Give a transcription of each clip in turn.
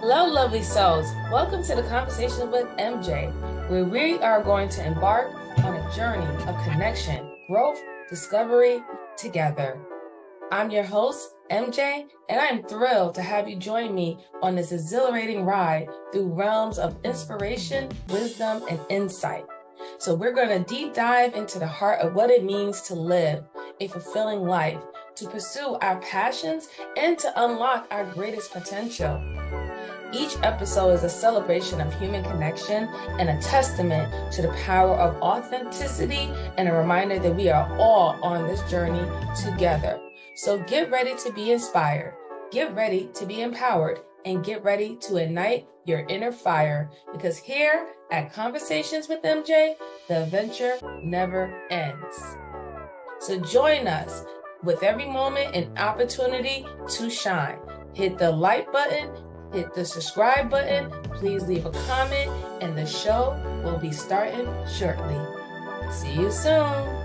Hello, lovely souls. Welcome to the Conversation with MJ, where we are going to embark on a journey of connection, growth, discovery together. I'm your host, MJ, and I'm thrilled to have you join me on this exhilarating ride through realms of inspiration, wisdom, and insight. So, we're going to deep dive into the heart of what it means to live a fulfilling life, to pursue our passions, and to unlock our greatest potential. Each episode is a celebration of human connection and a testament to the power of authenticity and a reminder that we are all on this journey together. So get ready to be inspired, get ready to be empowered, and get ready to ignite your inner fire, because here at Conversations with MJ, the adventure never ends. So join us with every moment an opportunity to shine. Hit the like button, hit the subscribe button, please leave a comment, and the show will be starting shortly. See you soon.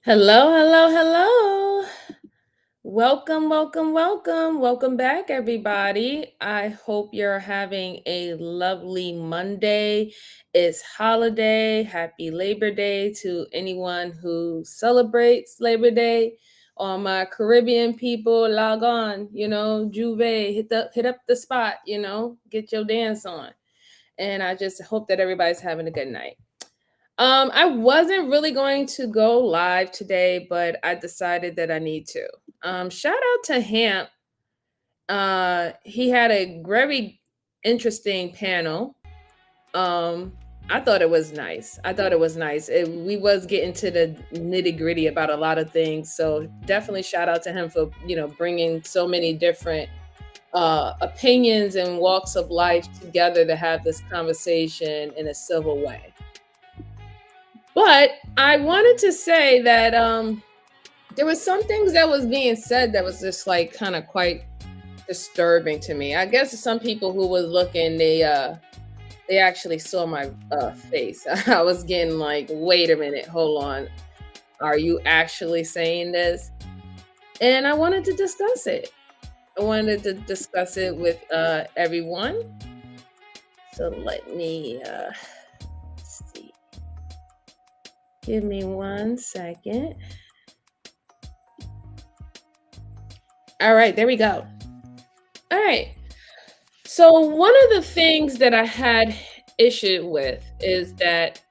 Hello. Welcome back, everybody. I hope you're having a lovely Monday. It's holiday. Happy Labor Day to anyone who celebrates Labor Day. All my Caribbean people, log on, Juve, hit up the spot, get your dance on. And I just hope that everybody's having a good night. I wasn't really going to go live today, but I decided that I need to. Shout out to Hamp. He had a very interesting panel. I thought it was nice. We was getting to the nitty gritty about a lot of things. So definitely shout out to him for bringing so many different opinions and walks of life together to have this conversation in a civil way. But I wanted to say that there was some things that was being said that was just like kind of quite disturbing to me. I guess some people who was looking, they actually saw my face. I was getting like, wait a minute, hold on, are you actually saying this? And I wanted to discuss it. I wanted to discuss it with everyone. So let me see. Give me 1 second. All right, there we go. All right. So one of the things that I had issue with is that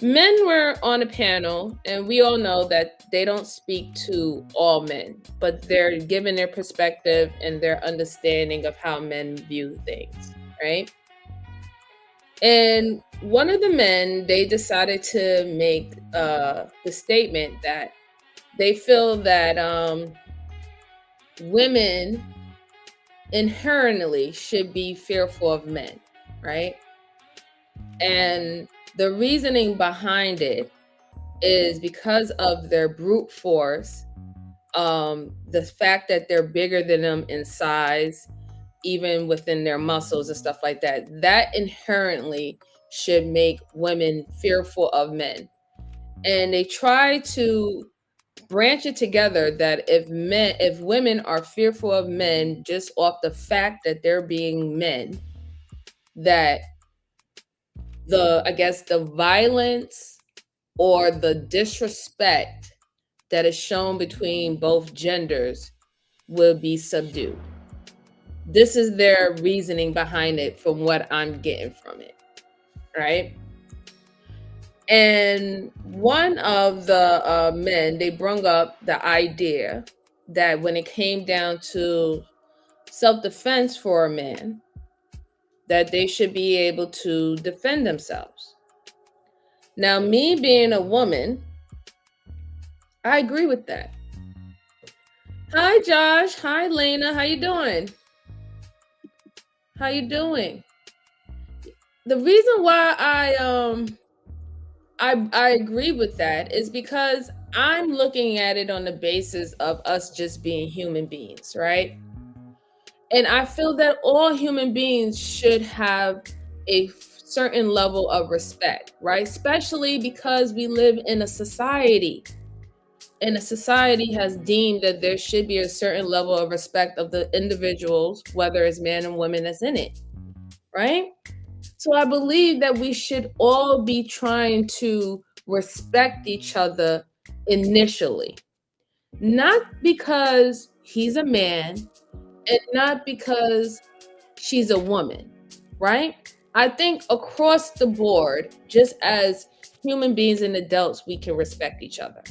men were on a panel, and we all know that they don't speak to all men, but they're giving their perspective and their understanding of how men view things, right? And one of the men, they decided to make the statement that they feel that women inherently should be fearful of men, right? And the reasoning behind it is because of their brute force, the fact that they're bigger than them in size, even within their muscles and stuff like that, that inherently should make women fearful of men. And they try to branch it together that if women are fearful of men just off the fact that they're being men, that I guess the violence or the disrespect that is shown between both genders will be subdued. This is their reasoning behind it from what I'm getting from it, right? And one of the men, they brung up the idea that when it came down to self-defense for a man, that they should be able to defend themselves. Now, me being a woman, I agree with that. Hi, Josh. Hi, Lena. How you doing? How you doing? The reason why I agree with that is because I'm looking at it on the basis of us just being human beings, right? And I feel that all human beings should have a certain level of respect, right? Especially because we live in a society, and a society has deemed that there should be a certain level of respect of the individuals, whether it's man and woman that's in it, right? So I believe that we should all be trying to respect each other initially, not because he's a man and not because she's a woman, right? I think across the board, just as human beings and adults, we can respect each other.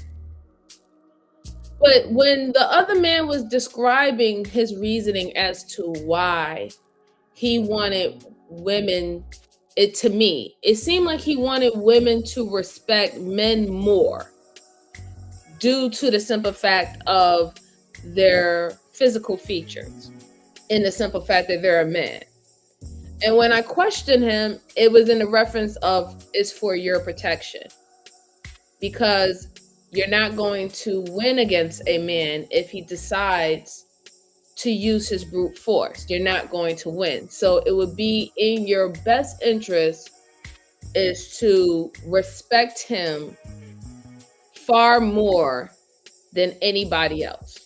But when the other man was describing his reasoning as to why he wanted women, to me, it seemed like he wanted women to respect men more due to the simple fact of their physical features and the simple fact that they're a man. And when I questioned him, it was in the reference of it's for your protection, because you're not going to win against a man if he decides to use his brute force. You're not going to win. So it would be in your best interest is to respect him far more than anybody else.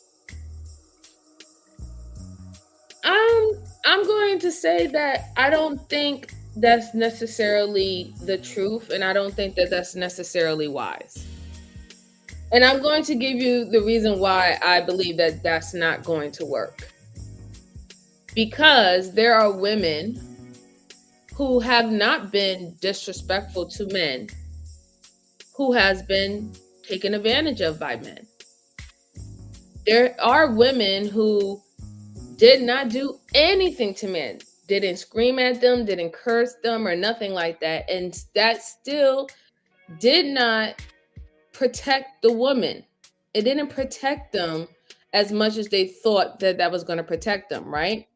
I'm going to say that I don't think that's necessarily the truth, and I don't think that that's necessarily wise. And I'm going to give you the reason why I believe that that's not going to work. Because there are women who have not been disrespectful to men, who has been taken advantage of by men. There are women who did not do anything to men, didn't scream at them, didn't curse them or nothing like that. And that still did not protect the woman. It didn't protect them as much as they thought that that was going to protect them, right?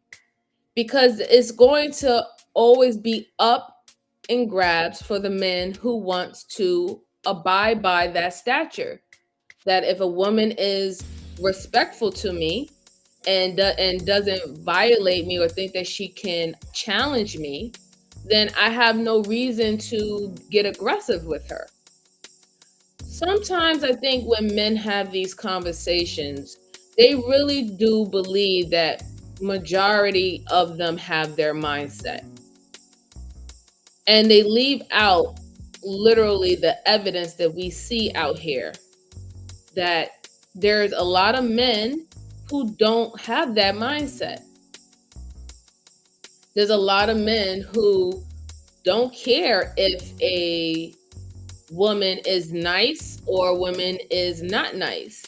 Because it's going to always be up and grabs for the man who wants to abide by that stature. That if a woman is respectful to me and doesn't violate me or think that she can challenge me, then I have no reason to get aggressive with her. Sometimes I think when men have these conversations, they really do believe that majority of them have their mindset. And they leave out literally the evidence that we see out here, that there's a lot of men who don't have that mindset. There's a lot of men who don't care if a woman is nice or a woman is not nice.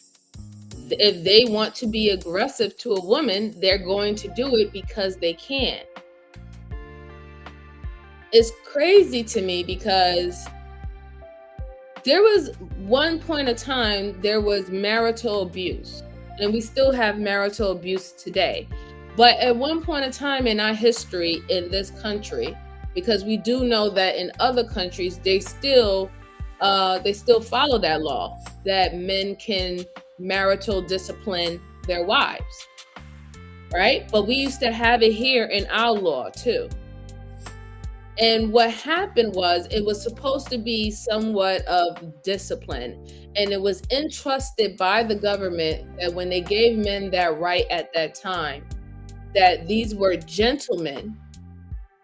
If they want to be aggressive to a woman, they're going to do it because they can. It's crazy to me because there was one point of time, there was marital abuse, and we still have marital abuse today. But at one point in time in our history in this country, because we do know that in other countries, they still follow that law, that men can marital discipline their wives, right? But we used to have it here in our law too. And what happened was, it was supposed to be somewhat of discipline, and it was entrusted by the government that when they gave men that right at that time, that these were gentlemen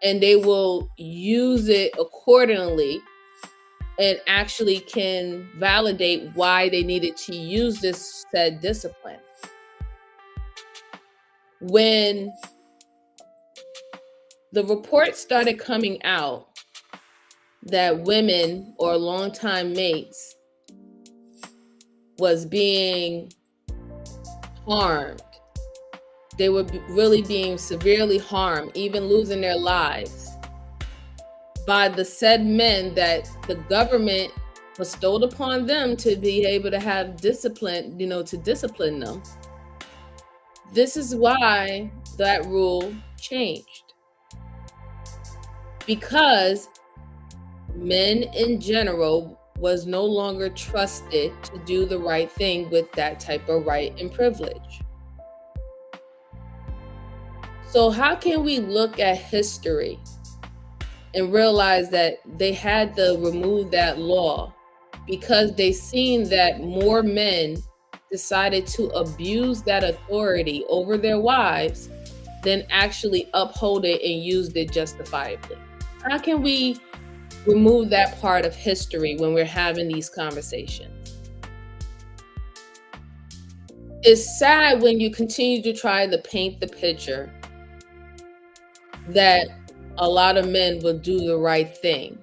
and they will use it accordingly and actually can validate why they needed to use this said discipline. When the report started coming out that women or longtime mates was being harmed, they were really being severely harmed, even losing their lives by the said men that the government bestowed upon them to be able to have discipline, to discipline them. This is why that rule changed. Because men in general was no longer trusted to do the right thing with that type of right and privilege. So how can we look at history and realize that they had to remove that law because they seen that more men decided to abuse that authority over their wives than actually uphold it and used it justifiably? How can we remove that part of history when we're having these conversations? It's sad when you continue to try to paint the picture that a lot of men will do the right thing.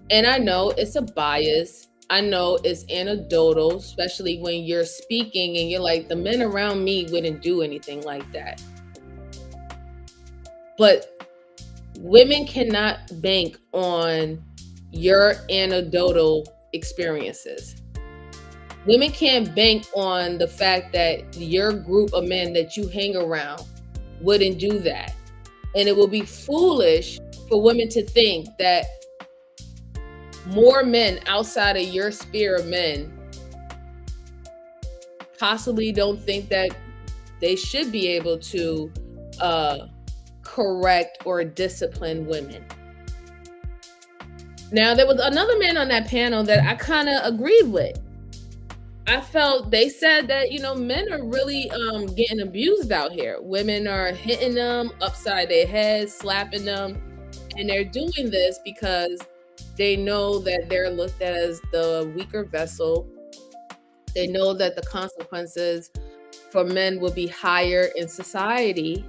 And I know it's a bias. I know it's anecdotal, especially when you're speaking and you're like, the men around me wouldn't do anything like that. But women cannot bank on your anecdotal experiences. Women can't bank on the fact that your group of men that you hang around wouldn't do that. And it will be foolish for women to think that more men outside of your sphere of men possibly don't think that they should be able to correct or discipline women. Now, there was another man on that panel that I kind of agreed with. I felt they said that, men are really getting abused out here. Women are hitting them upside their heads, slapping them. And they're doing this because they know that they're looked at as the weaker vessel. They know that the consequences for men will be higher in society,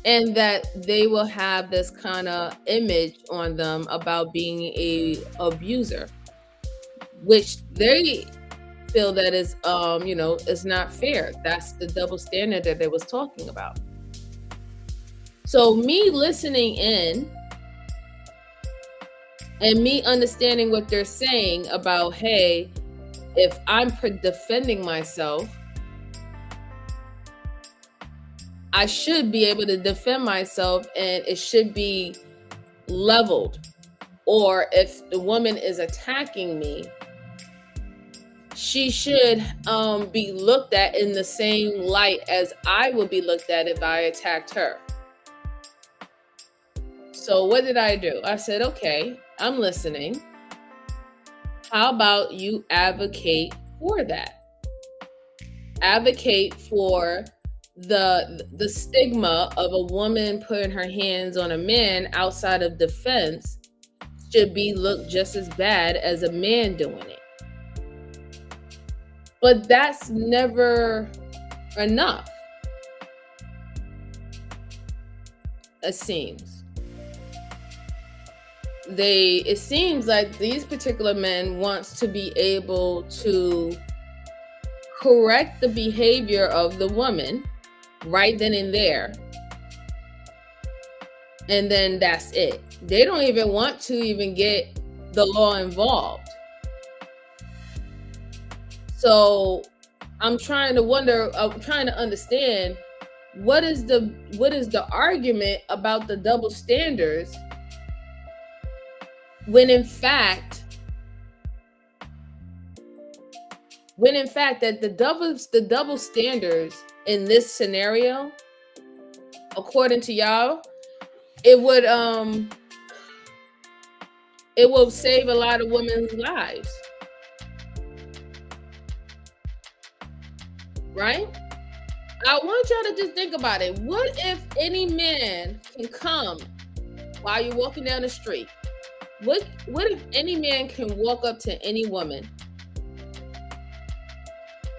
and that they will have this kind of image on them about being a abuser, which they feel that is, is not fair. That's the double standard that they was talking about. So me listening in and me understanding what they're saying about, hey, if I'm defending myself, I should be able to defend myself and it should be leveled. Or if the woman is attacking me, she should be looked at in the same light as I would be looked at if I attacked her. So what did I do? I said, okay, I'm listening. How about you advocate for that? Advocate for the stigma of a woman putting her hands on a man outside of defense should be looked just as bad as a man doing it. But that's never enough, it seems. It seems like these particular men wants to be able to correct the behavior of the woman right then and there. And then that's it. They don't even want to even get the law involved. So I'm trying to understand what is the argument about the double standards when in fact that the double standards in this scenario, according to y'all, it will save a lot of women's lives. Right? I want y'all to just think about it. What if any man can come while you're walking down the street. What if any man can walk up to any woman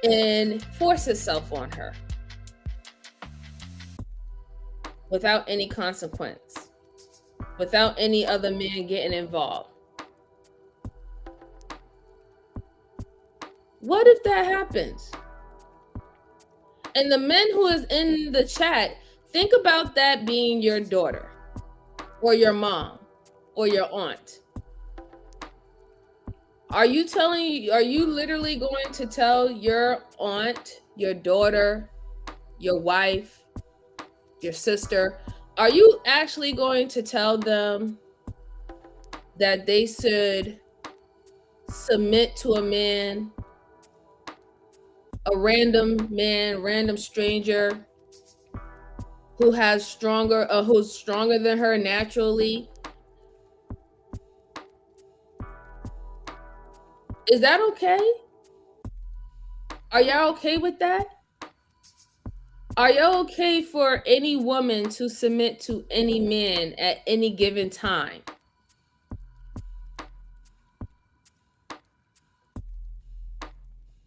and force himself on her without any consequence, without any other man getting involved? What if that happens? And the men who is in the chat, think about that being your daughter or your mom or your aunt. Are you literally going to tell your aunt, your daughter, your wife, your sister, are you actually going to tell them that they should submit to a man, a random man, random stranger who's stronger than her naturally? Is that okay? Are y'all okay with that? Are y'all okay for any woman to submit to any man at any given time?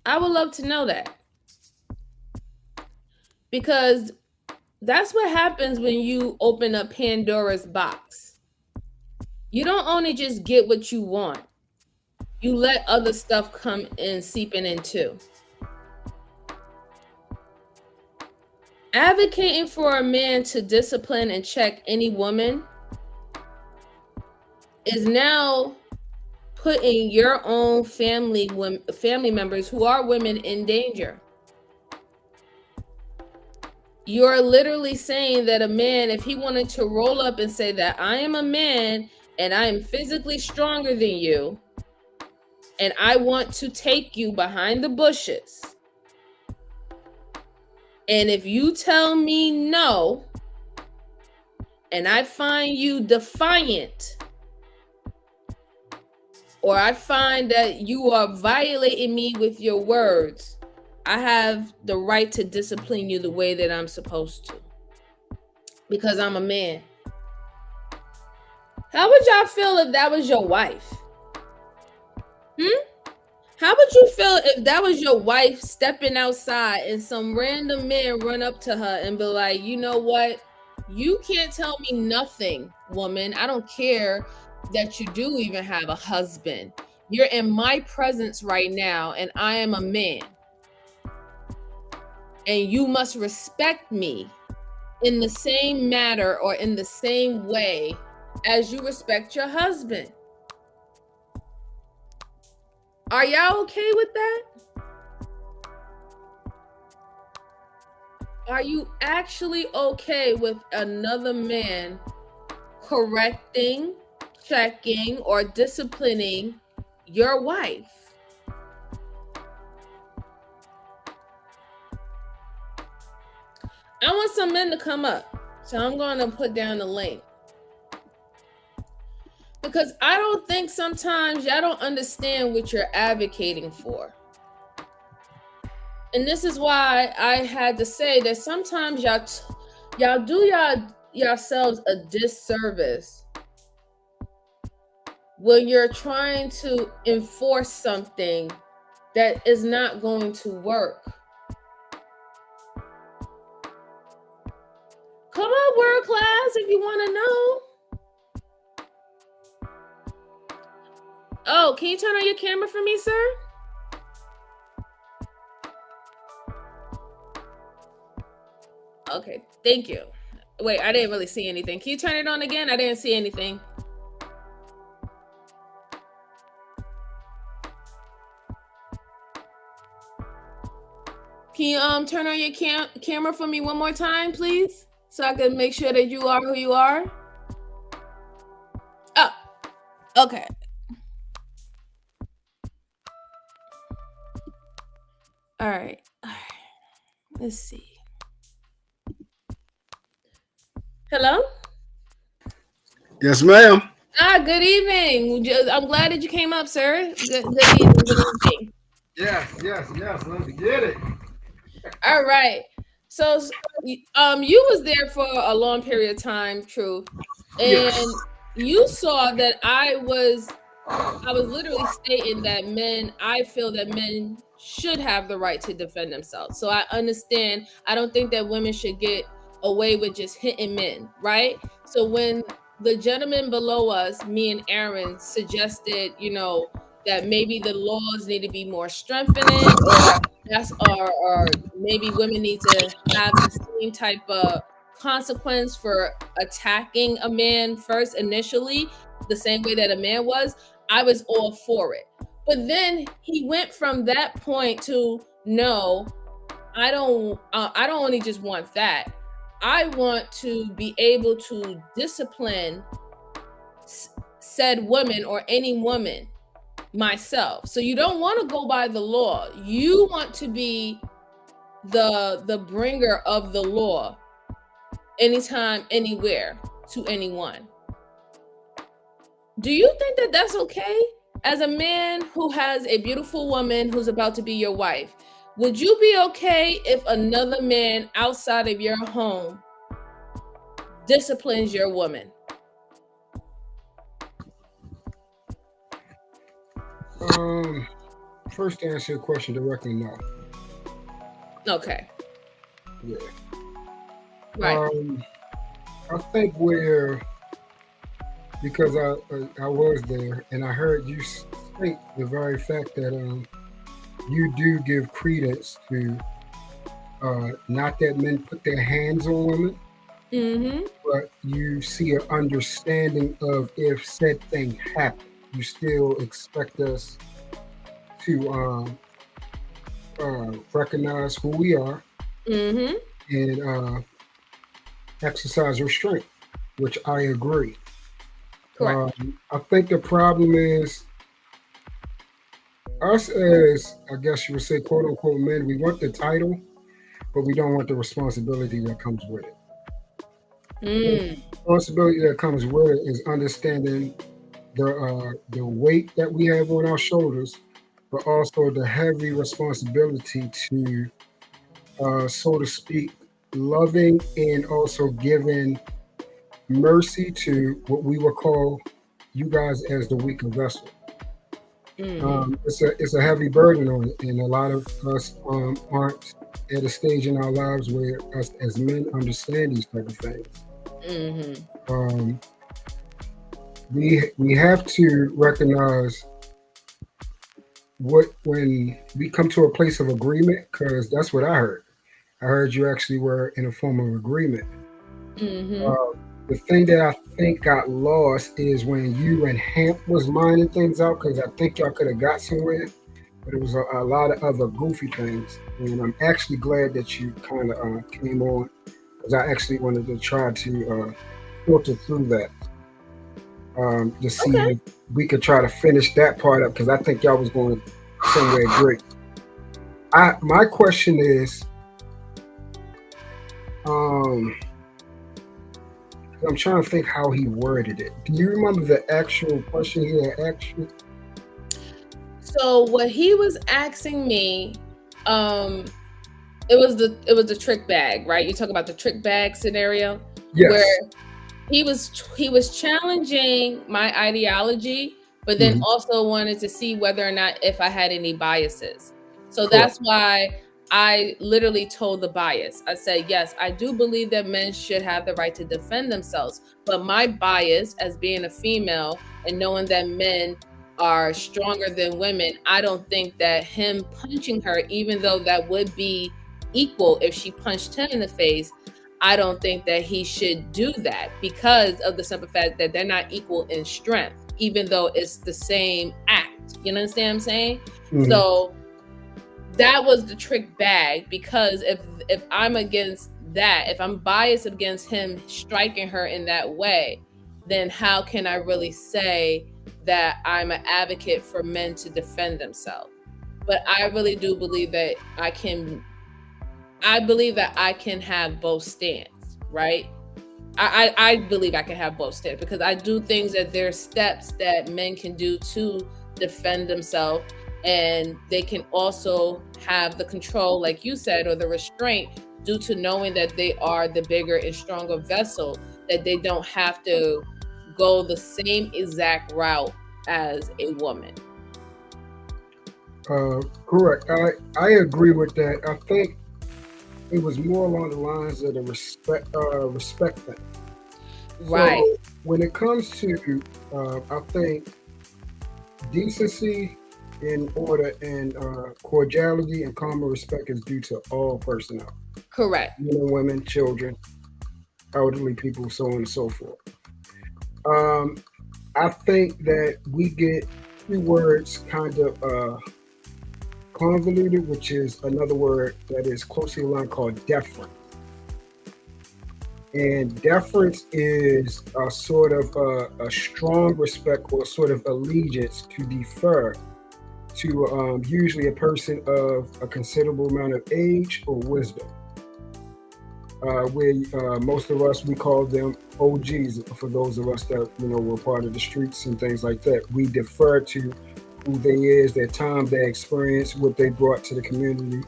I would love to know that. Because that's what happens when you open up Pandora's box. You don't only just get what you want. You let other stuff come in, seeping in too. Advocating for a man to discipline and check any woman is now putting your own family members who are women in danger. You're literally saying that a man, if he wanted to roll up and say that I am a man and I am physically stronger than you, and I want to take you behind the bushes, and if you tell me no, and I find you defiant, or I find that you are violating me with your words, I have the right to discipline you the way that I'm supposed to, because I'm a man. How would y'all feel if that was your wife? How would you feel if that was your wife stepping outside and some random man run up to her and be like, you know what? You can't tell me nothing, woman. I don't care that you do even have a husband. You're in my presence right now, and I am a man. And you must respect me in the same manner or in the same way as you respect your husband. Are y'all okay with that? Are you actually okay with another man correcting, checking, or disciplining your wife? I want some men to come up, so I'm going to put down the link. Because I don't think sometimes y'all don't understand what you're advocating for. And this is why I had to say that sometimes y'all do yourselves a disservice when you're trying to enforce something that is not going to work. Come on, world class, if you want to know. Oh, can you turn on your camera for me, sir? Okay, thank you. Wait, I didn't really see anything. Can you turn it on again? I didn't see anything. Can you turn on your camera for me one more time, please? So I can make sure that you are who you are. Oh, okay. All right. Let's see. Hello? Yes, ma'am. Good evening. I'm glad that you came up, sir. Good evening. Good evening. Yes. Let's get it. All right. So, you was there for a long period of time, true. And you saw that I was literally stating that I feel that men should have the right to defend themselves. So I understand. I don't think that women should get away with just hitting men, right? So when the gentleman below us, me and Aaron, suggested, that maybe the laws need to be more strengthening, or maybe women need to have the same type of consequence for attacking a man first initially, the same way that a man was, I was all for it. But then he went from that point to, no, I don't only just want that. I want to be able to discipline said woman or any woman myself. So you don't want to go by the law. You want to be the bringer of the law anytime, anywhere, to anyone. Do you think that that's okay? As a man who has a beautiful woman who's about to be your wife, would you be okay if another man outside of your home disciplines your woman? First to answer your question directly, no. Okay. Yeah. Right. I think because I was there and I heard you state the very fact that you do give credence to not that men put their hands on women, Mm-hmm. but you see an understanding of if said thing happened, you still expect us to recognize who we are Mm-hmm. and exercise restraint, which I agree. Correct. I think the problem is us as, I guess you would say, quote unquote, men, we want the title, but we don't want the responsibility that comes with it. The Mm. responsibility that comes with it is understanding the weight that we have on our shoulders, but also the heavy responsibility to, so to speak, loving and also giving mercy to what we would call you guys as the weaker vessel. Mm-hmm. It's a heavy burden on it, and a lot of us aren't at a stage in our lives where us as men understand these type of things. Mm-hmm. Um, we have to recognize what when we come to a place of agreement, because that's what I heard. I heard you actually were in a form of agreement. Mm-hmm. Uh, the thing that I think got lost is when you and Hamp was lining things out, because I think y'all could have got somewhere, but it was a lot of other goofy things. And I'm actually glad that you kind of came on, because I actually wanted to try to filter through that to see Okay. if we could try to finish that part up, because I think y'all was going somewhere great. My question is, um, I'm trying to think how he worded it. Do you remember the actual question he had asked you? So what he was asking me, it was the trick bag, right? You talk about the trick bag scenario where Yes. he was challenging my ideology, but then Hmm. also wanted to see whether or not if I had any biases. So Correct. that's why I literally told the bias. I said, yes, I do believe that men should have the right to defend themselves, but my bias as being a female and knowing that men are stronger than women, I don't think that him punching her, even though that would be equal if she punched him in the face, I don't think that he should do that because of the simple fact that they're not equal in strength, even though it's the same act. You understand what I'm saying? Hmm. So that was the trick bag, because if I'm against that, if I'm biased against him striking her in that way, then how can I really say that I'm an advocate for men to defend themselves? But I really do believe that I can have both stands, right? I believe I can have both stands because I do things that there are steps that men can do to defend themselves, and they can also have the control, like you said, or the restraint due to knowing that they are the bigger and stronger vessel, that they don't have to go the same exact route as a woman. Correct. I agree with that. I think it was more along the lines of the respect thing. Right. So when it comes to, I think decency in order and cordiality and common respect is due to all personnel, Correct. men and women, children, elderly people, so on and so forth. Um, I think that we get two words kind of convoluted, which is another word that is closely aligned called deference. And deference is a sort of a strong respect or sort of allegiance to defer to usually a person of a considerable amount of age or wisdom. Where most of us, we call them OGs. For those of us that were part of the streets and things like that, we defer to who they is, their time, their experience, what they brought to the community,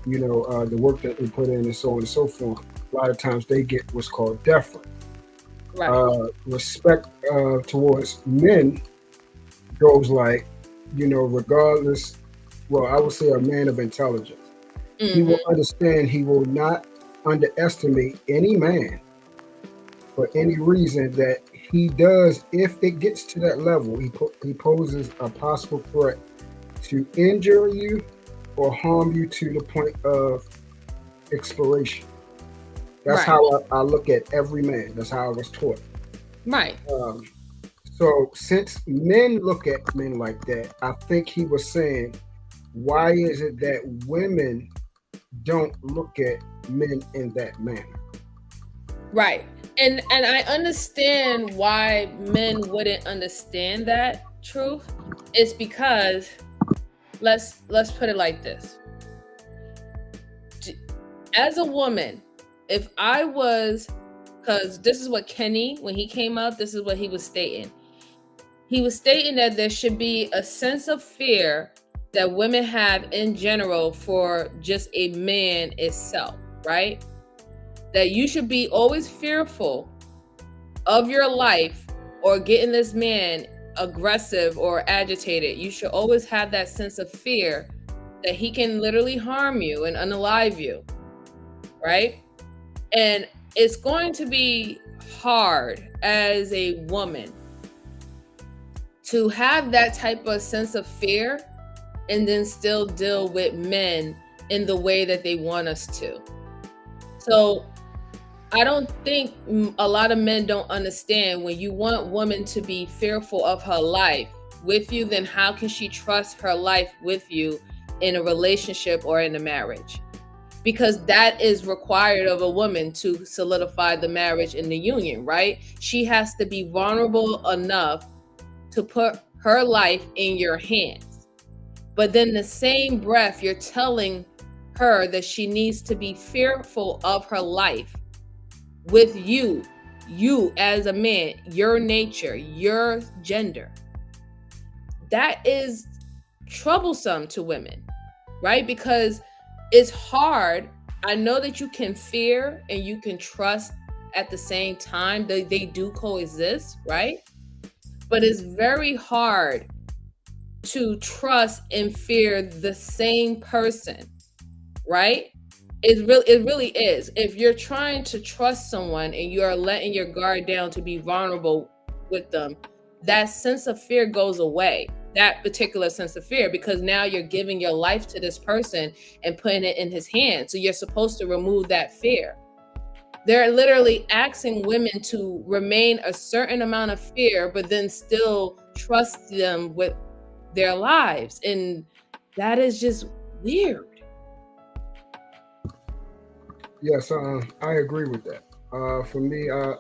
the work that they put in, and so on and so forth. A lot of times they get what's called deference. Right. Respect towards men goes like, regardless, well, I would say a man of intelligence. He Mm-hmm. will understand, he will not underestimate any man for any reason that he does. If it gets to that level, he poses a possible threat to injure you or harm you to the point of expiration. That's Right. how I look at every man. That's how I was taught. Right. Um, so since men look at men like that, I think he was saying, why is it that women don't look at men in that manner? Right. And I understand why men wouldn't understand that truth. It's because let's put it like this. As a woman, if I was, because this is what Kenny, when he came up, this is what he was stating. He was stating that there should be a sense of fear that women have in general for just a man itself, right? That you should be always fearful of your life or getting this man aggressive or agitated. You should always have that sense of fear that he can literally harm you and unalive you, right? And it's going to be hard as a woman to have that type of sense of fear and then still deal with men in the way that they want us to. So I don't think a lot of men don't understand, when you want women to be fearful of her life with you, then how can she trust her life with you in a relationship or in a marriage? Because that is required of a woman to solidify the marriage and the union, right? She has to be vulnerable enough to put her life in your hands. But then the same breath, you're telling her that she needs to be fearful of her life with you as a man, your nature, your gender. That is troublesome to women, right? Because it's hard. I know that you can fear and you can trust at the same time. They do coexist, right? But it's very hard to trust and fear the same person, right? It really is. If you're trying to trust someone and you are letting your guard down to be vulnerable with them, that sense of fear goes away. That particular sense of fear, because now you're giving your life to this person and putting it in his hands. So you're supposed to remove that fear. They're literally asking women to remain a certain amount of fear, but then still trust them with their lives. And that is just weird. Yes, I agree with that. For me, I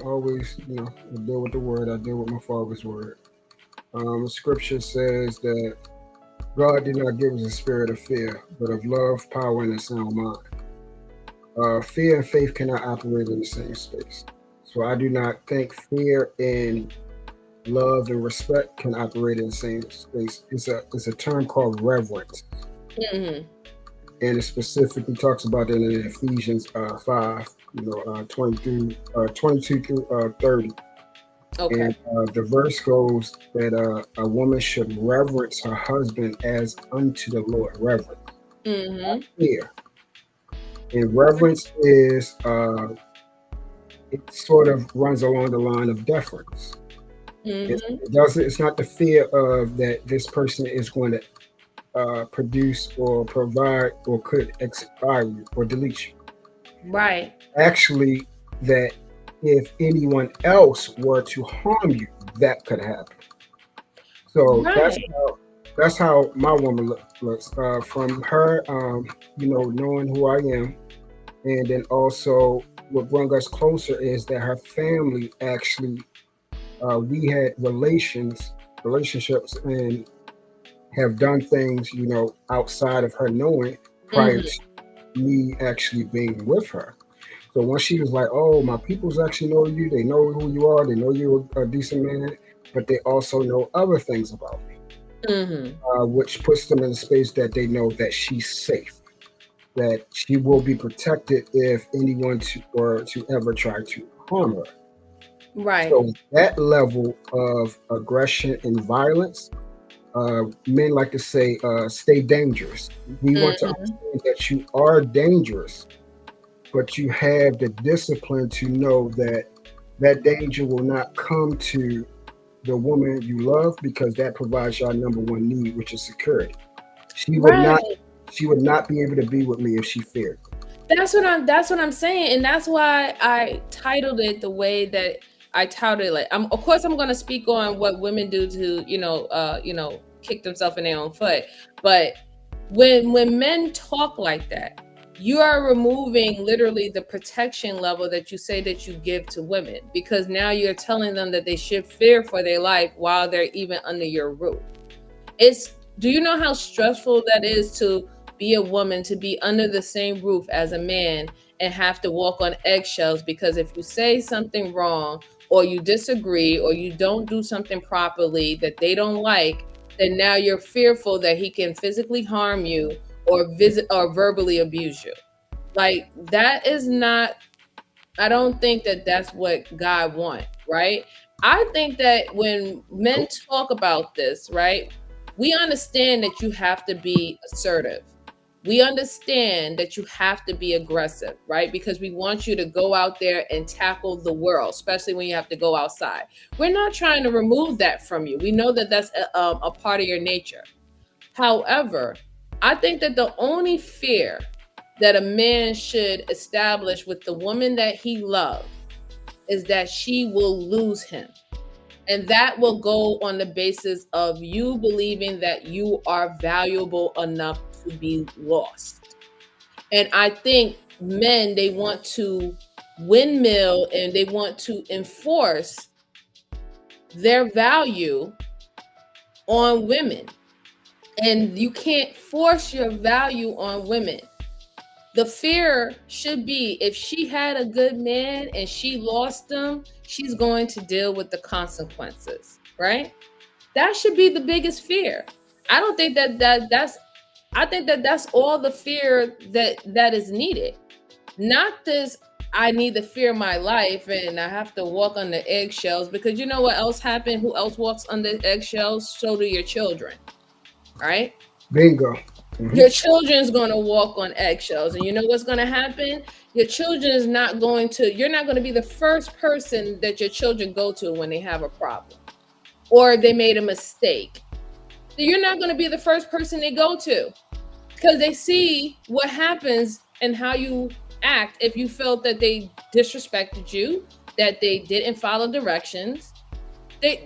always, I deal with the word. I deal with my father's word. Scripture says that God did not give us a spirit of fear, but of love, power, and a sound mind. Fear and faith cannot operate in the same space. So I do not think fear and love and respect can operate in the same space. It's a term called reverence. Mhm. and it specifically talks about it in Ephesians 5, 22 through 30. Okay. And the verse goes that a woman should reverence her husband as unto the Lord. Reverence, Mm-hmm. fear. And reverence is, it sort of runs along the line of deference. Mm-hmm. It doesn't. It's not the fear of that this person is going to produce or provide or could expire you or delete you. Right. Actually, that if anyone else were to harm you, that could happen. So Right. that's how my woman looks. From her, knowing who I am, and then also what brought us closer is that her family actually, we had relationships, and have done things, outside of her knowing prior Mm-hmm. to me actually being with her. So once she was like, "Oh, my peoples actually know you. They know who you are. They know you're a decent man, but they also know other things about me," Mm-hmm. which puts them in a space that they know that she's safe, that she will be protected if anyone were to ever try to harm her. Right. So that level of aggression and violence, men like to say, stay dangerous. We want to Mm-hmm. understand that you are dangerous, but you have the discipline to know that that danger will not come to the woman you love, because that provides your number one need, which is security. She would not Right. she would not be able to be with me if she feared. That's what I'm saying, and that's why I titled it the way that I titled it. Like, of course I'm going to speak on what women do to, kick themselves in their own foot. But when men talk like that, you are removing literally the protection level that you say that you give to women, because now you're telling them that they should fear for their life while they're even under your roof. It's Do you know how stressful that is to be a woman, to be under the same roof as a man and have to walk on eggshells, because if you say something wrong or you disagree or you don't do something properly that they don't like, then now you're fearful that he can physically harm you or visit or verbally abuse you. Like, that is not, I don't think that that's what God wants, right? I think that when men Nope. talk about this, right, we understand that you have to be assertive. We understand that you have to be aggressive, right? Because we want you to go out there and tackle the world, especially when you have to go outside. We're not trying to remove that from you. We know that that's a part of your nature. However, I think that the only fear that a man should establish with the woman that he loves is that she will lose him. And that will go on the basis of you believing that you are valuable enough to be lost. And I think men, they want to windmill and they want to enforce their value on women. And you can't force your value on women. The fear should be, if she had a good man and she lost him, she's going to deal with the consequences, right? That should be the biggest fear. I don't think that's I think that that's all the fear that is needed. Not this, I need to fear my life and I have to walk on the eggshells, because you know what else happened? Who else walks under eggshells? So do your children, right? Bingo. Hmm. Your children's going to walk on eggshells, and you know what's going to happen? Your children is not going to You're not going to be the first person that your children go to when they have a problem or they made a mistake. So you're not going to be the first person they go to, because they see what happens and how you act if you felt that they disrespected you, that they didn't follow directions.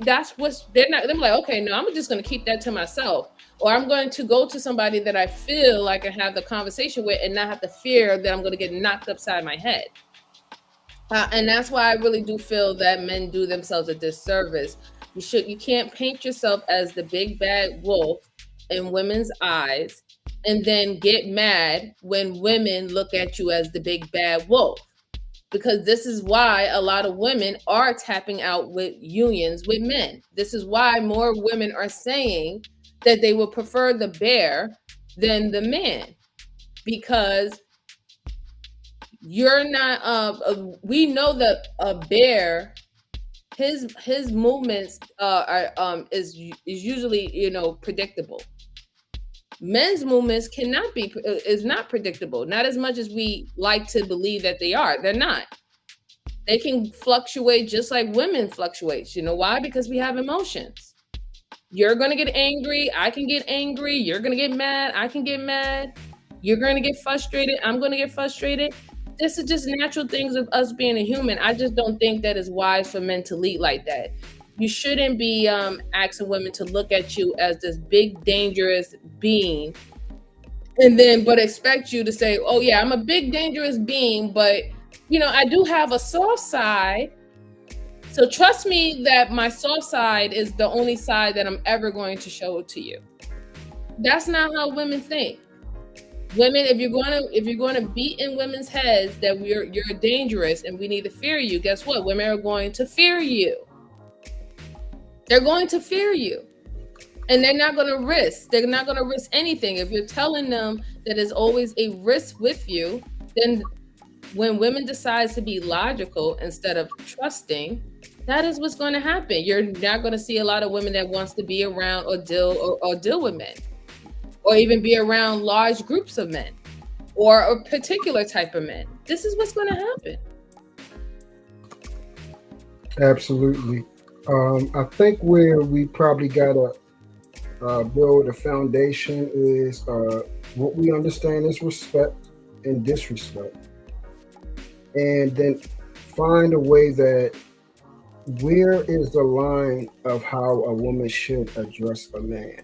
That's what's they're not they're like, okay, no, I'm just going to keep that to myself, or I'm going to go to somebody that I feel like I have the conversation with and not have to fear that I'm going to get knocked upside my head. And that's why I really do feel that men do themselves a disservice. You can't paint yourself as the big bad wolf in women's eyes and then get mad when women look at you as the big bad wolf, because this is why a lot of women are tapping out with unions with men. This is why more women are saying that they would prefer the bear than the man, because you're not we know that a bear, his movements are is usually, predictable. Men's movements cannot be is not predictable, not as much as we like to believe that they are. They're not. They can fluctuate just like women fluctuate. You know why? Because we have emotions. You're going to get angry, I can get angry, you're going to get mad, I can get mad, you're going to get frustrated, I'm going to get frustrated. This is just natural things of us being a human. I just don't think that it's wise for men to lead like that. You shouldn't be asking women to look at you as this big dangerous being, and then but expect you to say, oh yeah, I'm a big dangerous being, but I do have a soft side. So trust me that my soft side is the only side that I'm ever going to show to you. That's not how women think. Women, if you're going to beat in women's heads that you're dangerous and we need to fear you, guess what? Women are going to fear you. They're going to fear you. And they're not going to risk. They're not going to risk anything. If you're telling them that there's always a risk with you, then when women decide to be logical instead of trusting, that is what's going to happen. You're not going to see a lot of women that wants to be around or deal with men, or even be around large groups of men or a particular type of men. This is what's going to happen. Absolutely. I think where we probably gotta build a foundation is what we understand as respect and disrespect, and then find a way that where is the line of how a woman should address a man.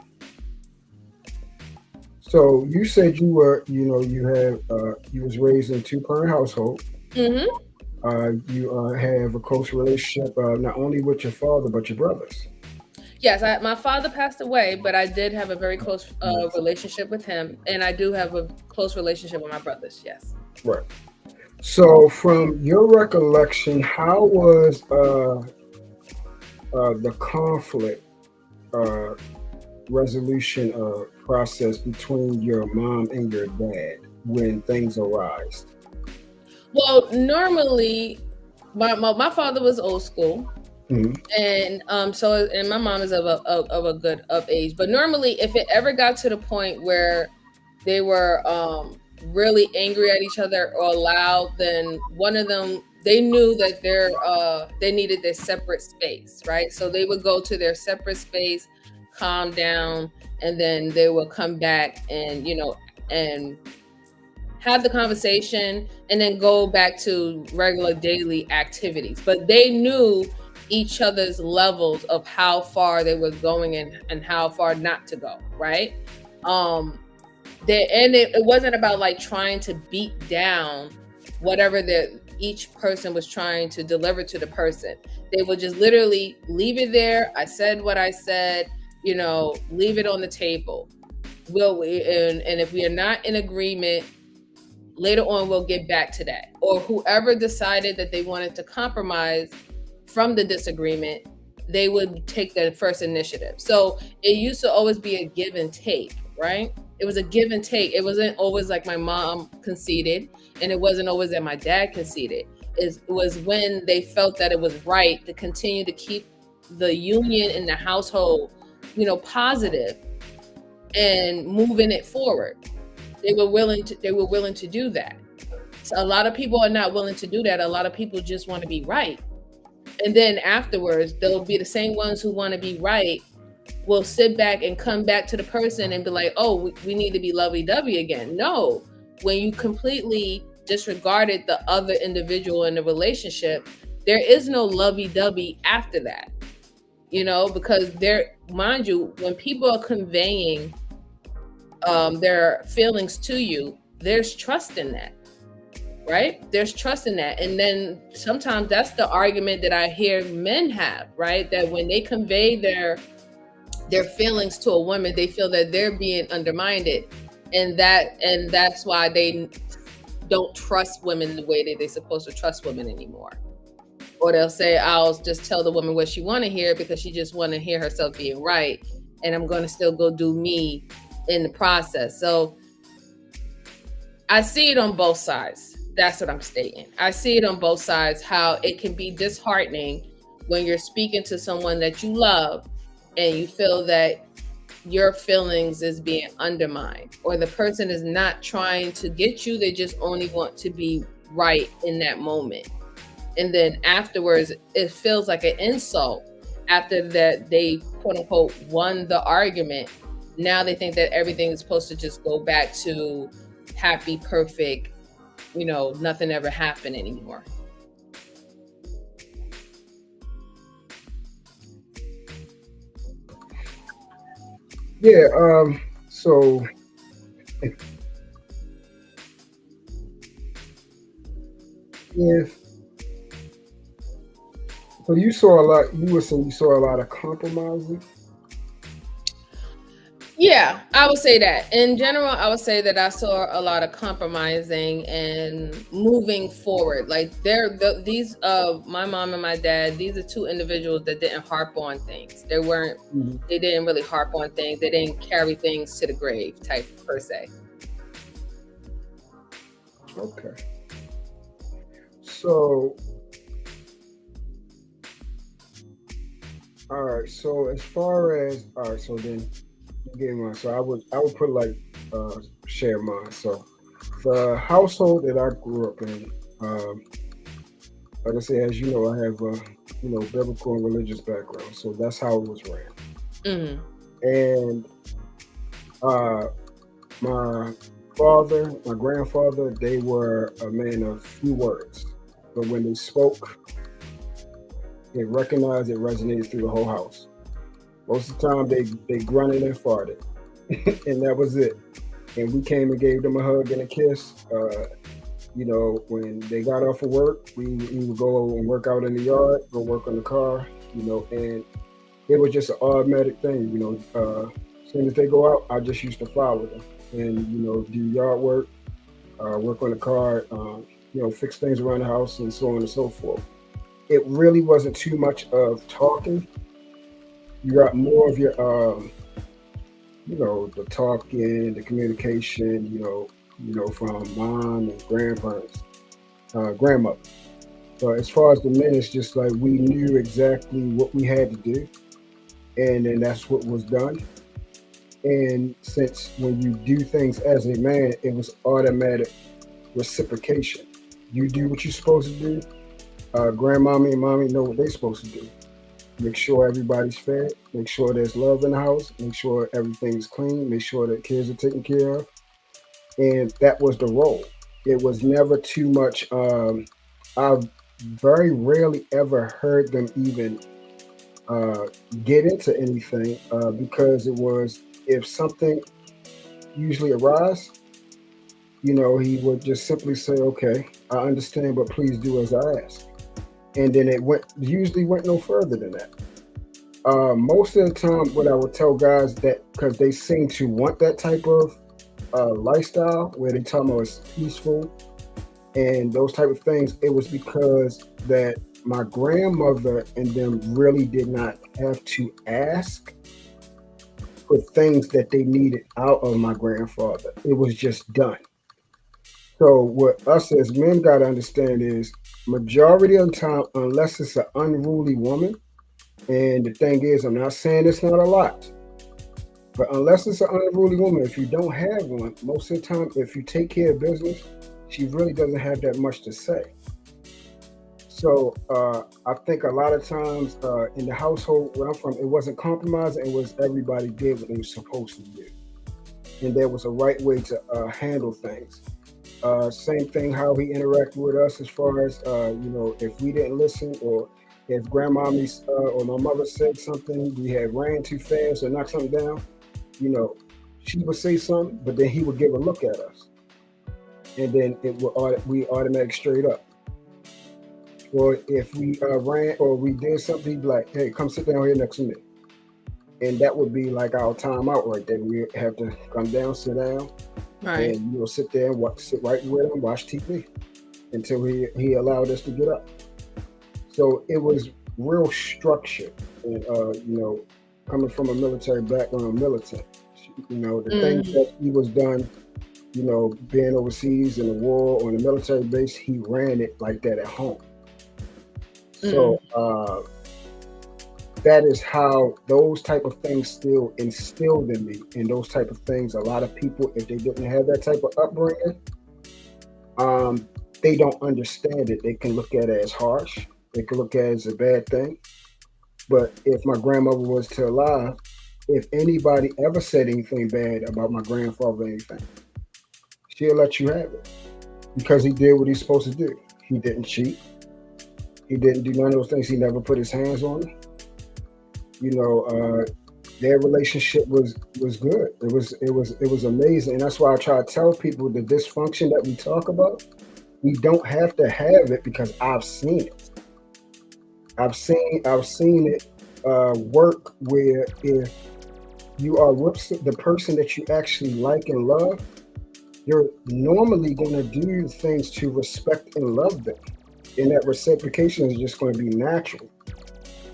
So you said you were, you was raised in a two-parent household. Mm-hmm. You have a close relationship not only with your father but your brothers. Yes, my father passed away, but I did have a very close relationship with him, and I do have a close relationship with my brothers. Yes. Right. So, from your recollection, how was the conflict uh, resolution process between your mom and your dad when things arise? Well, normally, my father was old school, Mhm. and my mom is of a good of age. But normally, if it ever got to the point where they were really angry at each other or loud, then one of them, they knew that they needed their separate space, right? So they would go to their separate space, calm down, and then they will come back and and have the conversation and then go back to regular daily activities. But they knew each other's levels of how far they were going and how far not to go, right? It wasn't about like trying to beat down whatever each person was trying to deliver to the person. They would just literally leave it there. I said what I said, leave it on the table. And if we are not in agreement, later on we'll get back to that. Or whoever decided that they wanted to compromise from the disagreement, they would take the first initiative. So it used to always be a give and take, right? It was a give and take. It wasn't always like my mom conceded, and it wasn't always that my dad conceded. It was when they felt that it was right to continue to keep the union in the household, positive and moving it forward. They were willing to do that. So a lot of people are not willing to do that. A lot of people just want to be right. And then afterwards, they'll be the same ones who want to be right will sit back and come back to the person and be like, oh, we need to be lovey-dovey again. No, when you completely disregarded the other individual in the relationship, there is no lovey-dovey after that, because mind you, when people are conveying their feelings to you, there's trust in that. Right? There's trust in that. And then sometimes that's the argument that I hear men have, right? That when they convey their feelings to a woman, they feel that they're being undermined. And that's why they don't trust women the way that they're supposed to trust women anymore. Or they'll say, I'll just tell the woman what she want to hear because she just want to hear herself being right. And I'm going to still go do me in the process. So I see it on both sides. That's what I'm stating. I see it on both sides, how it can be disheartening when you're speaking to someone that you love and you feel that your feelings is being undermined, or the person is not trying to get you, they just only want to be right in that moment. And then afterwards, it feels like an insult after that they quote unquote won the argument. Now they think that everything is supposed to just go back to happy, perfect, nothing ever happened anymore. Yeah. So if so, you saw a lot. You were saying you saw a lot of compromising. Yeah, I would say that. In general, I would say that I saw a lot of compromising and moving forward. Like these my mom and my dad, these are two individuals that didn't harp on things. Mhm. They didn't really harp on things. They didn't carry things to the grave type per se. Okay. So, all right. So as far as all right, so then you gave mine. So I would put like share mine. So the household that I grew up in, um, like I say, as you know, I have a biblical and religious background. So that's how it was ran. Hmm. And uh, my father, my grandfather, they were a man of few words, but when they spoke, it recognized, it resonated through the whole house. Most of the time, they grunted and farted, and that was it. And we came and gave them a hug and a kiss. When they got off of work, we would go and work out in the yard, go work on the car, and it was just an automatic thing. As soon as they go out, I just used to follow them and do yard work, work on the car, fix things around the house, and so on and so forth. It really wasn't too much of talking. You got more of your the talking, the communication, from mom and grandparents, grandmother. But as far as the men, it's just like we knew exactly what we had to do, and then that's what was done. And since when you do things as a man, it was automatic reciprocation. You do what you're supposed to do. Grandmommy and mommy know what they're supposed to do. Make sure everybody's fed. Make sure there's love in the house. Make sure everything's clean. Make sure that kids are taken care of. And that was the role. It was never too much. I very rarely ever heard them even uh, get into anything because it was if something usually arise, he would just simply say, "Okay, I understand, but please do as I ask." And then it usually went no further than that. Most of the time, what I would tell guys that because they seem to want that type of lifestyle where they tell me it's peaceful and those type of things, it was because that my grandmother and them really did not have to ask for things that they needed out of my grandfather. It was just done. So what us as men got to understand is majority of the time, unless it's an unruly woman, and the thing is, I'm not saying it's not a lot, but unless it's an unruly woman, if you don't have one, most of the time, if you take care of business, she really doesn't have that much to say. So I think a lot of times in the household where I'm from, it wasn't compromising. It was everybody did what they were supposed to do, and there was a right way to handle things. Same thing how he interacted with us as far as if we didn't listen or if grandmommy or my mother said something, we had ran too fast or knocked something down. You know, she would say something, but then he would give a look at us, and then we automatic straight up. Or if we ran or we did something, he'd be like, "Hey, come sit down here next to me," and that would be like our timeout right there. We have to come down, sit down, Right. and sit there and sit right with him, watch TV until he allowed us to get up. So it was real structured, and coming from a military background, militant. The things Mm. that he was done Being overseas in the war on the military base, he ran it like that at home. Mm, So that is how those type of things still instilled in me. And those type of things, a lot of people, if they didn't have that type of upbringing, um, they don't understand it. They can look at it as harsh. They can look at it as a bad thing. But if my grandmother was still alive, if anybody ever said anything bad about my grandfather or anything, she'll let you have it because he did what he's supposed to do. He didn't cheat. He didn't do none of those things. He never put his hands on her. You know, their relationship was good. It was amazing, and that's why I try to tell people the dysfunction that we talk about. We don't have to have it because I've seen it. I've seen it work where if you are with the person that you actually like and love, you're normally going to do things to respect and love them, and that reciprocation is just going to be natural.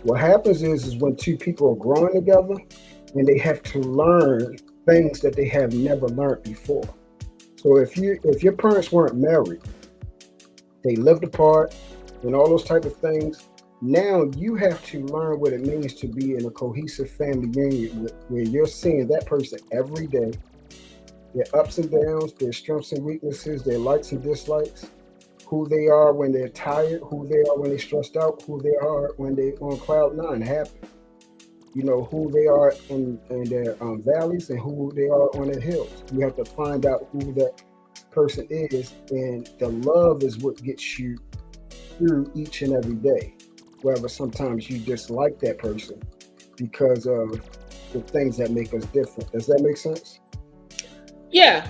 What happens is when two people are growing together and they have to learn things that they have never learned before. So if your parents weren't married, they lived apart and all those type of things, now you have to learn what it means to be in a cohesive family union where you're seeing that person every day, their ups and downs, their strengths and weaknesses, their likes and dislikes, who they are when they're tired, who they are when they're stressed out, who they are when they're on cloud nine, happy. Who they are in their valleys and who they are on their hills. You have to find out who that person is, and the love is what gets you through each and every day. Whether sometimes you dislike that person because of the things that make us different. Does that make sense? yeah,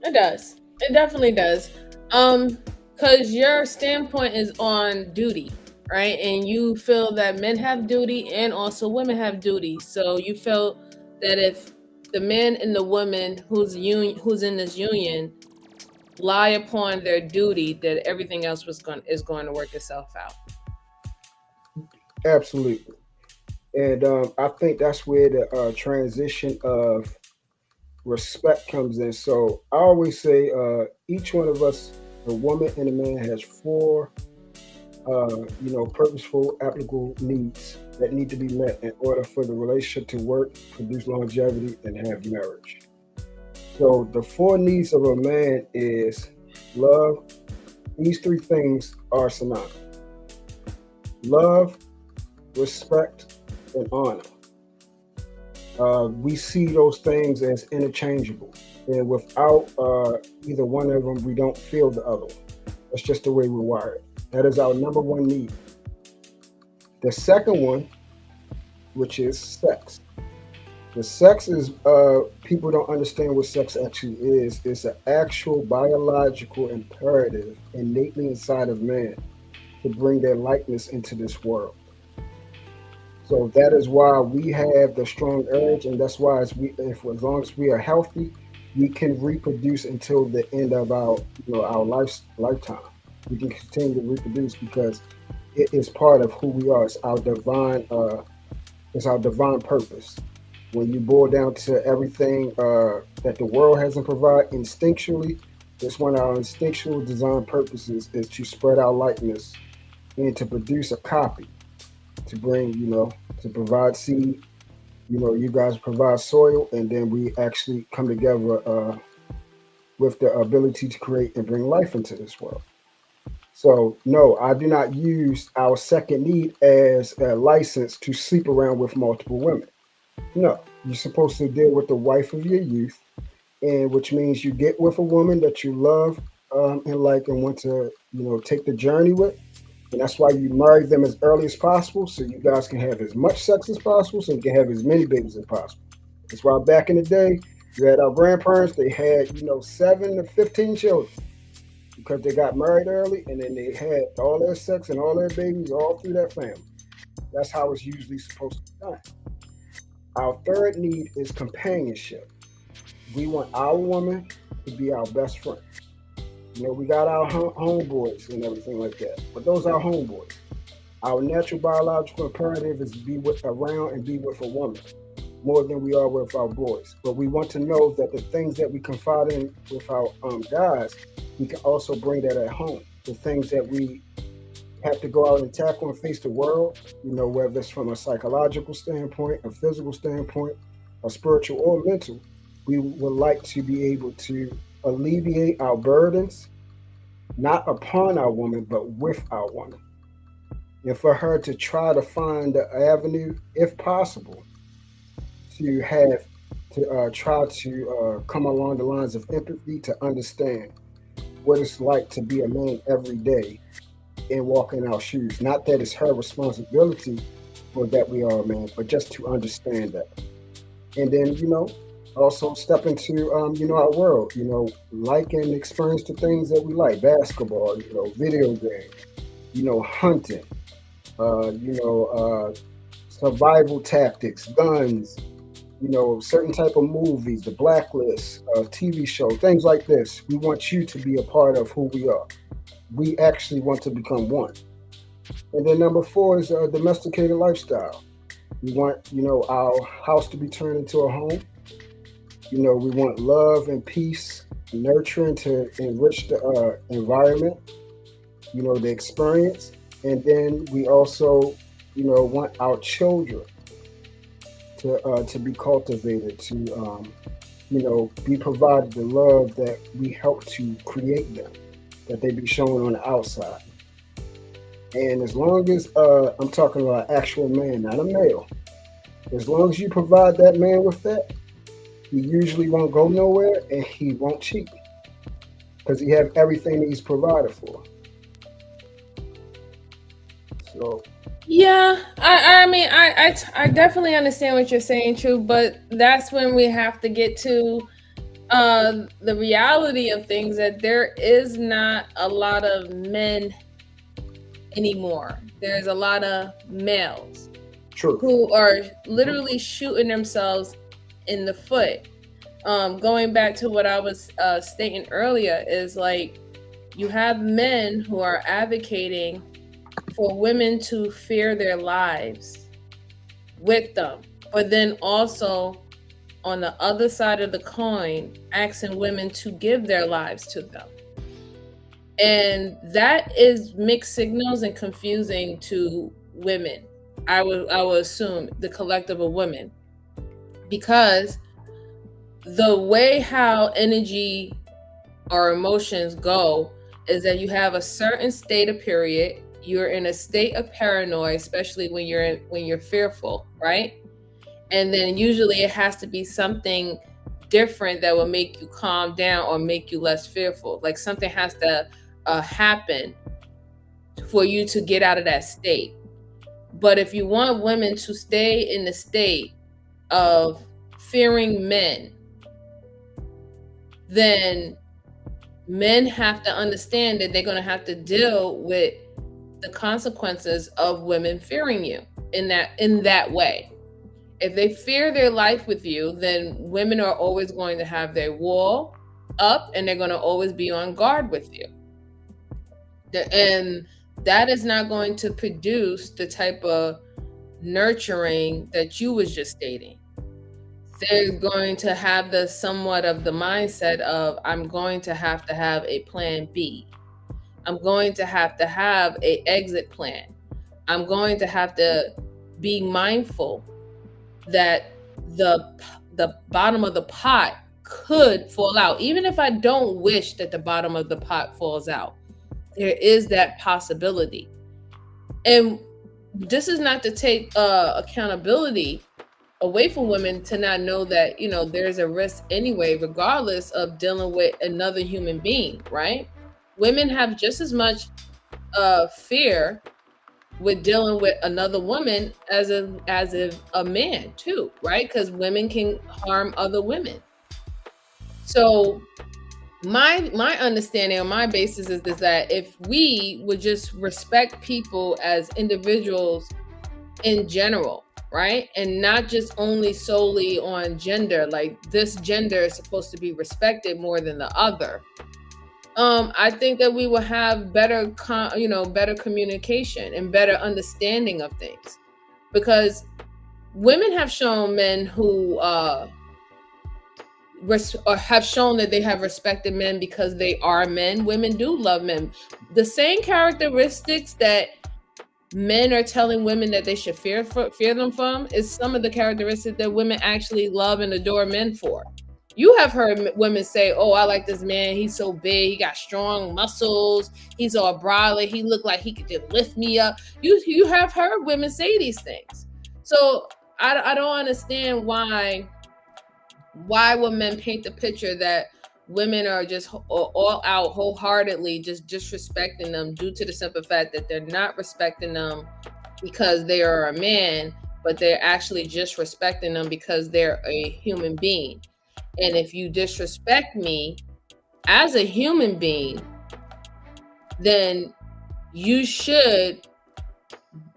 it does. It definitely does. Because your standpoint is on duty, right? And you feel that men have duty and also women have duty. So you feel that if the man and the woman who's in this union lie upon their duty, that everything else is going to work itself out. Absolutely. And I think that's where the transition of respect comes in. So I always say each one of us, a woman and a man, has four, purposeful, applicable needs that need to be met in order for the relationship to work, produce longevity, and have marriage. So the four needs of a man is love. These three things are synonymous: love, respect, and honor. We see those things as interchangeable, and without either one of them, we don't feel the other one. That's just the way we're wired. That is our number one need. The second one, which is sex. The sex is people don't understand what sex actually is. It's an actual biological imperative innately inside of man to bring their likeness into this world. So that is why we have the strong urge, and that's why as long as we are healthy, we can reproduce until the end of our lifetime. We can continue to reproduce because it is part of who we are. It's our divine purpose. When you boil down to everything that the world hasn't provided instinctually, it's one of our instinctual design purposes is to spread our likeness and to produce a copy to bring, to provide seed. You guys provide soil, and then we actually come together with the ability to create and bring life into this world. So, no, I do not use our second need as a license to sleep around with multiple women. No, you're supposed to deal with the wife of your youth, and which means you get with a woman that you love and like and want to, take the journey with. And that's why you marry them as early as possible so you guys can have as much sex as possible so you can have as many babies as possible. That's why back in the day, you had our grandparents, they had, 7 to 15 children because they got married early and then they had all their sex and all their babies all through that family. That's how it's usually supposed to be done. Our third need is companionship. We want our woman to be our best friend. We got our homeboys and everything like that, but those are homeboys. Our natural biological imperative is to be around and be with a woman. more than we are with our boys. But we want to know that the things that we confide in with our guys, we can also bring that at home. The things that we have to go out and tackle and face the world, whether it's from a psychological standpoint, a physical standpoint, a spiritual or mental, we would like to be able to alleviate our burdens, not upon our woman, but with our woman. And for her to try to find the avenue, if possible, to have to try to come along the lines of empathy to understand what it's like to be a man every day and walk in our shoes. Not that it's her responsibility for that we are a man, but just to understand that. And then, also step into, our world, like and experience the things that we like, basketball, video games, hunting, you know, survival tactics, guns, certain type of movies, the blacklist, TV show, things like this. We want you to be a part of who we are. We actually want to become one. And then number four is a domesticated lifestyle. We want, our house to be turned into a home. We want love and peace, nurturing to enrich the environment, the experience. And then we also, want our children to be cultivated, to, be provided the love that we help to create them, that they be shown on the outside. And as long as I'm talking about an actual man, not a male, as long as you provide that man with that, he usually won't go nowhere and he won't cheat because he have everything that he's provided for. So Yeah, I mean, I definitely understand what you're saying, True, but that's when we have to get to the reality of things, that there is not a lot of men anymore. There's a lot of males true. who are literally shooting themselves in the foot. Going back to what I was stating earlier, is like you have men who are advocating for women to fear their lives with them, but then also on the other side of the coin, asking women to give their lives to them. And that is mixed signals and confusing to women. I would assume the collective of women, because the way how energy or emotions go is that you have a certain state of period. You're in a state of paranoia, especially when you're fearful, right? And then usually it has to be something different that will make you calm down or make you less fearful. Like something has to happen for you to get out of that state. But if you want women to stay in the state of fearing men, then men have to understand that they're going to have to deal with the consequences of women fearing you in that way. If they fear their life with you, then women are always going to have their wall up and they're going to always be on guard with you. And that is not going to produce the type of nurturing that you was just stating. They're going to have the somewhat of the mindset of, I'm going to have a plan B. I'm going to have a exit plan. I'm going to have to be mindful that the bottom of the pot could fall out. Even if I don't wish that the bottom of the pot falls out, there is that possibility. And this is not to take accountability away from women to not know that, there's a risk anyway, regardless of dealing with another human being, right? Women have just as much fear with dealing with another woman as a man too, right? Because women can harm other women. So my understanding on my basis is that if we would just respect people as individuals in general, right, and not just only solely on gender, like this gender is supposed to be respected more than the other, I think that we will have better better communication and better understanding of things. Because women have shown men who or have shown that they have respected men because they are men. Women do love men. The same characteristics that men are telling women that they should fear them from is some of the characteristics that women actually love and adore men for. You have heard women say, "Oh, I like this man. He's so big. He got strong muscles. He's all brolic. He looked like he could just lift me up." You have heard women say these things. So I don't understand why would men paint the picture that women are just all out wholeheartedly just disrespecting them due to the simple fact that they're not respecting them because they are a man, but they're actually just respecting them because they're a human being. And if you disrespect me as a human being, then you should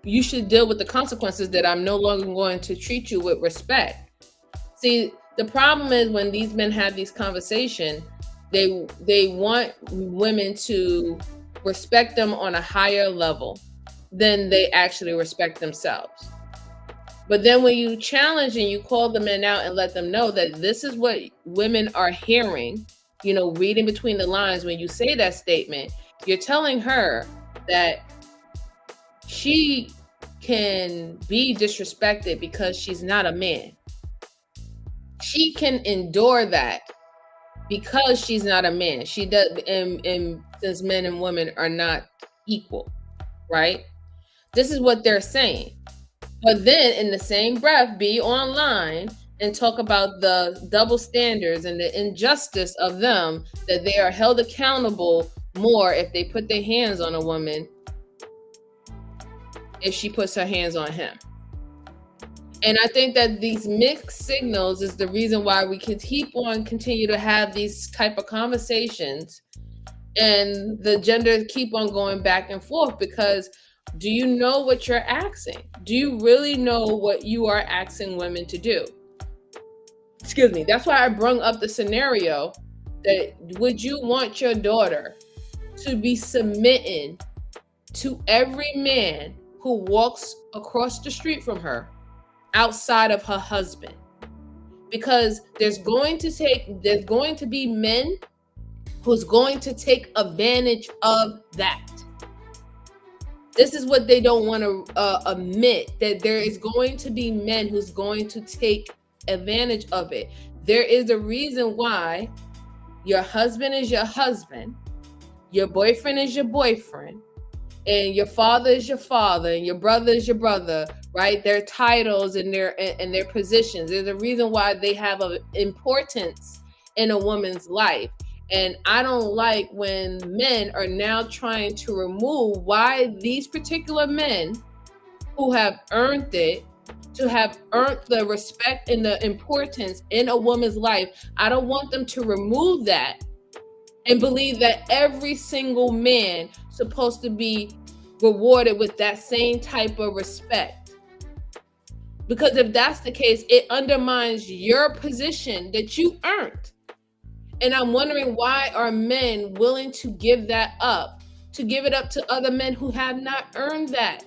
deal with the consequences that I'm no longer going to treat you with respect. See, the problem is when these men have these conversations, they want women to respect them on a higher level than they actually respect themselves. But then when you challenge and you call the men out and let them know that this is what women are hearing, reading between the lines, when you say that statement, you're telling her that she can be disrespected because she's not a man. She can endure that because she's not a man. She does, and since men and women are not equal, right? This is what they're saying. But then in the same breath, be online and talk about the double standards and the injustice of them, that they are held accountable more if they put their hands on a woman if she puts her hands on him. And I think that these mixed signals is the reason why we can continue to have these type of conversations, and the genders keep on going back and forth. Because do you know what you're asking? Do you really know what you are asking women to do? Excuse me. That's why I brought up the scenario that would you want your daughter to be submitting to every man who walks across the street from her outside of her husband? Because there's going to be men who's going to take advantage of that. This is what they don't want to admit, that there is going to be men who's going to take advantage of it. There is a reason why your husband is your husband, your boyfriend is your boyfriend, and your father is your father, and your brother is your brother, right? Their titles and their positions. There's a reason why they have an importance in a woman's life. And I don't like when men are now trying to remove why these particular men who have earned it, to have earned the respect and the importance in a woman's life. I don't want them to remove that and believe that every single man supposed to be rewarded with that same type of respect. Because if that's the case, it undermines your position that you earned. And I'm wondering, why are men willing to give that up, to give it up to other men who have not earned that?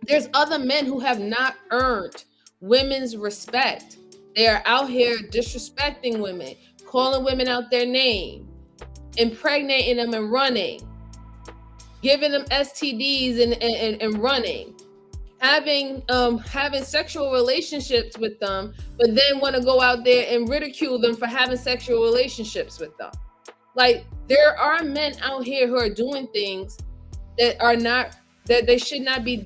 There's other men who have not earned women's respect. They are out here disrespecting women, calling women out their name, impregnating them and running, giving them STDs and running, having sexual relationships with them, but then want to go out there and ridicule them for having sexual relationships with them. Like, there are men out here who are doing things that are not, that they should not be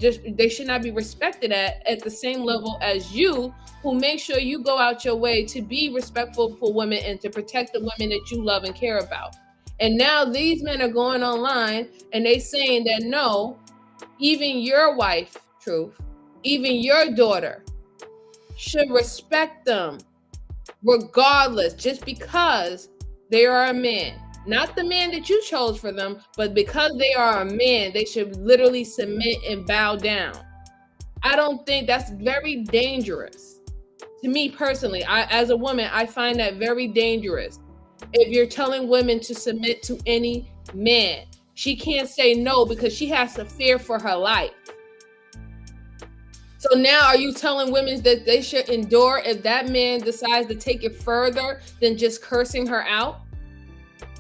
respected at the same level as you, who make sure you go out your way to be respectful for women and to protect the women that you love and care about. And now these men are going online and they saying that no, even your wife, Truth, even your daughter should respect them regardless, just because they are a man. Not the man that you chose for them, but because they are a man, they should literally submit and bow down. I don't think that's very dangerous. To me personally, as a woman, I find that very dangerous. If you're telling women to submit to any man, she can't say no because she has to fear for her life. So now are you telling women that they should endure if that man decides to take it further than just cursing her out?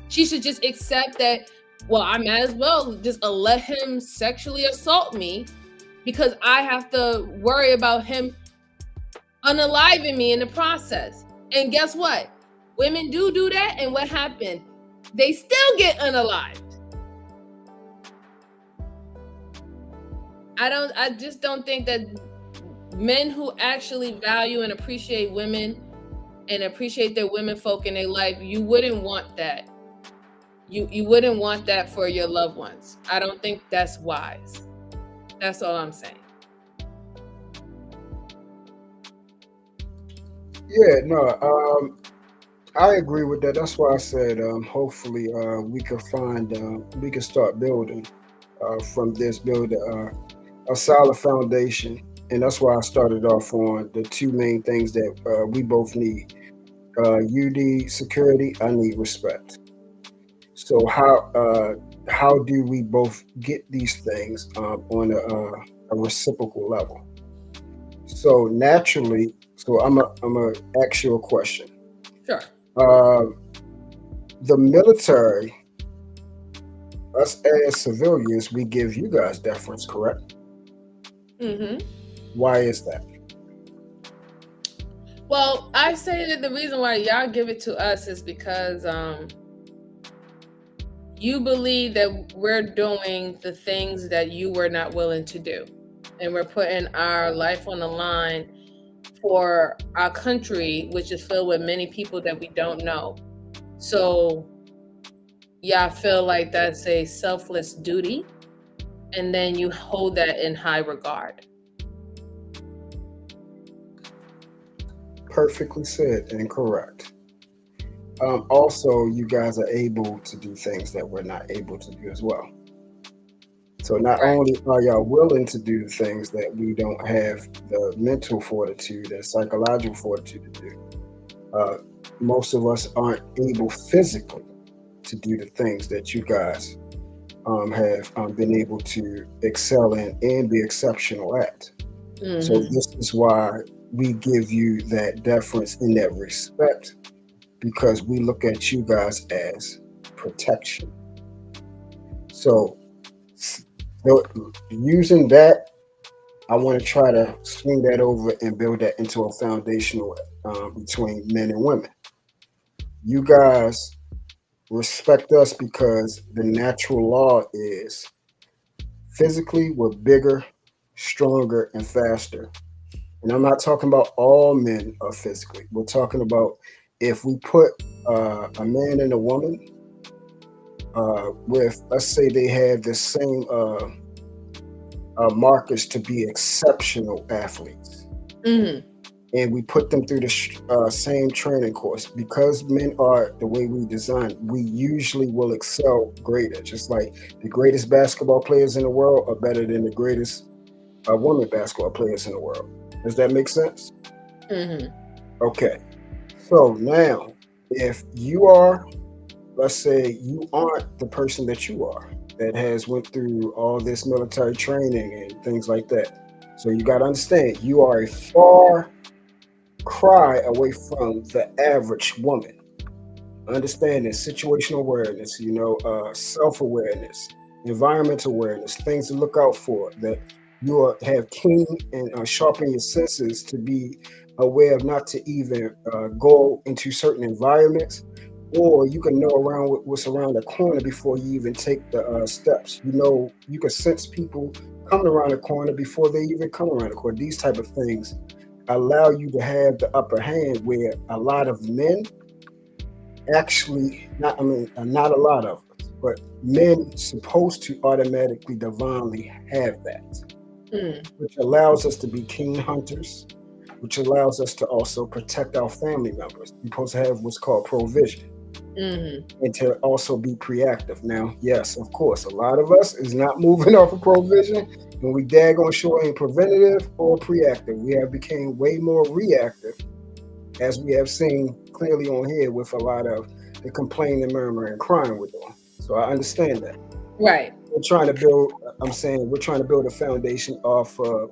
She should just accept that, well, I might as well just let him sexually assault me because I have to worry about him unaliving me in the process. And guess what? Women do that, and what happened? They still get unalived. I just don't think that men who actually value and appreciate women and appreciate their women folk in their life, you wouldn't want that. You wouldn't want that for your loved ones. I don't think that's wise. That's all I'm saying. Yeah, no, I agree with that. That's why I said hopefully we can we can start building from this, build a solid foundation. And that's why I started off on the two main things that we both need. You need security, I need respect. So how do we both get these things on a reciprocal level? So naturally, so I'm a ask you a question. Sure. Uh, the military, us as civilians, we give you guys deference, correct? Mm-hmm. Why is that? Well, I say that the reason why y'all give it to us is because you believe that we're doing the things that you were not willing to do. And we're putting our life on the line for our country, which is filled with many people that we don't know. So, yeah, I feel like that's a selfless duty. And then you hold that in high regard. Perfectly said and correct. Also, you guys are able to do things that we're not able to do as well. So not Right. only are y'all willing to do things that we don't have the mental fortitude and psychological fortitude to do, uh, most of us aren't able physically to do the things that you guys have been able to excel in and be exceptional at. So Mm-hmm. this is why we give you that deference and that respect, because we look at you guys as protection. So using that, I want to try to swing that over and build that into a foundational between men and women. You guys respect us because the natural law is physically we're bigger, stronger, and faster. And I'm not talking about all men are physically. We're talking about if we put a man and a woman with, let's say they have the same markers to be exceptional athletes, Mm-hmm. and we put them through the same training course, because men are the way we design, we usually will excel greater. Just like the greatest basketball players in the world are better than the greatest women basketball players in the world. Does that make sense? Mm-hmm. Okay. So now, if you are, let's say you aren't the person that you are, that has went through all this military training and things like that. So you got to understand, you are a far cry away from the average woman. Understanding situational awareness, self-awareness, environmental awareness, things to look out for, that you have keen and sharpen your senses to be aware of not to even go into certain environments, or you can know around what's around the corner before you even take the steps. You can sense people coming around the corner before they even come around the corner. These type of things allow you to have the upper hand, where a lot of men actually, not a lot of us, but men supposed to automatically divinely have that, Mm-hmm. which allows us to be keen hunters, which allows us to also protect our family members. We're supposed to have what's called provision, Mm-hmm. and to also be preactive. Now, yes, of course, a lot of us is not moving off of provision, and we daggone sure ain't preventative or preactive. We have became way more reactive, as we have seen clearly on here with a lot of the complaining, murmuring, and crying we're doing. So I understand that. Right. We're trying to build, I'm saying we're trying to build a foundation off of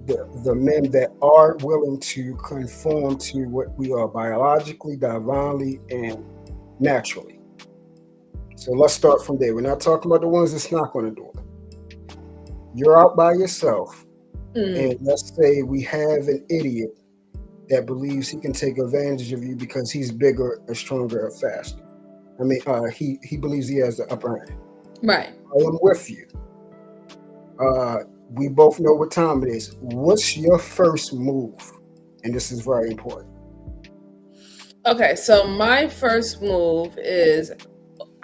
the men that are willing to conform to what we are biologically, divinely, and naturally. So let's start from there. We're not talking about the ones that's not going to do it. You're out by yourself, and Mm, let's say we have an idiot that believes he can take advantage of you because he's bigger or stronger or faster. I mean, he believes he has the upper hand. right. I am with you. Uh, we both know what time it is. What's your first move? And this is very important. Okay, so my first move is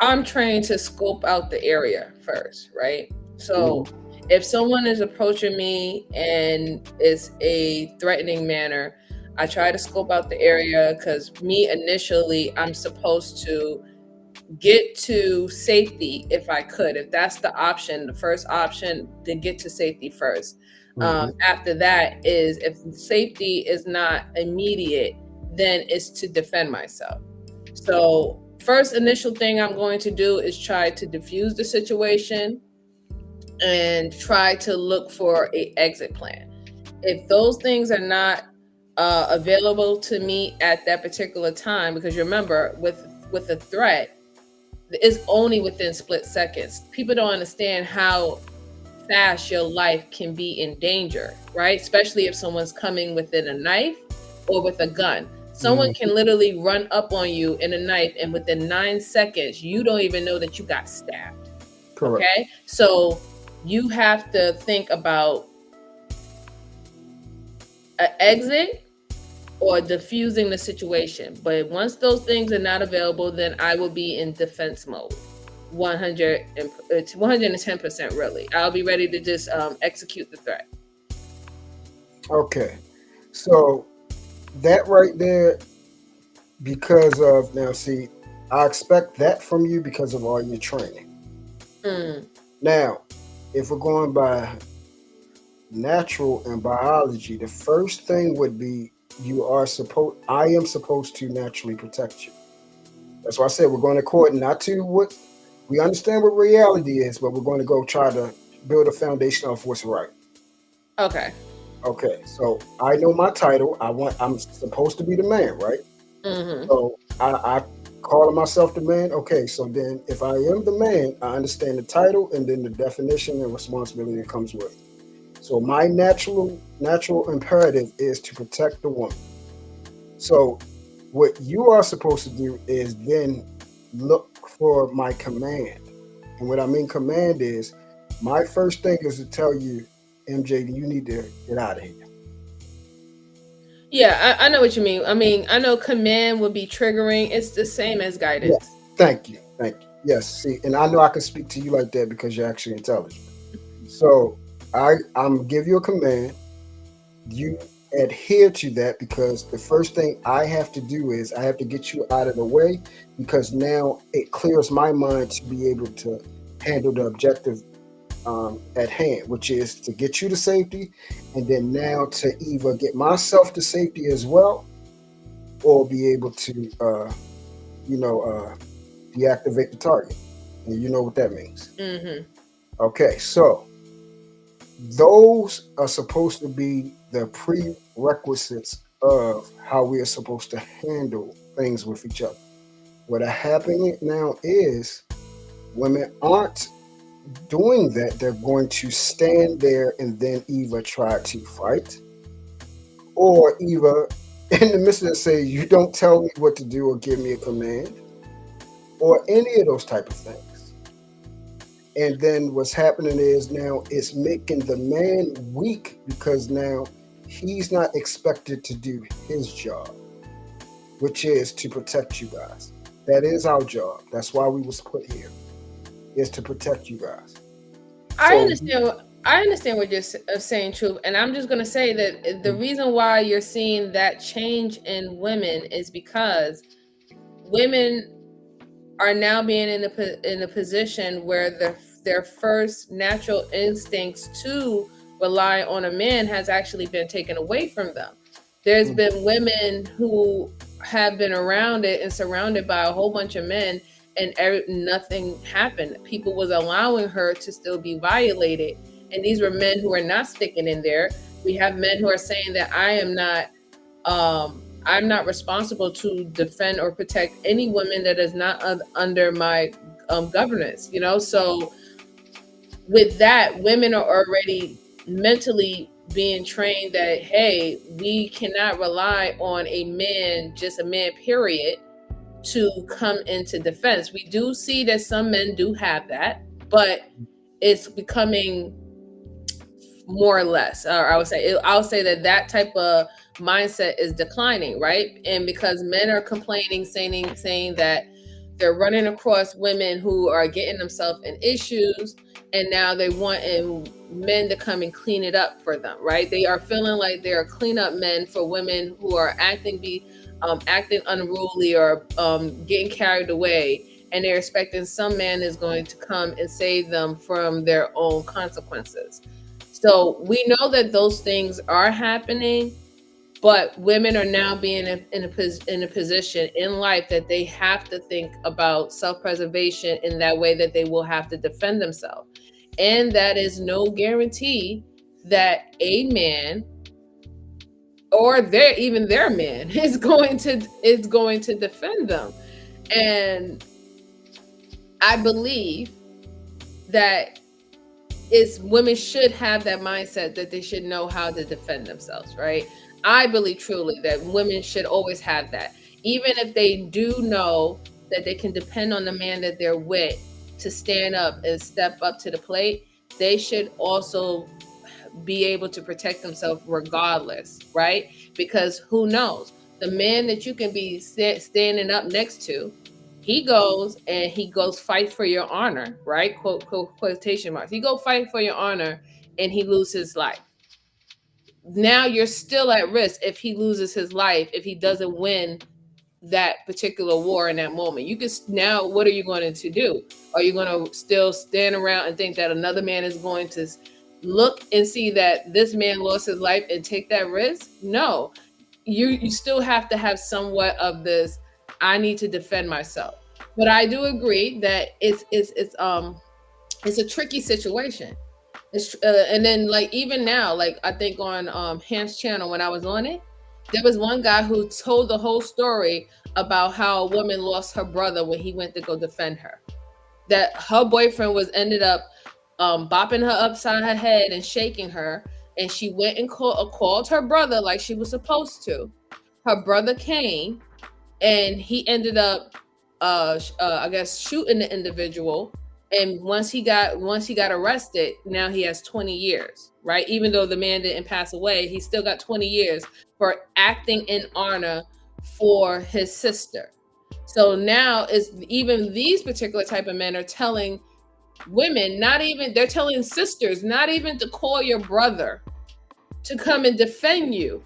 I'm trained to scope out the area first, right? Mhm. So if someone is approaching me and it's a threatening manner, I try to scope out the area because me initially, I'm supposed to get to safety if I could. If that's the option, the first option, to get to safety first. Mhm. After that is if safety is not immediate, then it's to defend myself. So, first initial thing I'm going to do is try to diffuse the situation and try to look for a exit plan. If those things are not available to me at that particular time, because you remember with a threat, it's only within split seconds. People don't understand how fast your life can be in danger, right? Especially if someone's coming within a knife or with a gun. Someone Mhm. can literally run up on you in a knife, and within 9 seconds, you don't even know that you got stabbed. Correct. Okay. So you have to think about an exit or diffusing the situation. But once those things are not available, then I will be in defense mode. 100 and 110% really. I'll be ready to just execute the threat. Okay. So that right there, because of now, see, I expect that from you because of all your training. Mm. Now, if we're going by natural and biology, the first thing would be I am supposed to naturally protect you. That's why I said we're going according not to what we understand what reality is, but we're going to go try to build a foundation of what's right. Okay. Okay, so I know my title. I'm supposed to be the man, right? Mm-hmm. So I call myself the man. Okay, so then if I am the man, I understand the title and then the definition and responsibility that comes with it. So my natural imperative is to protect the woman. So what you are supposed to do is then look for my command. And what I mean command is my first thing is to tell you, MJ, you need to get out of here. Yeah, I know what you mean. I mean, I know command would be triggering. It's the same as Yeah. guidance. Thank you. Thank you. Yes, see, and I know I can speak to you like that because you're actually intelligent. So I'm give you a command. You adhere to that because the first thing I have to do is I have to get you out of the way because now it clears my mind to be able to handle the objective at hand, which is to get you to safety, and then now to either get myself to safety as well, or be able to, you know, deactivate the target. And you know what that means. Mm-hmm. Okay, so those are supposed to be the prerequisites of how we are supposed to handle things with each other. What are happening now is women aren't doing that. They're going to stand there and then either try to fight or either in the midst of it say, you don't tell me what to do or give me a command or any of those type of things. And then what's happening is now it's making the man weak because now he's not expected to do his job, which is to protect you guys. That is our job. That's why we was put here, is to protect you guys. I So, understand. I understand what you're saying, Truth, and I'm just going to say that the reason why you're seeing that change in women is because women are now being in a position where their first natural instincts to rely on a man has actually been taken away from them. There's mm, been women who have been around it and surrounded by a whole bunch of men, and nothing happened. People was allowing her to still be violated, and these were men who are not sticking in there. We have men who are saying that I'm not responsible to defend or protect any woman that is not under my governance, you know? So with that, women are already mentally being trained that, hey, we cannot rely on a man, just a man, period, to come into defense. We do see that some men do have that, but it's becoming more or less. Or I'll say that that type of mindset is declining, right? And because men are complaining, saying that they're running across women who are getting themselves in issues, and now they want men to come and clean it up for them, right? They are feeling like they're cleanup men for women who are acting unruly or getting carried away, and they're expecting some man is going to come and save them from their own consequences. So we know that those things are happening, but women are now being in a position in life that they have to think about self-preservation in that way, that they will have to defend themselves. And that is no guarantee that a man or their man is going to defend them. And I believe that is women should have that mindset that they should know how to defend themselves, right? I believe truly that women should always have that. Even if they do know that they can depend on the man that they're with to stand up and step up to the plate, they should also be able to protect themselves regardless, right? Because who knows? The man that you can be standing up next to, he goes fight for your honor, right? Quote quotation marks. He go fight for your honor and he loses his life. Now you're still at risk if he loses his life, if he doesn't win that particular war in that moment. You can now, what are you going to do? Are you going to still stand around and think that another man is going to look and see that this man lost his life and take that risk? No. You still have to have somewhat of this, I need to defend myself. But I do agree that it's a tricky situation. And then, like, even now, like, I think on Ham's channel, when I was on it, there was one guy who told the whole story about how a woman lost her brother when he went to go defend her. That her boyfriend was ended up bopping her upside her head and shaking her, and she went and called her brother like she was supposed to. Her brother came, and he ended up I guess shooting the individual. And once he got arrested, now he has 20 years, right? Even though the man didn't pass away, he still got 20 years for acting in honor for his sister. So now is even these particular type of men are telling women, not even, they're telling sisters not even to call your brother to come and defend you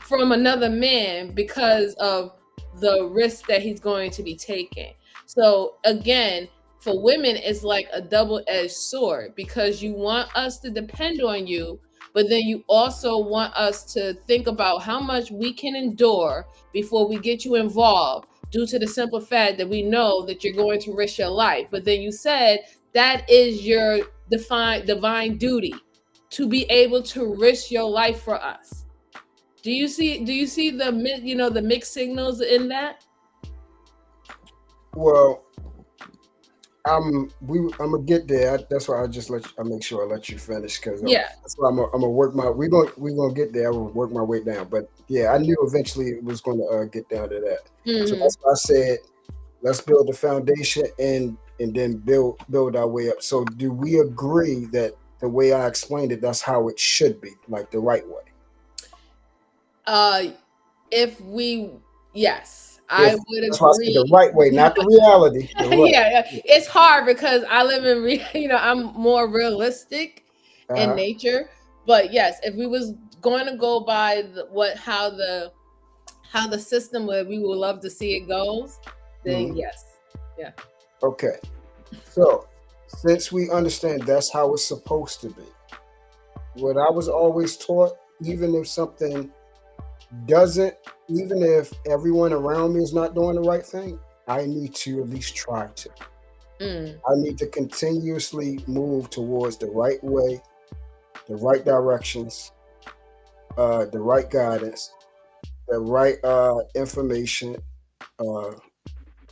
from another man because of the risk that he's going to be taking. So again, for women, it's like a double-edged sword, because you want us to depend on you, but then you also want us to think about how much we can endure before we get you involved, due to the simple fact that we know that you're going to risk your life. But then you said that is your divine duty, to be able to risk your life for us. Do you see the mixed signals in that? Well, I'm gonna get there. That's why I just I make sure I let you finish, because Yeah. that's why I'm gonna work my we gonna get there. I'm gonna work my way down. But yeah, I knew eventually it was gonna get down to that. So Hmm. that's why I said let's build the foundation and then build our way up. So do we agree that the way I explained it, that's how it should be, like the right way? Uh, if we, yes, If I would that's why I said the agree. right way, not the reality. The right. Yeah, yeah. It's hard because I live in I'm more realistic in Uh-huh. nature. But yes, if we was going to go by how the system would, we would love to see it goes, then Mhm. yes. Yeah. Okay. So since we understand that's how it's supposed to be, what I was always taught, even if something doesn't, even if everyone around me is not doing the right thing, I need to at least try to. Mm. I need to continuously move towards the right way, the right directions, the right guidance, the right information, uh,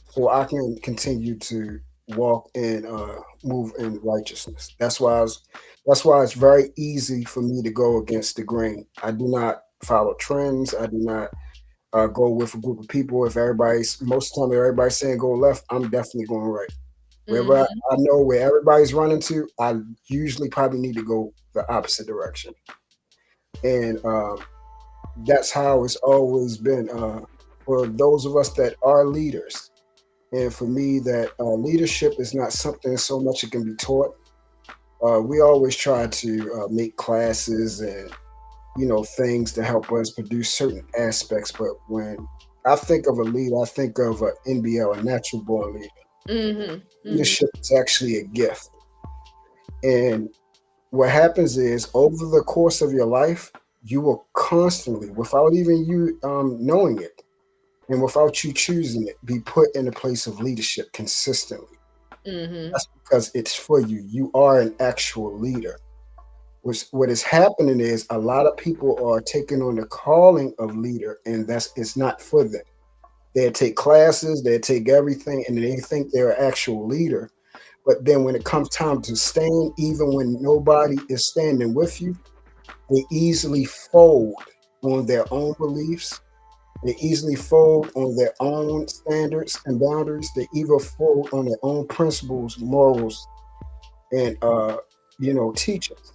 so I can continue to walk and move in righteousness. That's why it's very easy for me to go against the grain. I do not follow trends. I do not go with a group of people. If everybody's most of the time if everybody's saying go left, I'm definitely going right. Wherever Mm-hmm. I know where everybody's running to, I usually probably need to go the opposite direction. And that's how it's always been for those of us that are leaders. And for me, that leadership is not something so much it can be taught. We always try to make classes and things to help us produce certain aspects. But when I think of a leader, I think of an NBL, a natural born leader. Mm-hmm. Mm-hmm. Leadership is actually a gift. And what happens is over the course of your life, you will constantly, without even you knowing it and without you choosing it, be put in a place of leadership consistently. Mm-hmm. That's because it's for you. You are an actual leader. What is happening is a lot of people are taking on the calling of leader, and that's it's not for them. They take classes, they take everything, and they think they're an actual leader. But then when it comes time to stand, even when nobody is standing with you, they easily fold on their own beliefs. They easily fold on their own standards and boundaries. They even fold on their own principles, morals, and teachings.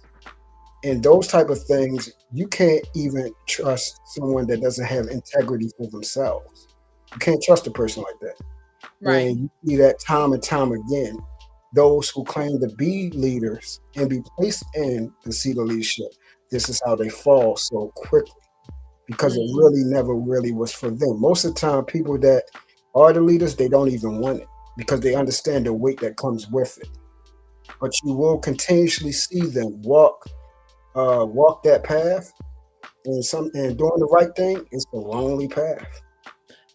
And those type of things, you can't even trust someone that doesn't have integrity for themselves. You can't trust a person like that. Right. And you see that time and time again. Those who claim to be leaders and be placed in the seat of leadership, this is how they fall so quickly because it Mm-hmm. really never really was for them. Most of the time, people that are the leaders, they don't even want it because they understand the weight that comes with it. But you will continuously see them walk that path, and doing the right thing is the lonely path.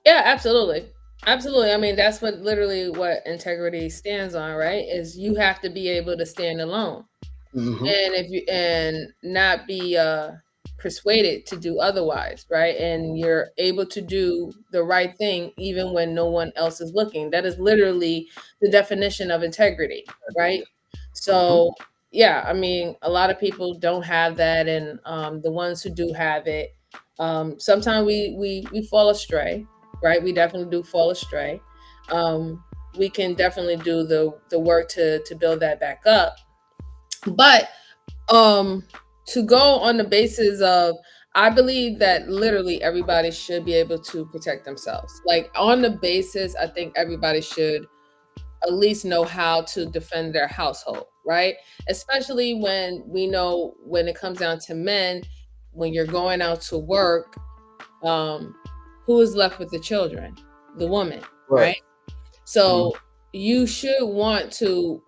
Yeah, absolutely. Absolutely. I mean, that's what integrity stands on, right? Is you have to be able to stand alone. Hmm. And if you and not be persuaded to do otherwise, right? And you're able to do the right thing even when no one else is looking. That is literally the definition of integrity, right? Hmm. So yeah, I mean, a lot of people don't have that, and the ones who do have it, sometimes we fall astray, right? We definitely do fall astray. um, we can definitely do the work to build that back up, but um to go on the basis of, I believe that literally everybody should be able to protect themselves. Like, on the basis, I think everybody should at least know how to defend their household, right? Especially when we know, when it comes down to men, when you're going out to work, um who is left with the children? The woman, Right. right? Hmm. So you should want to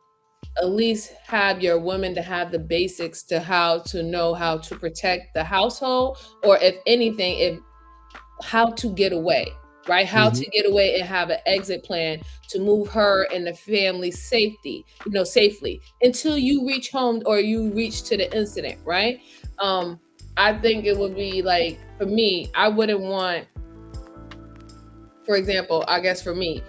at least have your women to have the basics to how to know how to protect the household, or if anything, if how to get away, right? How Hmm. to get away and have an exit plan to move her and the family safely until you reach home or you reach to the incident, right? um I think it would be like, for me, I wouldn't want, for example, I guess for me,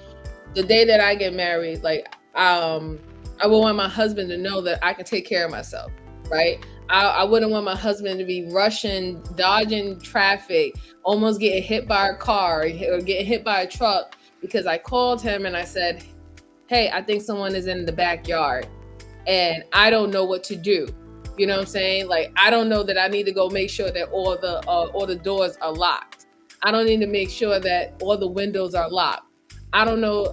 the day that I get married, like, I would want my husband to know that I can take care of myself, right? I wouldn't want my husband to be rushing, dodging traffic, almost getting hit by a car or getting hit by a truck because I called him and I said, "Hey, I think someone is in the backyard." And I don't know what to do. You know what I'm saying? Like, I don't know that I need to go make sure that all the doors are locked. I don't need to make sure that all the windows are locked. I don't know.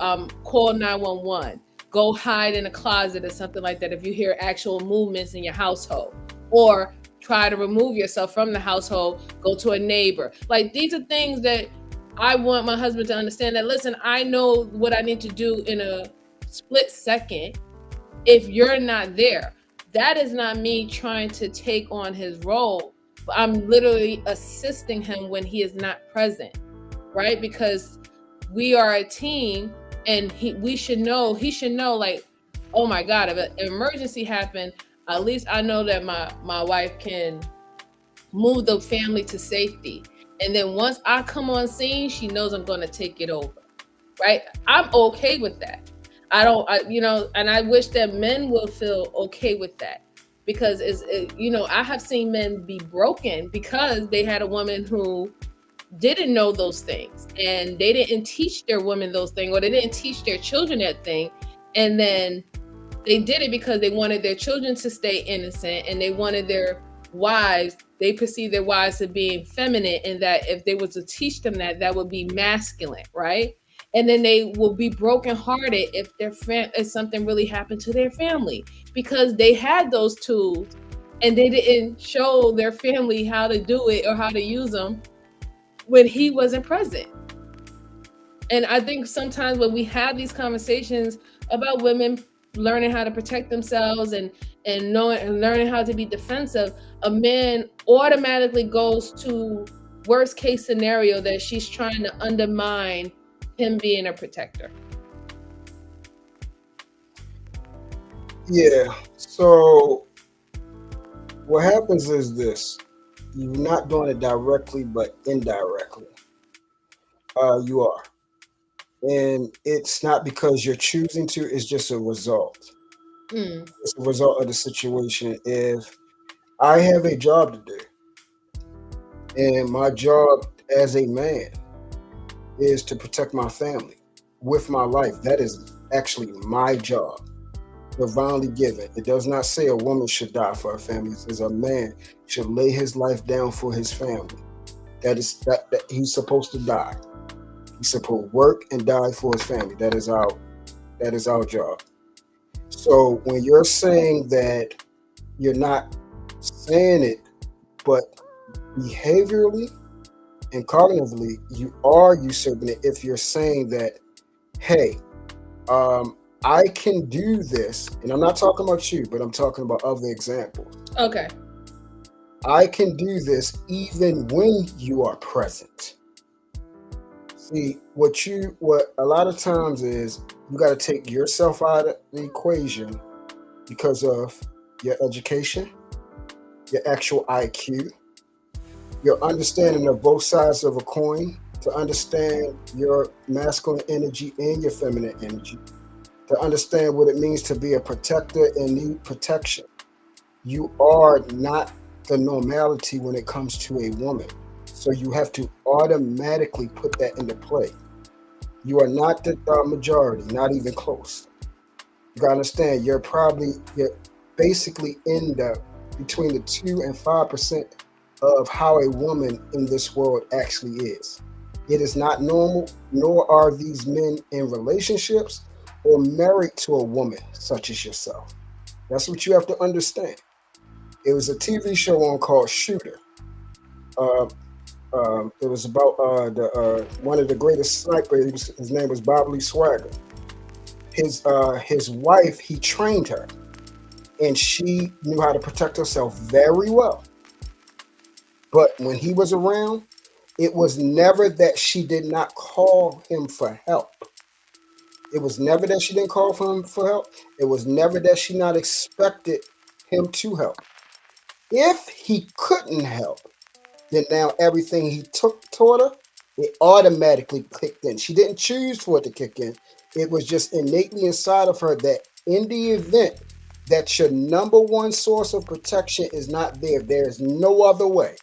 Call 911. Go hide in a closet or something like that if you hear actual movements in your household, or try to remove yourself from the household. Go to a neighbor. Like, these are things that I want my husband to understand. That, listen, I know what I need to do in a split second if you're not there. That is not me trying to take on his role. I'm literally assisting him when he is not present, right? Because we are a team, and he should know, like, oh my God, if an emergency happened, at least I know that my wife can move the family to safety. And then once I come on scene, she knows I'm going to take it over. Right? I'm okay with that. And I wish that men will feel okay with that, because I have seen men be broken because they had a woman who didn't know those things, and they didn't teach their women those things, or they didn't teach their children that thing. And then they did it because they wanted their children to stay innocent, and they wanted they perceived their wives as being feminine, and that if they were to teach them that would be masculine, right? And then they will be brokenhearted if if something really happened to their family, because they had those tools and they didn't show their family how to do it or how to use them when he wasn't present. And I think sometimes when we have these conversations about women learning how to protect themselves and knowing and learning how to be defensive, a man automatically goes to worst case scenario, that she's trying to undermine him being a protector. Yeah. So what happens is this: you're not doing it directly, but indirectly, you are. And it's not because you're choosing to; it's just a result. Mm, It's a result of the situation. If I have a job to do, and my job as a man is to protect my family with my life, that is actually my job, divinely given. It does not say a woman should die for her family. It says a man should lay his life down for his family. That he's supposed to die. He's supposed to work and die for his family. That is our job. So when you're saying that, you're not saying it, but behaviorally and cognitively, you are usurping it if you're saying that, hey, I can do this, and I'm not talking about you, but I'm talking about other examples. okay. I can do this even when you are present. See, what a lot of times is, you got to take yourself out of the equation because of your education, your actual IQ, your understanding of both sides of a coin, to understand your masculine energy and your feminine energy, to understand what it means to be a protector and need protection. You are not the normality when it comes to a woman. So you have to automatically put that into play. You are not the majority, not even close. You gotta understand, you're basically in the between the 2 and 5% of how a woman in this world actually is. It is not normal, nor are these men in relationships or married to a woman such as yourself. That's what you have to understand. It was a TV show on called Shooter. Uh, it was about the one of the greatest snipers. His name was Bob Lee Swagger. His wife, he trained her, and she knew how to protect herself very well. But when he was around, it was never that she did not call him for help. It was never that she didn't call for him for help. It was never that she not expected him to help. If he couldn't help, then now everything he taught her, it automatically kicked in. She didn't choose for it to kick in. It was just innately inside of her that in the event that your number one source of protection is not there, there is no other way.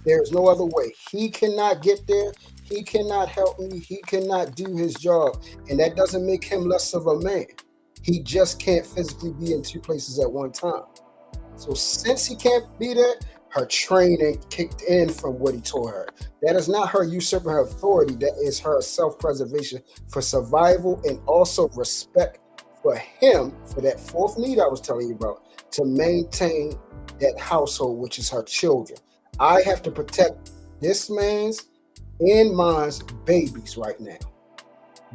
There is no other way. He cannot get there. He cannot help me. He cannot do his job. And that doesn't make him less of a man. He just can't physically be in two places at one time. So since he can't be there, her training kicked in from what he taught her. That is not her usurping her authority. That is her self-preservation for survival, and also respect for him, for that fourth need I was telling you about, to maintain that household, which is her children. I have to protect this man's and mine's babies right now.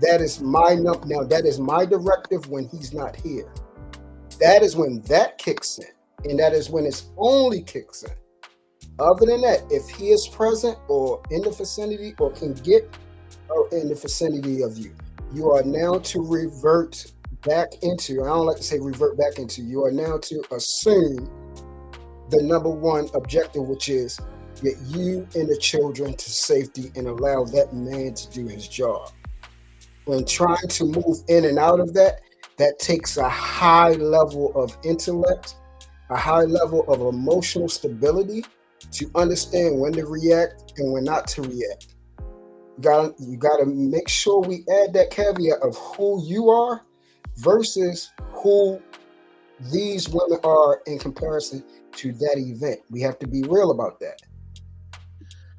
That is my now. That is my directive when he's not here. That is when that kicks in, and that is when it's only kicks in. Other than that, if he is present or in the vicinity or can get in the vicinity of you, you are now to revert back into, I don't like to say revert back into, you are now to assume the number one objective, which is get you and the children to safety and allow that man to do his job. When trying to move in and out of that, that takes a high level of intellect, a high level of emotional stability to understand when to react and when not to react. You gotta make sure we add that caveat of who you are versus who these women are in comparison to that event. We have to be real about that.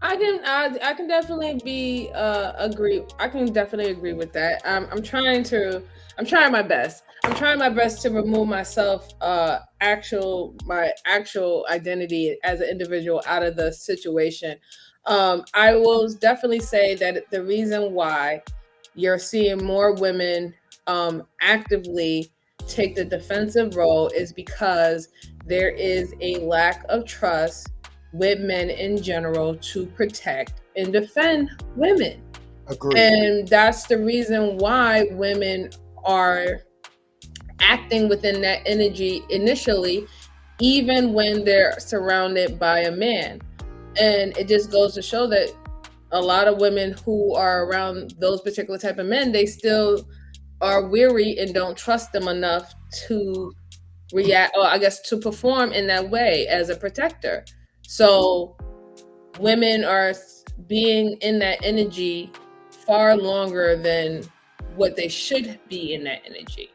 I can definitely be agree. I can definitely agree with that. I'm trying my best. I'm trying my best to remove myself my actual identity as an individual out of the situation. I will definitely say that the reason why you're seeing more women actively take the defensive role is because there is a lack of trust with men in general to protect and defend women. Agreed. And that's the reason why women are acting within that energy initially, even when they're surrounded by a man. And it just goes to show that a lot of women who are around those particular type of men, they still are weary and don't trust them enough to react, or I guess to perform in that way as a protector. So women are being in that energy far longer than what they should be in that energy.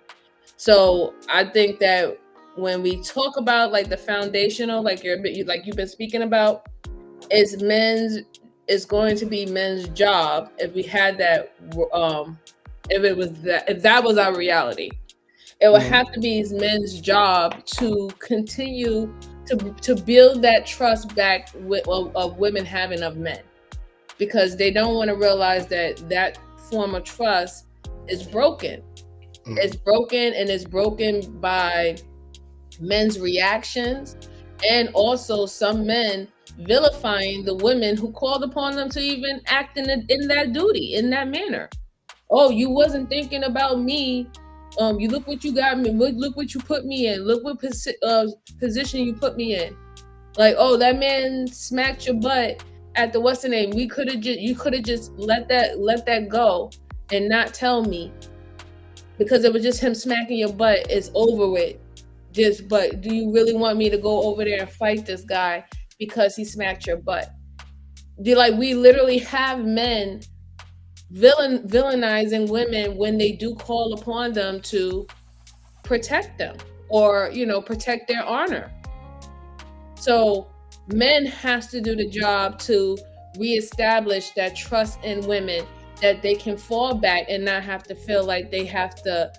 So I think that when we talk about like the foundational, like you've been speaking about, is going to be men's job if we had that if that was our reality. It would have to be men's job to continue to build that trust back of women having of men, because they don't want to realize that that form of trust is broken. It's broken, and it's broken by men's reactions, and also some men vilifying the women who called upon them to even act in that duty, in that manner. Oh, you wasn't thinking about me. You look what you got me. Look what you put me in. Look what position you put me in. Like, oh, that man smacked your butt at the what's the name? You could have just let that go and not tell me, because it was just him smacking your butt. It's over with. But do you really want me to go over there and fight this guy because he smacked your butt? We literally have men villainizing women when they do call upon them to protect them, or protect their honor. So men has to do the job to reestablish that trust in women, that they can fall back and not have to feel like they have to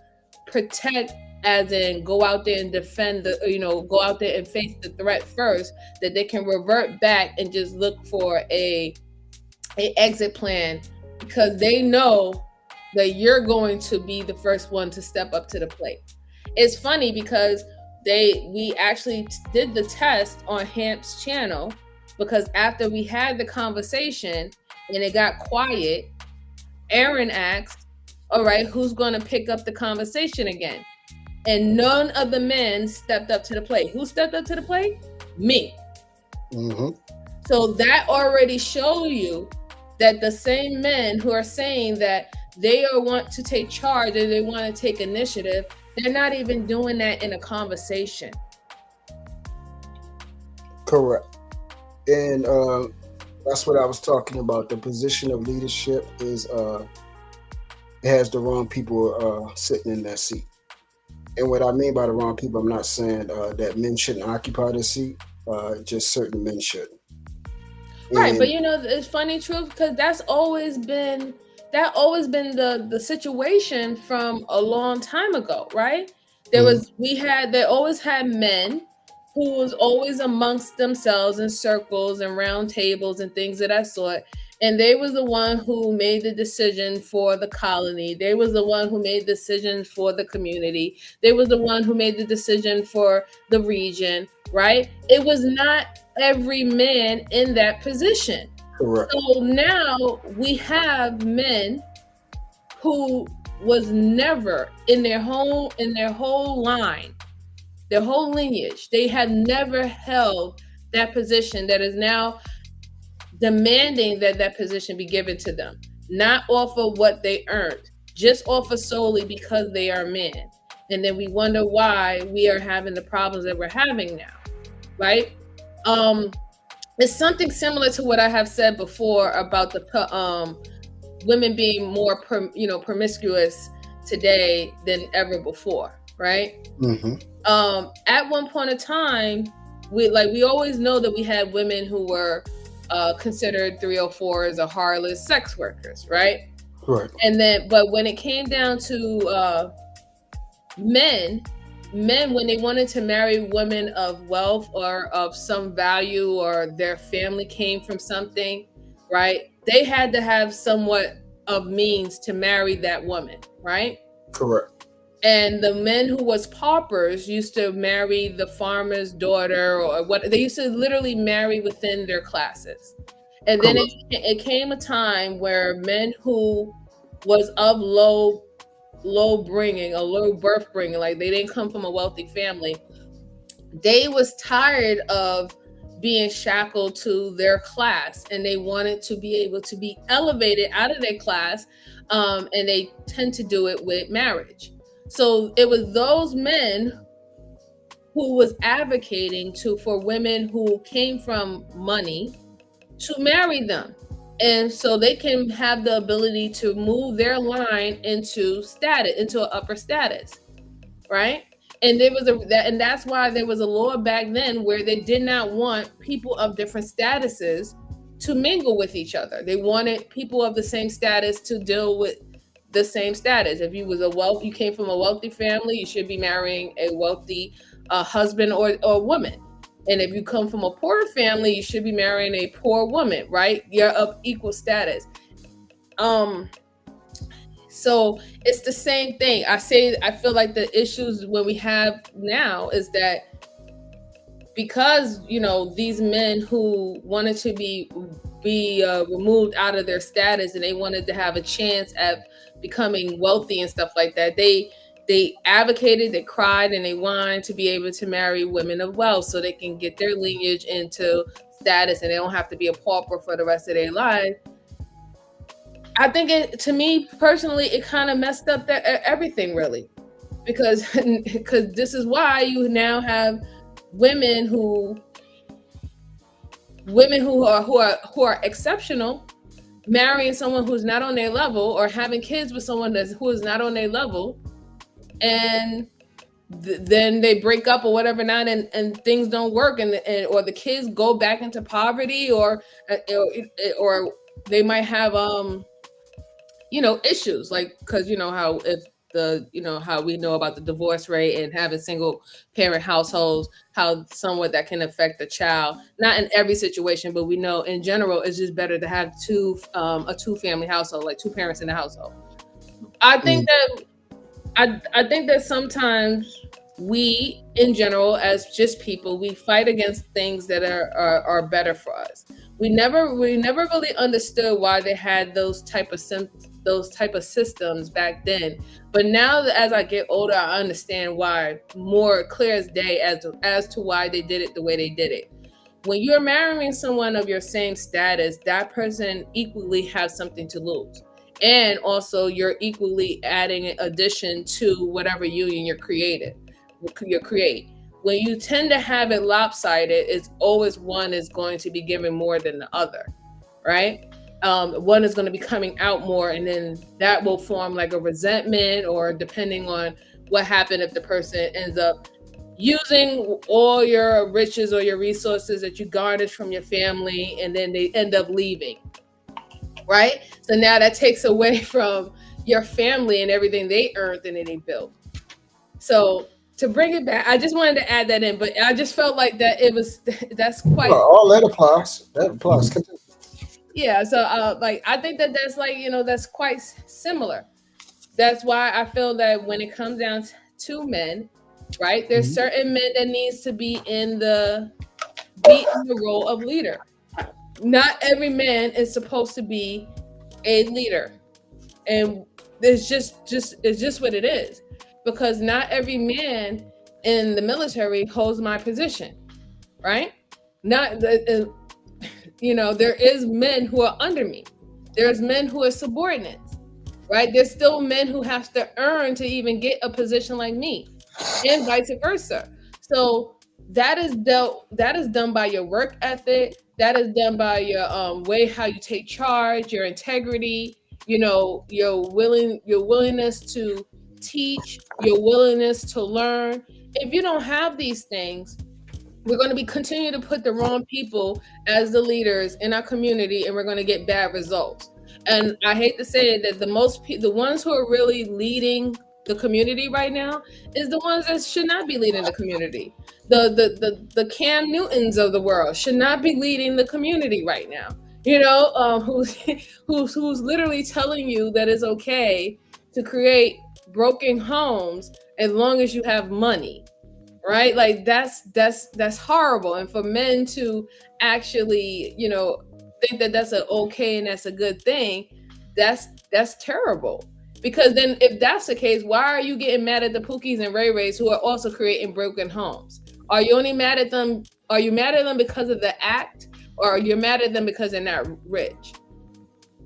protect, as in go out there and defend go out there and face the threat first, that they can revert back and just look for a exit plan, because they know that you're going to be the first one to step up to the plate. It's funny because we actually did the test on Hamp's channel, because after we had the conversation and it got quiet, Aaron asked, all right, who's going to pick up the conversation again? And none of the men stepped up to the plate. Who stepped up to the plate? Me. Mm-hmm. So that already shows you that the same men who are saying that they want to take charge and they want to take initiative, they're not even doing that in a conversation. Correct. And that's what I was talking about. The position of leadership is it has the wrong people sitting in that seat. And what I mean by the wrong people, I'm not saying that men shouldn't occupy the seat. Just certain men shouldn't. Right, but it's funny, truth, because that's always been the situation from a long time ago, right? They always had men who was always amongst themselves in circles and round tables and things of that sort. And they was the one who made the decision for the colony. They was the one who made decisions for the community. They was the one who made the decision for the region, right? It was not every man in that position. Correct. So now we have men who was never in their whole line their whole lineage. They have never held that position that is now demanding that that position be given to them, not off of what they earned, just off of solely because they are men. And then we wonder why we are having the problems that we're having now, right? Um, it's something similar to what I have said before about the women being more promiscuous today than ever before, right? Mm-hmm. At one point in time, we always know that we had women who were considered 304s or harlot sex workers, right? Right. And then, but when it came down to men, when they wanted to marry women of wealth or of some value, or their family came from something, right? They had to have somewhat of means to marry that woman, right? Correct. And the men who was paupers used to marry the farmer's daughter, or what they used to literally marry within their classes. And then it came a time where men who was of low bringing, a low birth bringing, like they didn't come from a wealthy family, they was tired of being shackled to their class, and they wanted to be able to be elevated out of their class, and they tend to do it with marriage. So it was those men who was advocating for women who came from money to marry them, and so they can have the ability to move their line into an upper status, right? And and that's why there was a law back then where they did not want people of different statuses to mingle with each other. They wanted people of the same status to deal with the same status. If you came from a wealthy family, you should be marrying a wealthy husband or woman. And if you come from a poor family, you should be marrying a poor woman, right? You're of equal status. So it's the same thing. I feel like the issues when we have now is that because these men who wanted to be removed out of their status, and they wanted to have a chance at becoming wealthy and stuff like that, they advocated, they cried, and they whined to be able to marry women of wealth so they can get their lineage into status, and they don't have to be a pauper for the rest of their life. I think to me personally, it kind of messed up everything, really, because this is why you now have women who are exceptional marrying someone who's not on their level, or having kids with someone who is not on their level, and then they break up or whatever not, and things don't work, and or the kids go back into poverty, or they might have issues, like, because how if how we know about the divorce rate and having single parent households, how somewhat that can affect the child. Not in every situation, but we know in general it's just better to have a two family household, like two parents in the household. I think that sometimes we, in general, as just people, we fight against things that are better for us. We never really understood why they had those type of systems back then. But now that as I get older, I understand why more clear as day as to why they did it the way they did it. When you're marrying someone of your same status, that person equally has something to lose. And also you're equally adding an addition to whatever union you create. When you tend to have it lopsided, it's always one is going to be given more than the other, right? One is going to be coming out more, and then that will form like a resentment, or depending on what happened, if the person ends up using all your riches or your resources that you garnished from your family, and then they end up leaving, right? So now that takes away from your family and everything they earned and they built. So to bring it back, I just wanted to add that in, but I just felt like that's quite. Well, all that applies. That applies. Yeah. So I think that that's that's quite similar. That's why I feel that when it comes down to men, right, there's certain men that needs to be in the role of leader. Not every man is supposed to be a leader, and it's just what it is, because not every man in the military holds my position, right? Not there is men who are under me. There's men who are subordinates, right? There's still men who have to earn to even get a position like me, and vice versa. So that is done by your work ethic. That is done by your way how you take charge, your integrity, your willingness to teach, your willingness to learn. If you don't have these things, we're going to be continue to put the wrong people as the leaders in our community, and we're going to get bad results. And I hate to say it, that the ones who are really leading the community right now is the ones that should not be leading the community. The Cam Newtons of the world should not be leading the community right now. Who's who's literally telling you that it's okay to create broken homes as long as you have money, right? Like that's horrible. And for men to actually think that that's a okay and that's a good thing, that's terrible. Because then if that's the case, why are you getting mad at the Pookies and Ray Rays who are also creating broken homes? Are you only mad at them? Are you mad at them because of the act, or are you mad at them because they're not rich?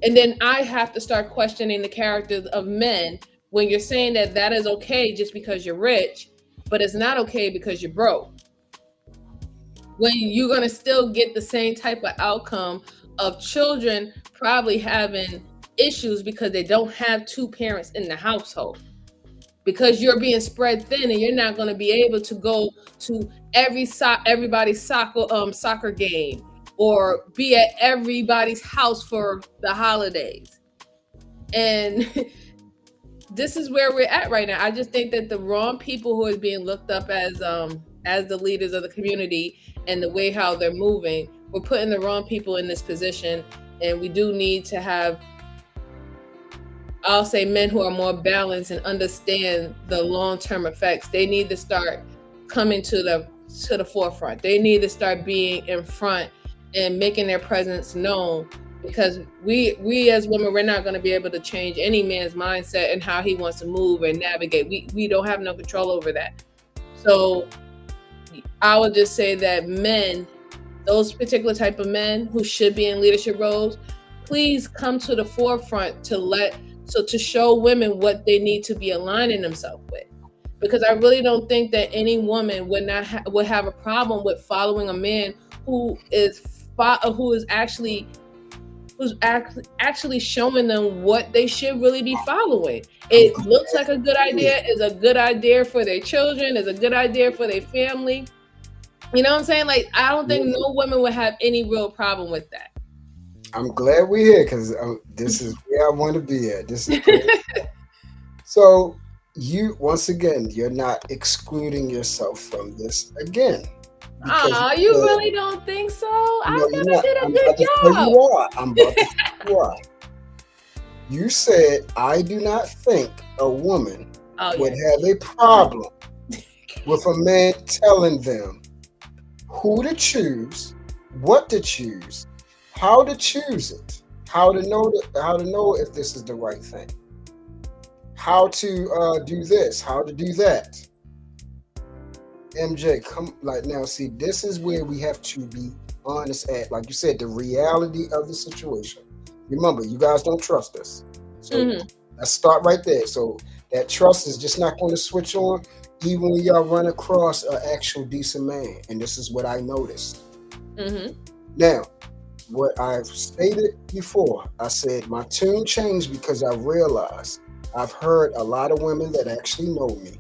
And then I have to start questioning the characters of men when you're saying that that is okay just because you're rich, but it's not okay because you're broke. When you're going to still get the same type of outcome of children probably having issues because they don't have two parents in the household. Because you're being spread thin and you're not going to be able to go to everybody's soccer game or be at everybody's house for the holidays. And this is where we're at right now. I just think that the wrong people who is being looked up as the leaders of the community and the way how they're moving, we're putting the wrong people in this position. And we do need to have, I'll say, men who are more balanced and understand the long-term effects. They need to start coming to the forefront. They need to start being in front and making their presence known, because we as women, we're not going to be able to change any man's mindset and how he wants to move and navigate. We don't have no control over that. So I would just say that men, those particular type of men who should be in leadership roles, please come to the forefront to show women what they need to be aligning themselves with. Because I really don't think that any woman would have a problem with following a man who's actually showing them what they should really be following. It looks like a good idea, is a good idea for their children, is a good idea for their family. You know what I'm saying? Like, I don't think no woman would have any real problem with that. I'm glad we're here, because this is where I want to be at. This is great. So once again, you're not excluding yourself from this again. You really don't think so? I thought I did a good job. I'm about to tell you why. You said, I do not think a woman would have a problem with a man telling them who to choose, what to choose, how to choose it, how to know if this is the right thing, how to do this, how to do that. MJ, now see, this is where we have to be honest at, like you said, the reality of the situation. Remember, you guys don't trust us. So let's start right there. So that trust is just not going to switch on even when y'all run across an actual decent man. And this is what I noticed. Now, what I've stated before, I said my tune changed because I realized I've heard a lot of women that actually know me.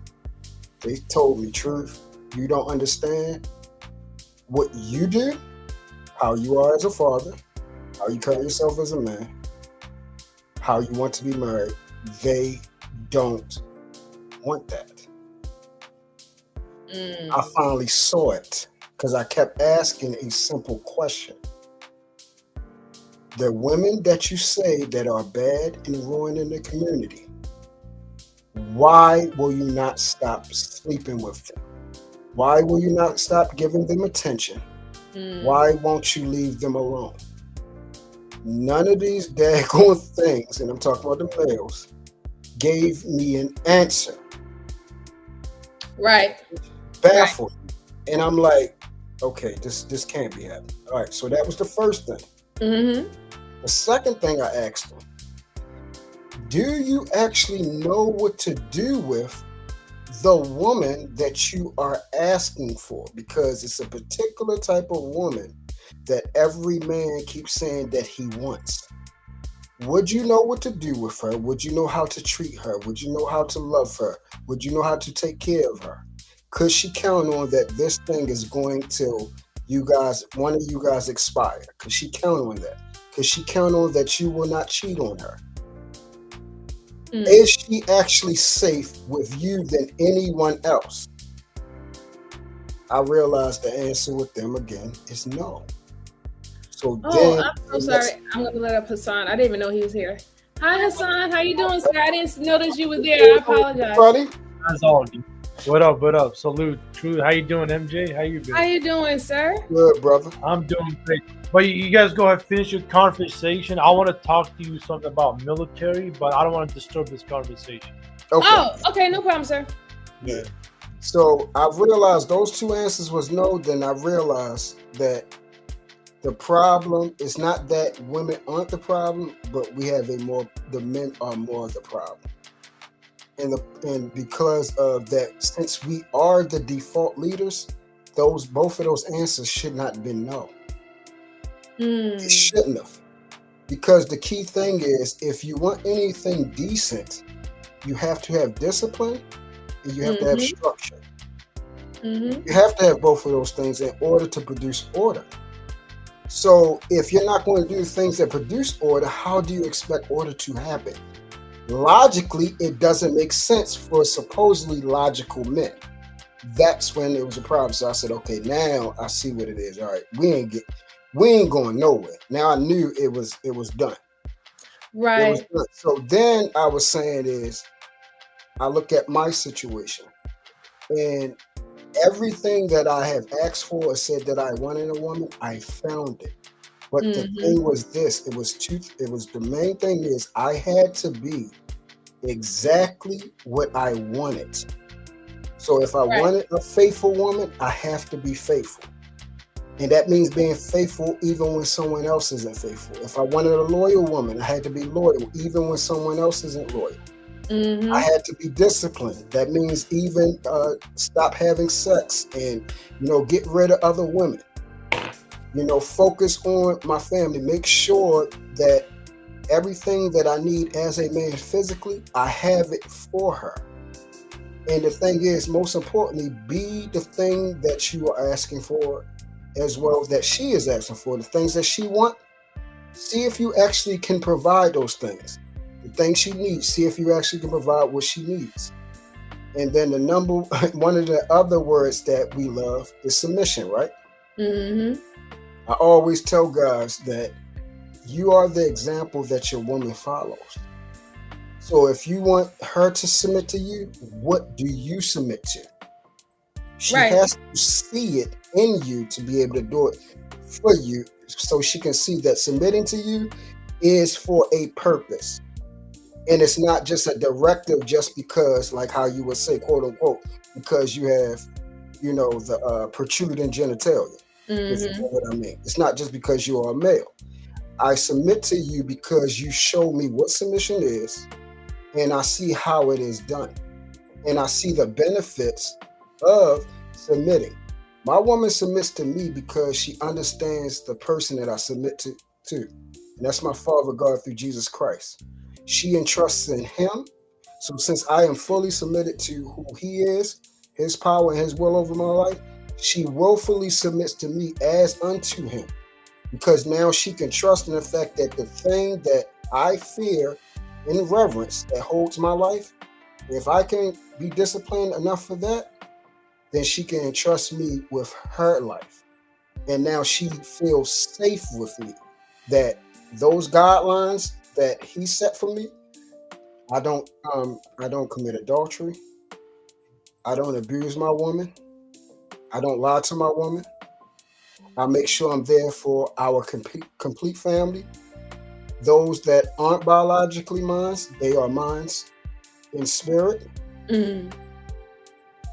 They told me, truth, you don't understand what you do, how you are as a father, how you carry yourself as a man, how you want to be married. They don't want that. I finally saw it because I kept asking a simple question. The women that you say that are bad and ruining the community, why will you not stop sleeping with them? Why will you not stop giving them attention? Why won't you leave them alone? None of these daggone things, and I'm talking about the males, gave me an answer. Right. Right. baffled me. And I'm like, okay, this can't be happening. All right, so that was the first thing. Mm-hmm. The second thing I asked him, do you actually know what to do with the woman that you are asking for? Because it's a particular type of woman that every man keeps saying that he wants. Would you know what to do with her? Would you know how to treat her? Would you know how to love her? Would you know how to take care of her? Could she count on that this thing is going till one of you guys expire? Could she count on that? Could she count on that you will not cheat on her? Mm. Is she actually safe with you than anyone else? I realized the answer with them again is no. So Oh, then I'm so the sorry. next, I'm gonna let up Hassan. I didn't even know he was here. Hi, Hassan. How you doing, sir? I didn't notice you were there. I apologize. buddy, That's all, dude. What up? What up? Salute. True. How you doing, MJ? How you How been? you doing, sir? good brother. I'm doing great. But you guys go ahead, finish your conversation. I want to talk to you something about military, but I don't want to disturb this conversation. Okay, Oh, okay, no problem, sir. yeah. So I've realized those two answers was no. Then I realized that the problem is not that women aren't the problem, but we have the men are more the problem. And because of that, since we are the default leaders, both of those answers should not have been no. It Mm. shouldn't have. Because the key thing is, if you want anything decent, you have to have discipline and you have to have Mm-hmm. structure. Mm-hmm. You have to have both of those things in order to produce order. So if you're not going to do things that produce order, how do you expect order to happen? Logically, it doesn't make sense for supposedly logical men. That's when it was a problem. So I said, okay, now I see what it is. All right, we ain't going nowhere. Now I knew it was done. It was Right. done. So then I was saying is, I look at my situation and everything that I have asked for or said that I wanted in a woman, I found it. But the Mm-hmm. thing was this, it was the main thing is I had to be exactly what I wanted. So if I Right. wanted a faithful woman, I have to be faithful. And that means being faithful even when someone else isn't faithful. If I wanted a loyal woman, I had to be loyal even when someone else isn't loyal. I Mm-hmm. had to be disciplined. That means even stop having sex and get rid of other women. Focus on my family. Make sure that everything that I need as a man physically, I have it for her. And the thing is, most importantly, be the thing that you are asking for as well that she is asking for. The things that she wants, see if you actually can provide those things. The things she needs, see if you actually can provide what she needs. And then one of the other words that we love is submission, right? Mm-hmm. I always tell guys that you are the example that your woman follows. So if you want her to submit to you, what do you submit to? She Right. has to see it in you to be able to do it for you so she can see that submitting to you is for a purpose. And it's not just a directive just because, like how you would say, quote unquote, because you have, the protruding genitalia, if you Mm-hmm. know what I mean. It's not just because you are a male. I submit to you because you show me what submission is, and I see how it is done. And I see the benefits of submitting. My woman submits to me because she understands the person that I submit to. And that's my Father God through Jesus Christ. She entrusts in him. So since I am fully submitted to who he is, his power and his will over my life, she willfully submits to me as unto him. Because now she can trust in the fact that the thing that I fear in reverence that holds my life, if I can be disciplined enough for that, then she can entrust me with her life. And now she feels safe with me that those guidelines that he set for me, I don't commit adultery. I don't abuse my woman. I don't lie to my woman. I make sure I'm there for our complete family. Those that aren't biologically mine, they are mine in spirit. Mm.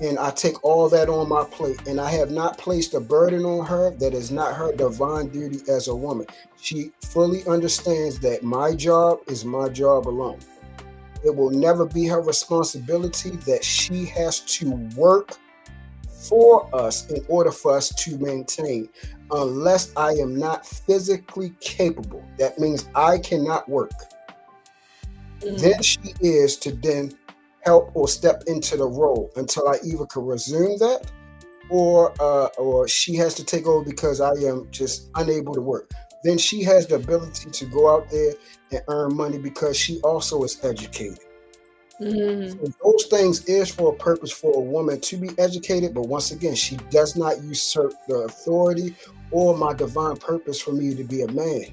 and I take all that on my plate, and I have not placed a burden on her that is not her divine duty as a woman. She fully understands that my job is my job alone. It will never be her responsibility that she has to work for us in order for us to maintain, unless I am not physically capable. That means I cannot work. Then Mm. she is to then help or step into the role until I either can resume that, or she has to take over because I am just unable to work. Then she has the ability to go out there and earn money because she also is educated. Mm. So those things is for a purpose for a woman to be educated, but once again, she does not usurp the authority or my divine purpose for me to be a man.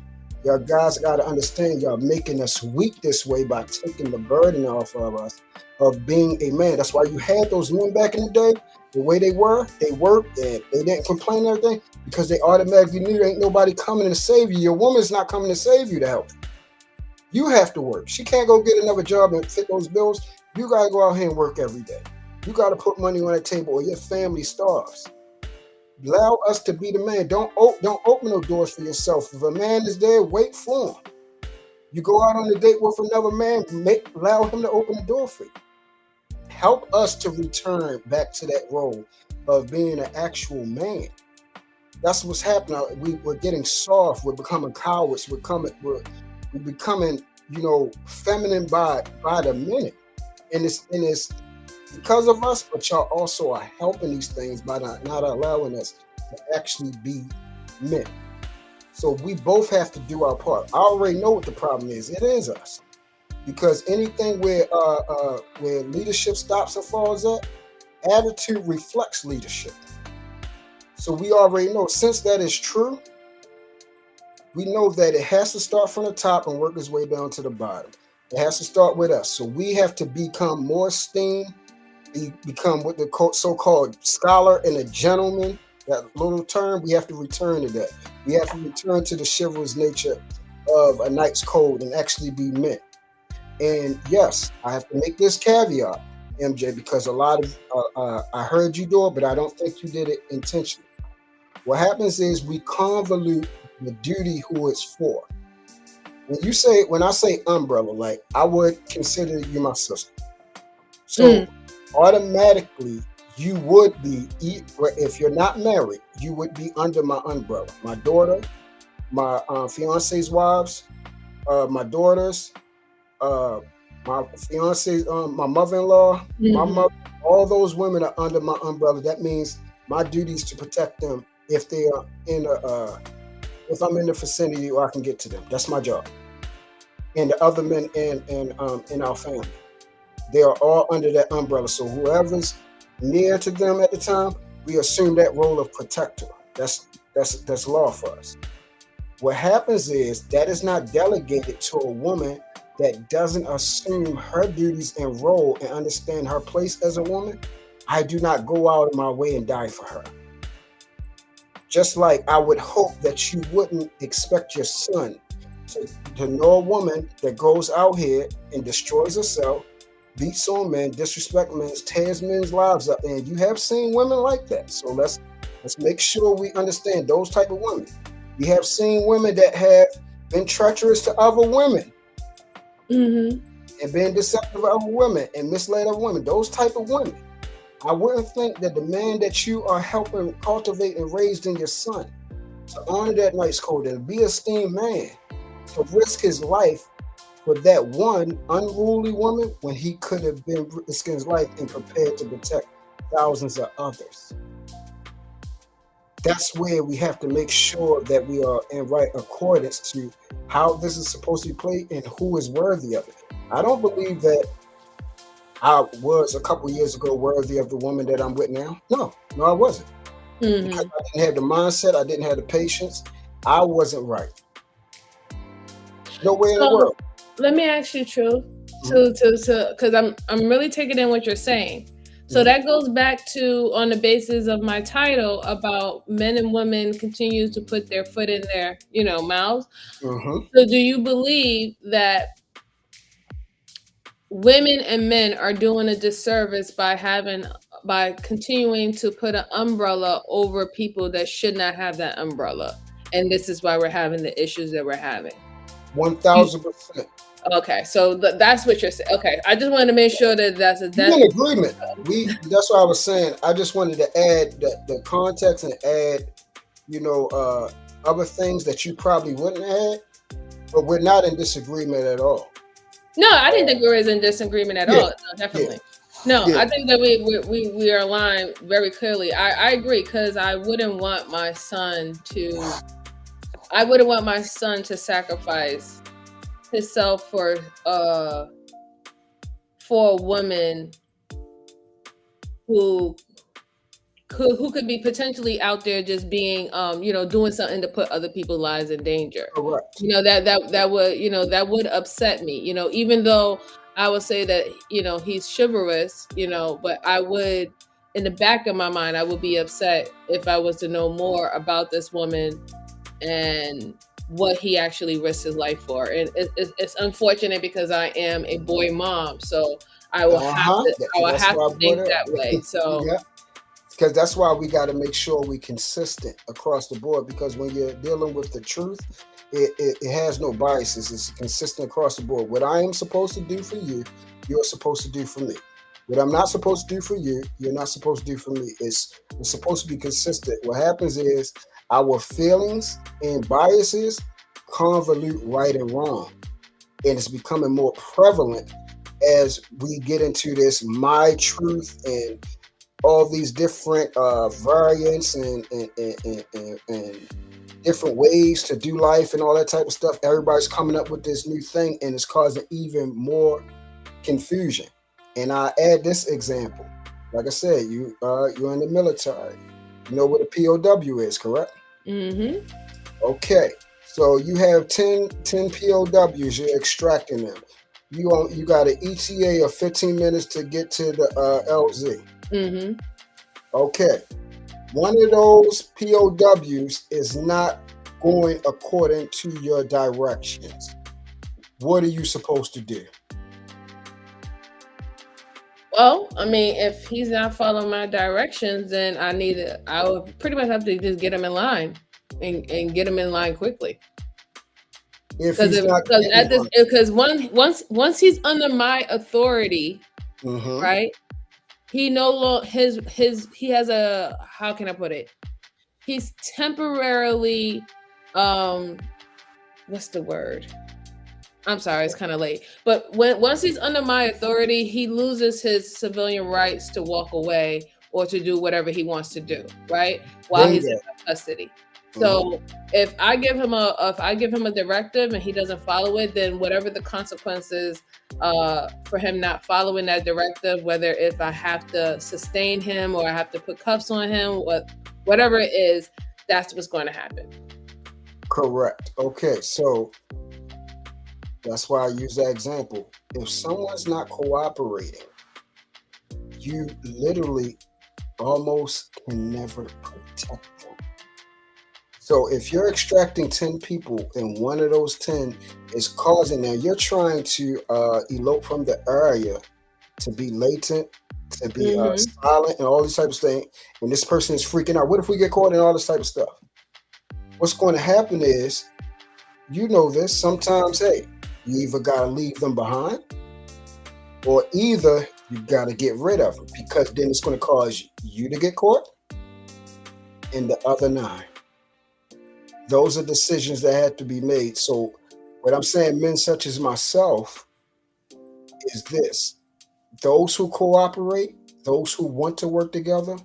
Y'all guys got to understand, y'all making us weak this way by taking the burden off of us of being a man. That's why you had those men back in the day, the way they worked, and they didn't complain and everything because they automatically knew there ain't nobody coming to save you. Your woman's not coming to save you to help. You have to work. She can't go get another job and fit those bills. You got to go out here and work every day. You got to put money on the table or your family starves. Allow us to be the man. Don't open no doors for yourself. If a man is there, wait for him. You go out on a date with another man, allow him to open the door for you. Help us to return back to that role of being an actual man. That's what's happening. We're getting soft. We're becoming cowards. We're becoming, feminine by the minute. And it's because of us, but y'all also are helping these things by not allowing us to actually be men. So we both have to do our part. I already know what the problem is. It is us. Because anything where leadership stops and falls at, attitude reflects leadership. So we already know, since that is true, we know that it has to start from the top and work its way down to the bottom. It has to start with us. So we have to become more esteemed, become what the so-called scholar and a gentleman. That little term, we have to return to that. We have to return to the chivalrous nature of a knight's code and actually be men. And yes, I have to make this caveat, MJ, because a lot of I heard you do it, but I don't think you did it intentionally. What happens is we convolute the duty who it's for. When I say umbrella, like I would consider you my sister. So Mm. automatically you would be, if you're not married, you would be under my umbrella. My daughter, my fiance's wives, my daughters, uh, my fiance's, my mother-in-law, my Mhm. mother, all those women are under my umbrella. That means my duty is to protect them if they are if I'm in the vicinity or I can get to them. That's my job. And the other men in our family, they are all under that umbrella. So whoever's near to them at the time, we assume that role of protector. That's law for us. What happens is that is not delegated to a woman that doesn't assume her duties and role and understand her place as a woman. I do not go out of my way and die for her. Just like I would hope that you wouldn't expect your son to know a woman that goes out here and destroys herself, beats on men, disrespects men, tears men's lives up. And you have seen women like that. So let's make sure we understand those type of women. We have seen women that have been treacherous to other women Mhm. and been deceptive of other women and misled other women. Those type of women. I wouldn't think that the man that you are helping cultivate and raise in your son to honor that knight's code and be a esteemed man, to risk his life for that one unruly woman when he could have been risking his life and prepared to protect thousands of others. That's where we have to make sure that we are in right accordance to how this is supposed to be played and who is worthy of it. I don't believe that I was a couple years ago worthy of the woman that I'm with now. No, I wasn't. Because Mhm. I didn't have the mindset, I didn't have the patience, I wasn't right. No way in the So world. let me ask you, True, Mhm, because I'm really taking in what you're saying. So mhm, that goes back to on the basis of my title about men and women continue to put their foot in their mouths. mhm. So do you believe that women and men are doing a disservice by having by continuing to put an umbrella over people that should not have that umbrella, and this is why we're having the issues that we're having. 1000%. Okay, so that's what you're saying. Okay, I just wanted to make sure that We're in agreement. That's what I was saying. I just wanted to add the context and add, other things that you probably wouldn't add, but we're not in disagreement at all. No, I didn't think we were in disagreement at all. No, definitely. No, Yeah. I think that we are aligned very clearly. I agree, because I wouldn't want my son to sacrifice himself for a woman who could be potentially out there just being doing something to put other people's lives in danger. Correct. That would upset me, even though I would say that he's chivalrous, but I would, in the back of my mind, I would be upset if I was to know more about this woman and what he actually risked his life for. And it's unfortunate because I am a boy mom, so I will have to think that way. So yeah. Because that's why we got to make sure we're consistent across the board, because when you're dealing with the truth, it has no biases. It's consistent across the board. What I am supposed to do for you, you're supposed to do for me. What I'm not supposed to do for you, you're not supposed to do for me. It's supposed to be consistent. What happens is our feelings and biases convolute right and wrong. And it's becoming more prevalent as we get into this my truth and all these different variants and different ways to do life and all that type of stuff. Everybody's coming up with this new thing, and it's causing even more confusion. And I add this example. Like I said, you're in the military. You know what a POW is, correct? Mm-hmm. Okay. So you have 10 POWs. You're extracting them. You got an ETA of 15 minutes to get to the LZ. Mm-hmm. Okay. One of those POWs is not going according to your directions. What are you supposed to do? Well, I mean, if he's not following my directions, then I would pretty much have to just get him in line and get him in line quickly. Because once he's under my authority, mm-hmm. right? He no longer he has a, how can I put it? He's temporarily what's the word? I'm sorry, it's kind of late. But once he's under my authority, he loses his civilian rights to walk away or to do whatever he wants to do, right? While he's in custody. So if I give him a directive and he doesn't follow it, then whatever the consequences for him not following that directive, whether if I have to sustain him or I have to put cuffs on him, whatever it is, that's what's going to happen. Correct. Okay, so that's why I use that example. If someone's not cooperating, you literally almost can never protect them. So if you're extracting 10 people and one of those 10 is causing, now you're trying to elope from the area to be latent, to be silent and all these types of things, and this person is freaking out. What if we get caught in all this type of stuff? What's going to happen is, you know this, sometimes, hey, you either got to leave them behind or either you got to get rid of them, because then it's going to cause you to get caught and the other 9. Those are decisions that have to be made. So what I'm saying, men such as myself, is this. Those who cooperate, those who want to work together,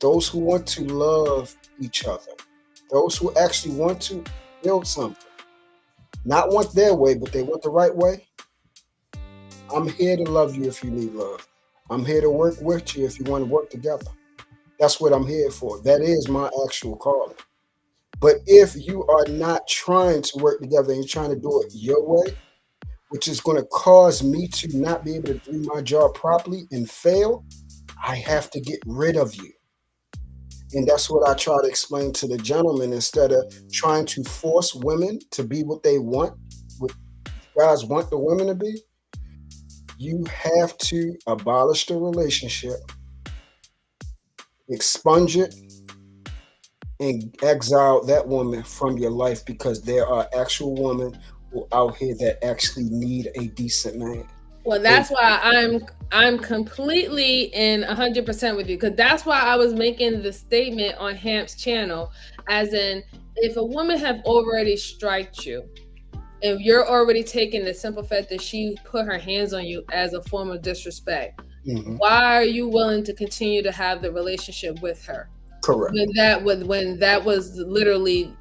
those who want to love each other, those who actually want to build something, not want their way, but they want the right way. I'm here to love you if you need love. I'm here to work with you if you want to work together. That's what I'm here for. That is my actual calling. But if you are not trying to work together and you're trying to do it your way, which is going to cause me to not be able to do my job properly and fail, I have to get rid of you. And that's what I try to explain to the gentleman. Instead of trying to force women to be what they want, what guys want the women to be, you have to abolish the relationship expunge it, and exile that woman from your life, because there are actual women who out here that actually need a decent man. Well, And that's why I'm completely in 100% with you, because that's why I was making the statement on Hamp's channel, as in, if a woman have already striked you, if you're already taking the simple fact that she put her hands on you as a form of disrespect, mhm, why are you willing to continue to have the relationship with her correct. when that was literally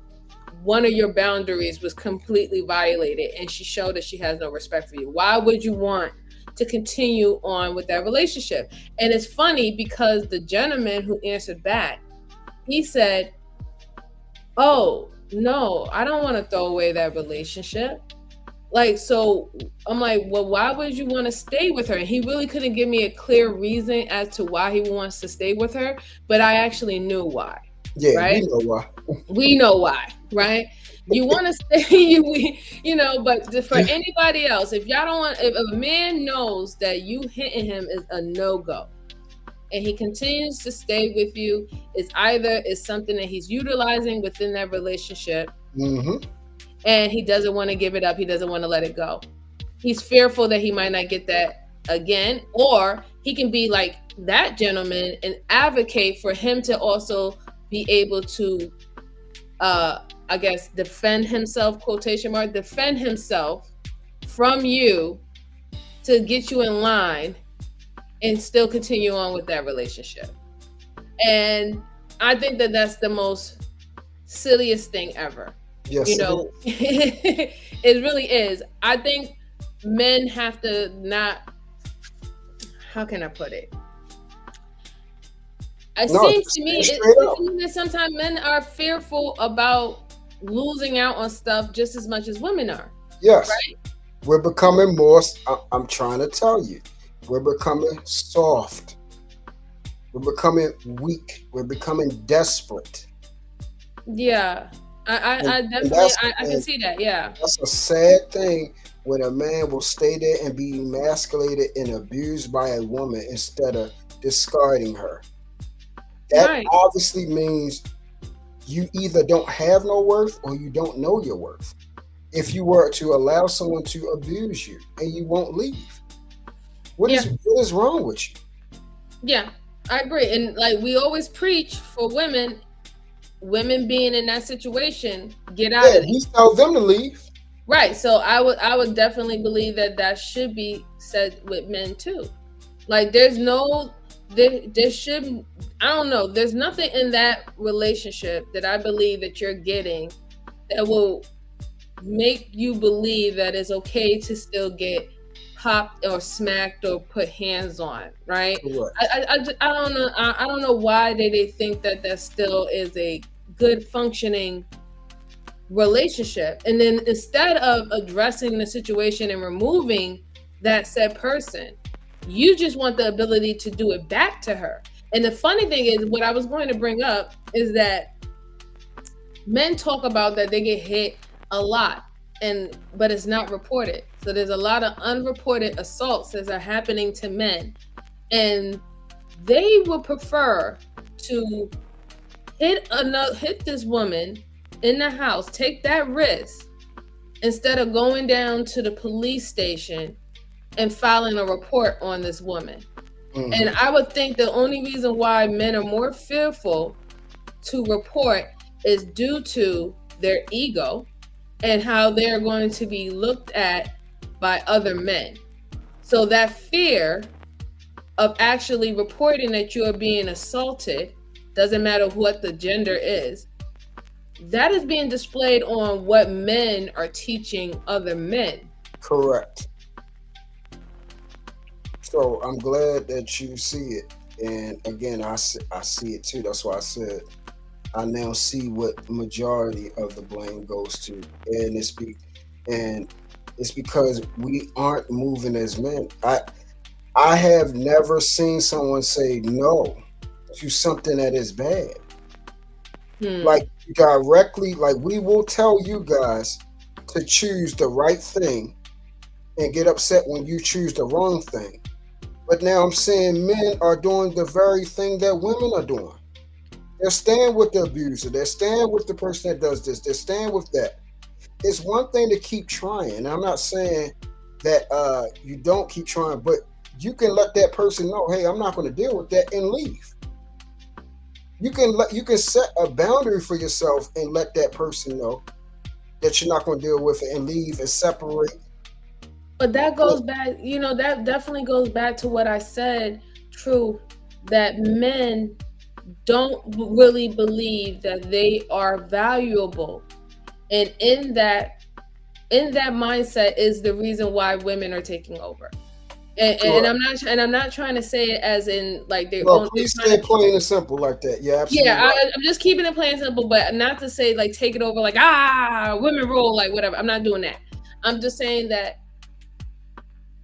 one of your boundaries was completely violated, and she showed that she has no respect for you? Why would you want to continue on with that relationship? And it's funny because the gentleman who answered back, he said, oh no, I don't want to throw away that relationship. Like, so I'm like, well, why would you want to stay with her? And he really couldn't give me a clear reason as to why he wants to stay with her, but I actually knew why, Yeah, we right? know why. We know why, right? You want to stay, but for anybody else, if y'all don't want, if a man knows that you hitting him is a no-go, and he continues to stay with you, is either is something that he's utilizing within that relationship, Hmm. and he doesn't want to give it up, he doesn't want to let it go. He's fearful that he might not get that again, or he can be like that gentleman and advocate for him to also be able to I guess defend himself, quotation mark, defend himself from you to get you in line and still continue on with that relationship. And I think that that's the most silliest thing ever. Yes, it is. It really is. I think men have to not, how can I put it? It No, seems just to say me, it it straight seems out. to me that sometimes men are fearful about losing out on stuff just as much as women are, Yes, right? we're becoming more. I'm trying to tell you, we're becoming soft. We're becoming weak. We're becoming desperate. Yeah, I And definitely, that's I can and see that. Yeah, that's a sad thing when a man will stay there and be emasculated and abused by a woman instead of discarding her. That right. obviously means you either don't have no worth or you don't know your worth. If you were to allow someone to abuse you and you won't leave, Yeah, what is wrong with you? yeah, I agree. And like we always preach for women, women being in that situation, get out Yeah, of we there. tell them to leave. Right. So I would definitely believe that that should be said with men too. Like there's no, there should, I don't know, there's nothing in that relationship that I believe that you're getting that will make you believe that it's okay to still get popped or smacked or put hands on, right? Correct. I don't know, I don't know why they think that that still is a good functioning relationship. And then instead of addressing the situation and removing that said person, you just want the ability to do it back to her. And the funny thing is, what I was going to bring up is that men talk about that they get hit a lot, and but it's not reported. So there's a lot of unreported assaults that are happening to men, and they would prefer to hit this woman in the house, take that risk, instead of going down to the police station and filing a report on this woman. And Hmm. I would think the only reason why men are more fearful to report is due to their ego and how they're going to be looked at by other men. So that fear of actually reporting that you are being assaulted, doesn't matter what the gender is, that is being displayed on what men are teaching other men. Correct. So I'm glad that you see it. And again, I see it too. That's why I said I now see what majority of the blame goes to, and it's because we aren't moving as men. I have never seen someone say no to something that is bad. Hmm. Like directly, like we will tell you guys to choose the right thing and get upset when you choose the wrong thing. But now I'm saying men are doing the very thing that women are doing. They're staying with the abuser. They're staying with the person that does this. They're staying with that. It's one thing to keep trying. And I'm not saying that you don't keep trying, but you can let that person know, hey, I'm not going to deal with that and leave. You can set a boundary for yourself and let that person know that you're not going to deal with it and leave and separate. But that goes back, that definitely goes back to what I said, true, that men don't really believe that they are valuable. And in that mindset is the reason why women are taking over. And, Sure. and I'm not trying to say it as in like they're Well, only please trying say to. it plain and simple like that. Yeah, absolutely Yeah, right. I'm just keeping it plain and simple, but not to say like take it over like women rule like whatever. I'm not doing that. I'm just saying that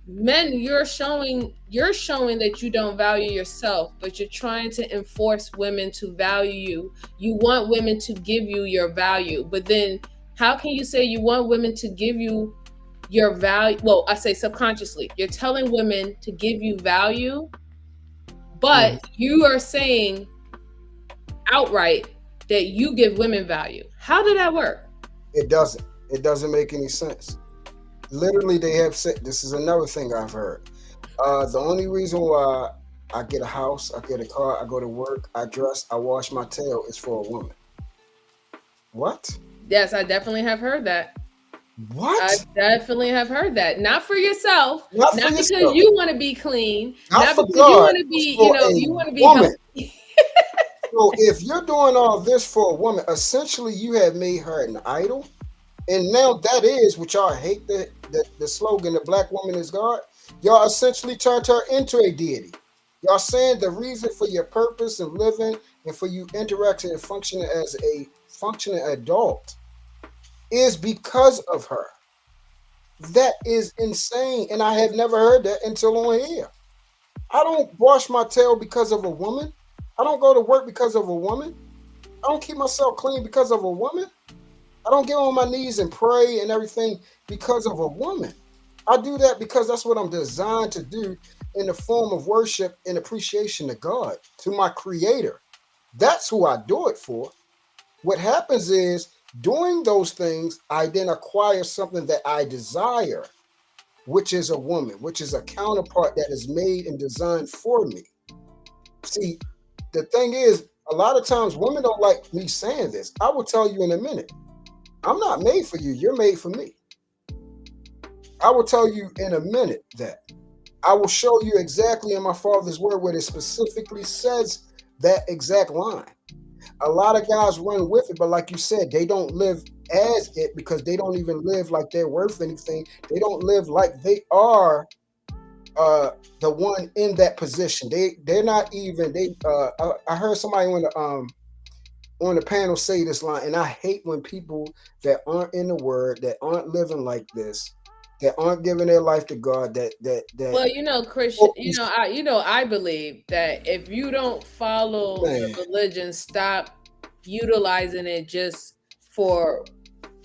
men, you're showing that you don't value yourself, but you're trying to enforce women to value you. You want women to give you your value, but then how can you say you want women to give you your value? Well, I say subconsciously you're telling women to give you value, but Mhm. you are saying outright that you give women value. How did that work? It doesn't. It doesn't make any sense. Literally, they have said this is another thing I've heard. The only reason why I get a house, I get a car, I go to work, I dress, I wash my tail is for a woman. What? Yes, I definitely have heard that. I What? definitely have heard that. Not for yourself, Not for not because yourself. you want to be clean, Not not for because you God. want to be, For a you want to be woman. healthy. So if you're doing all this for a woman, essentially you have made her an idol. And now that is what y'all hate the slogan, the black woman is God. Y'all essentially turned her into a deity. Y'all saying the reason for your purpose and living and for you interacting and functioning as a functioning adult is because of her. That is insane. And I have never heard that until on here. I don't wash my tail because of a woman. I don't go to work because of a woman. I don't keep myself clean because of a woman. I don't get on my knees and pray and everything because of a woman. I do that because that's what I'm designed to do in the form of worship and appreciation to God, to my creator. That's who I do it for. What happens is doing those things, I then acquire something that I desire, which is a woman, which is a counterpart that is made and designed for me. See, the thing is, a lot of times women don't like me saying this. I will tell you in a minute. I'm not made for you. You're made for me. I will tell you in a minute that. I will show you exactly in my Father's word where it specifically says that exact line. A lot of guys run with it, but like you said, they don't live as it because they don't even live like they're worth anything. They don't live like they are the one in that position. They're not even they. I heard somebody on the panel say this line, and I hate when people that aren't in the word, that aren't living like this, that aren't giving their life to God, that Well, Christian, focus, I believe that if you don't follow the man. religion, stop utilizing it just for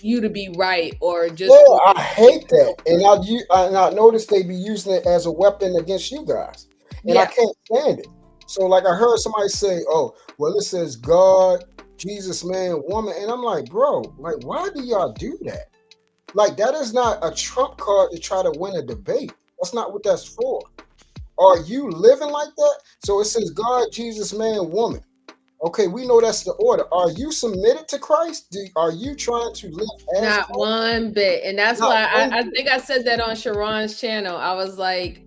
you to be right or Yeah, just for I hate that, and I noticed they be using it as a weapon against you guys, and I yeah. can't stand it. So, like, I heard somebody say, "Oh, well, it says God, Jesus, man, woman," and I'm like, bro, like, why do y'all do that? Like, that is not a trump card to try to win a debate. That's not what that's for. Are you living like that? So it says God, Jesus, man, woman. Okay, we know that's the order. Are you submitted to Christ? Are you trying to live as Not Christ? one bit. And that's Not why one I bit. think I said that on Sharon's channel. I was like,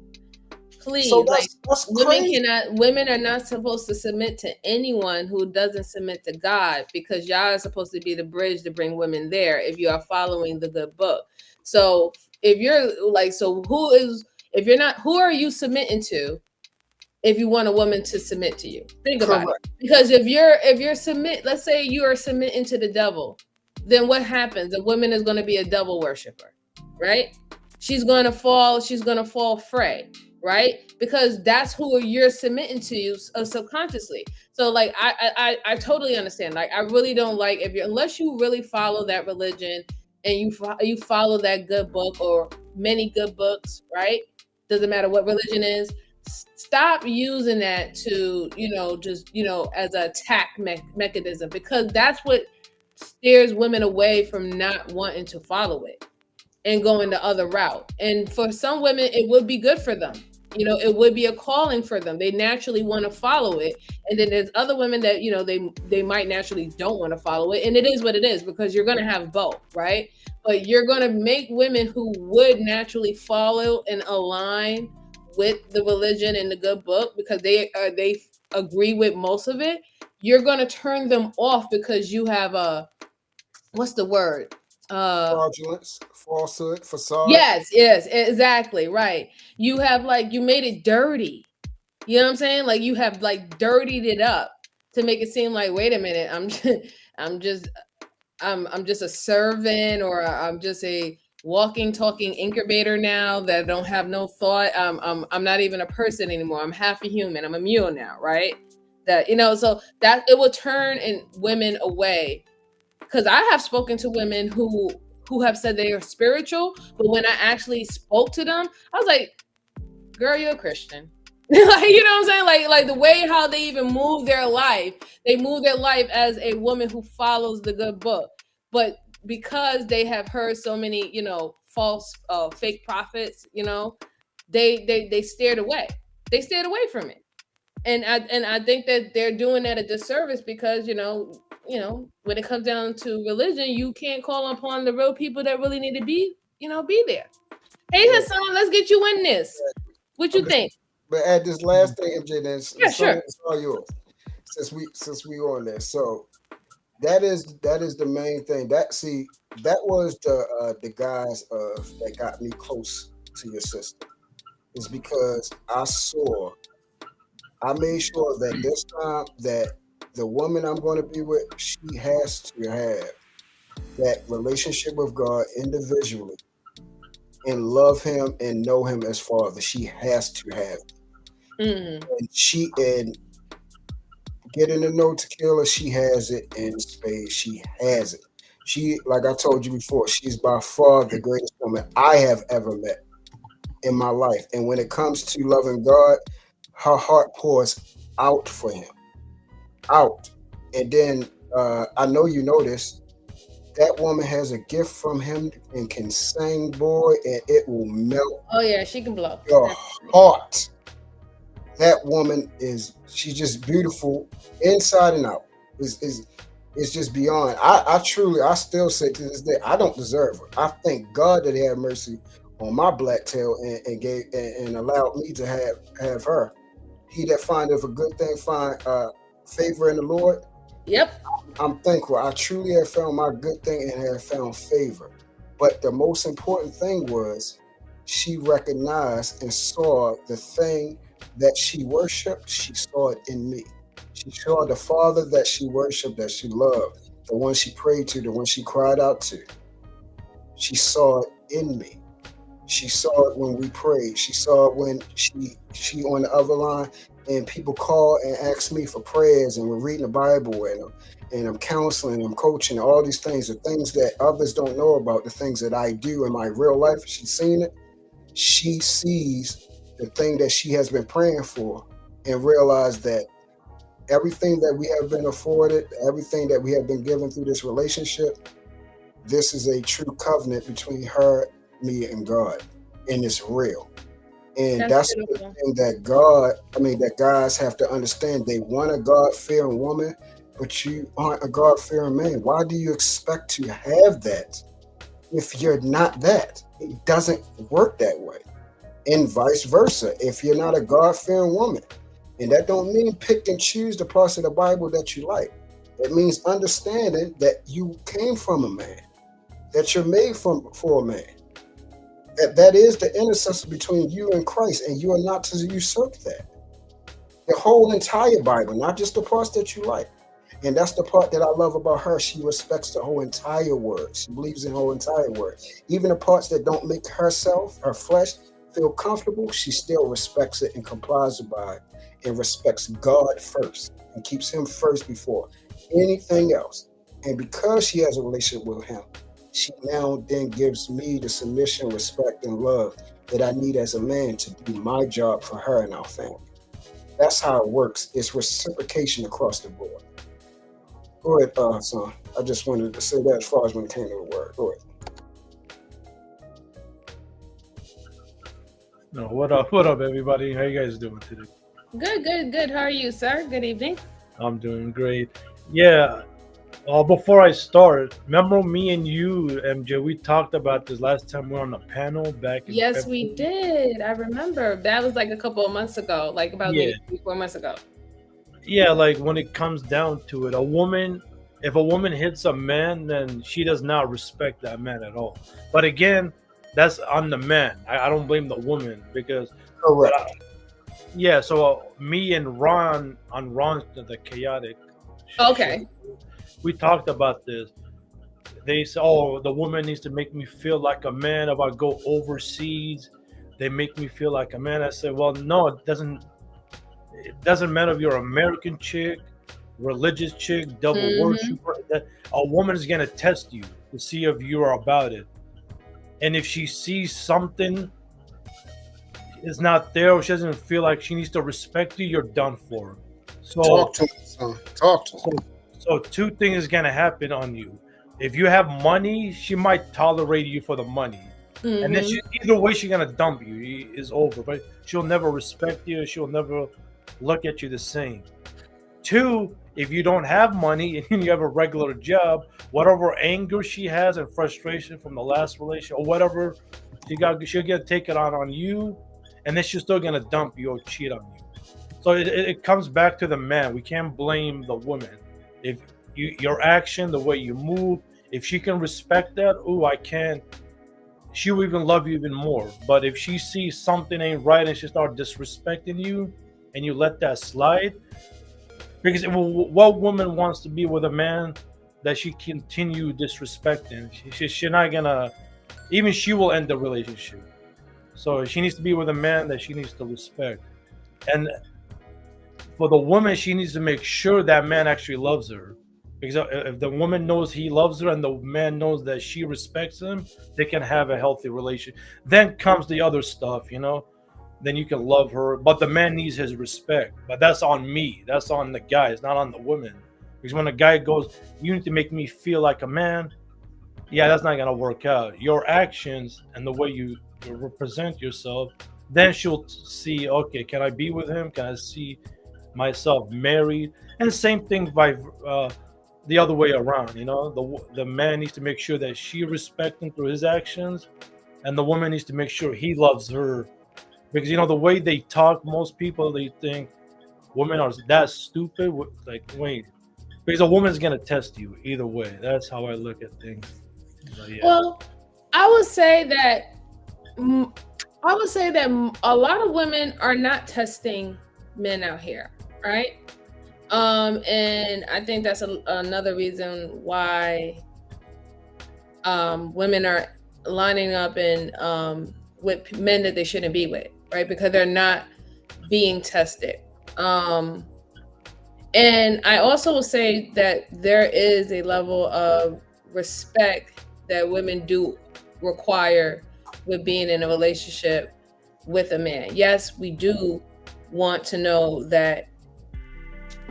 So please, like that's crazy. women are not supposed to submit to anyone who doesn't submit to God, because y'all are supposed to be the bridge to bring women there if you are following the good book. So if you're like, so who is, if you're not, who are you submitting to if you want a woman to submit to you? Think about it. Correct. Because if you're submit, let's say you are submitting to the devil, then what happens? The woman is going to be a devil worshiper, right? She's going to fall prey, right? Because that's who you're submitting to you subconsciously. So like I totally understand. Like I really don't like, if you, unless you really follow that religion and you follow that good book or many good books, right? Doesn't matter what religion is, stop using that to, just, as a attack mechanism, because that's what steers women away from not wanting to follow it and going the other route. And for some women, it would be good for them. It would be a calling for them. They naturally want to follow it. And then there's other women that, they might naturally don't want to follow it. And it is what it is, because you're going to have both, right? But you're going to make women who would naturally follow and align with the religion and the good book, because they agree with most of it. You're going to turn them off because you have what's the word? Fraudulence, falsehood, facade. Yes, exactly, right. You have, like, you made it dirty. You know what I'm saying? Like, you have, like, dirtied it up to make it seem like, wait a minute, I'm just I'm just a servant, or I'm just a walking, talking incubator now that don't have no thought. I'm not even a person anymore. I'm half a human. I'm a mule now, right? That, so that it will turn women away, because I have spoken to women who have said they are spiritual, but when I actually spoke to them, I was like, girl, you're a Christian. Like, you know what I'm saying? Like the way how they even move their life, they move their life as a woman who follows the good book. But because they have heard so many, false, fake prophets, they stared away. They stared away from it. And I think that they're doing that a disservice, because when it comes down to religion, you can't call upon the real people that really need to be there. Hey, Yeah. Hassan, let's get you in this. What you think? But add this last thing, MJ, then Yeah, sure. it's all yours. Since we on there, so that is the main thing. That was the guys that got me close to your sister. Is because I made sure that this time that the woman I'm going to be with, she has to have that relationship with God individually and love Him and know Him as Father. She has to have it. And getting to know Tequila, she has it in spades. She has it. She, like I told you before, she's by far the greatest woman I have ever met in my life. And when it comes to loving God, her heart pours out for Him, out. And then I know you know this. That woman has a gift from Him and can sing, boy, and it will melt. Oh yeah, she can blow your heart. That woman she's just beautiful inside and out. It's just beyond. I truly, I still say to this day, I don't deserve her. I thank God that He had mercy on my black tail and gave and allowed me to have her. He that findeth a good thing find favor in the Lord. Yep. I'm thankful. I truly have found my good thing and have found favor. But the most important thing was she recognized and saw the thing that she worshiped. She saw it in me. She saw the Father that she worshiped, that she loved, the one she prayed to, the one she cried out to. She saw it in me. She saw it when we prayed. She saw it when she on the other line and people call and ask me for prayers, and we're reading the Bible and I'm counseling, I'm coaching, all these things, the things that others don't know about, the things that I do in my real life. She's seen it. She sees the thing that she has been praying for and realized that everything that we have been afforded, everything that we have been given through this relationship, this is a true covenant between her, me, and God. And it's real. And that's the thing that guys have to understand. They want a God-fearing woman, but you aren't a God-fearing man. Why do you expect to have that if you're not that? It doesn't work that way. And vice versa, if you're not a God-fearing woman. And that don't mean pick and choose the parts of the Bible that you like. It means understanding that you came from a man, that you're made for a man. That is the intercessor between you and Christ, and you are not to usurp that. The whole entire Bible, not just the parts that you like. And that's the part that I love about her. She respects the whole entire word. She believes in the whole entire word. Even the parts that don't make herself, her flesh, feel comfortable, she still respects it and complies by it and respects God first and keeps Him first before anything else. And because she has a relationship with Him, she now then gives me the submission, respect, and love that I need as a man to do my job for her and our family. That's how it works. It's reciprocation across the board. Go ahead, son. I just wanted to say that as far as when it came to the word. Go ahead. No, what up, everybody? How you guys doing today? Good. How are you, sir? Good evening. I'm doing great. Yeah. Before I start, remember me and you, MJ, we talked about this last time we were on the panel back in Yes, February. we did. I remember. That was like a couple of months ago, like about Yeah. maybe 3-4 months ago. Yeah, like when it comes down to it, if a woman hits a man, then she does not respect that man at all. But again, that's on the man. I don't blame the woman because Correct. yeah, so me and Ron on Ron's the chaotic Okay. show, we talked about this. They say, "Oh, the woman needs to make me feel like a man. If I go overseas, they make me feel like a man." I said, "Well, no, it doesn't. It doesn't matter if you're an American chick, religious chick, devil Mhm. worshiper. That a woman is gonna test you to see if you're about it. And if she sees something is not there, or she doesn't feel like she needs to respect you, you're done for. So Talk to me, son. Talk to me. So two things gonna happen on you. If you have money, she might tolerate you for the money, and then Mhm. either way she's gonna dump you. It's over. But she'll never respect you. She'll never look at you the same. Two, if you don't have money and you have a regular job, whatever anger she has and frustration from the last relation or whatever, she'll get take it on you, and then she's still gonna dump you or cheat on you. So it comes back to the man. We can't blame the woman. If your action, the way you move, if she can respect that, I can. She will even love you even more. But if she sees something ain't right and she start disrespecting you, and you let that slide, because what woman wants to be with a man that she continue disrespecting? She's not gonna. Even she will end the relationship. So she needs to be with a man that she needs to respect. And for the woman, she needs to make sure that man actually loves her. Because if the woman knows he loves her and the man knows that she respects him, they can have a healthy relationship. Then comes the other stuff, Then you can love her, but the man needs his respect. But that's on me. That's on the guy. It's not on the woman. Because when a guy goes, "You need to make me feel like a man," yeah, that's not gonna work out. Your actions and the way you represent yourself, then she'll see, okay, can I be with him? Can I see myself married? And the same thing by the other way around. The man needs to make sure that she respects him through his actions, and the woman needs to make sure he loves her. Because the way they talk, most people they think women are that stupid. Like, wait, because a woman's gonna test you either way. That's how I look at things. But, yeah. Well, I would say that a lot of women are not testing men out here, right? And I think that's another reason why women are lining up and with men that they shouldn't be with, right? Because they're not being tested. And I also will say that there is a level of respect that women do require with being in a relationship with a man. Yes, we do want to know that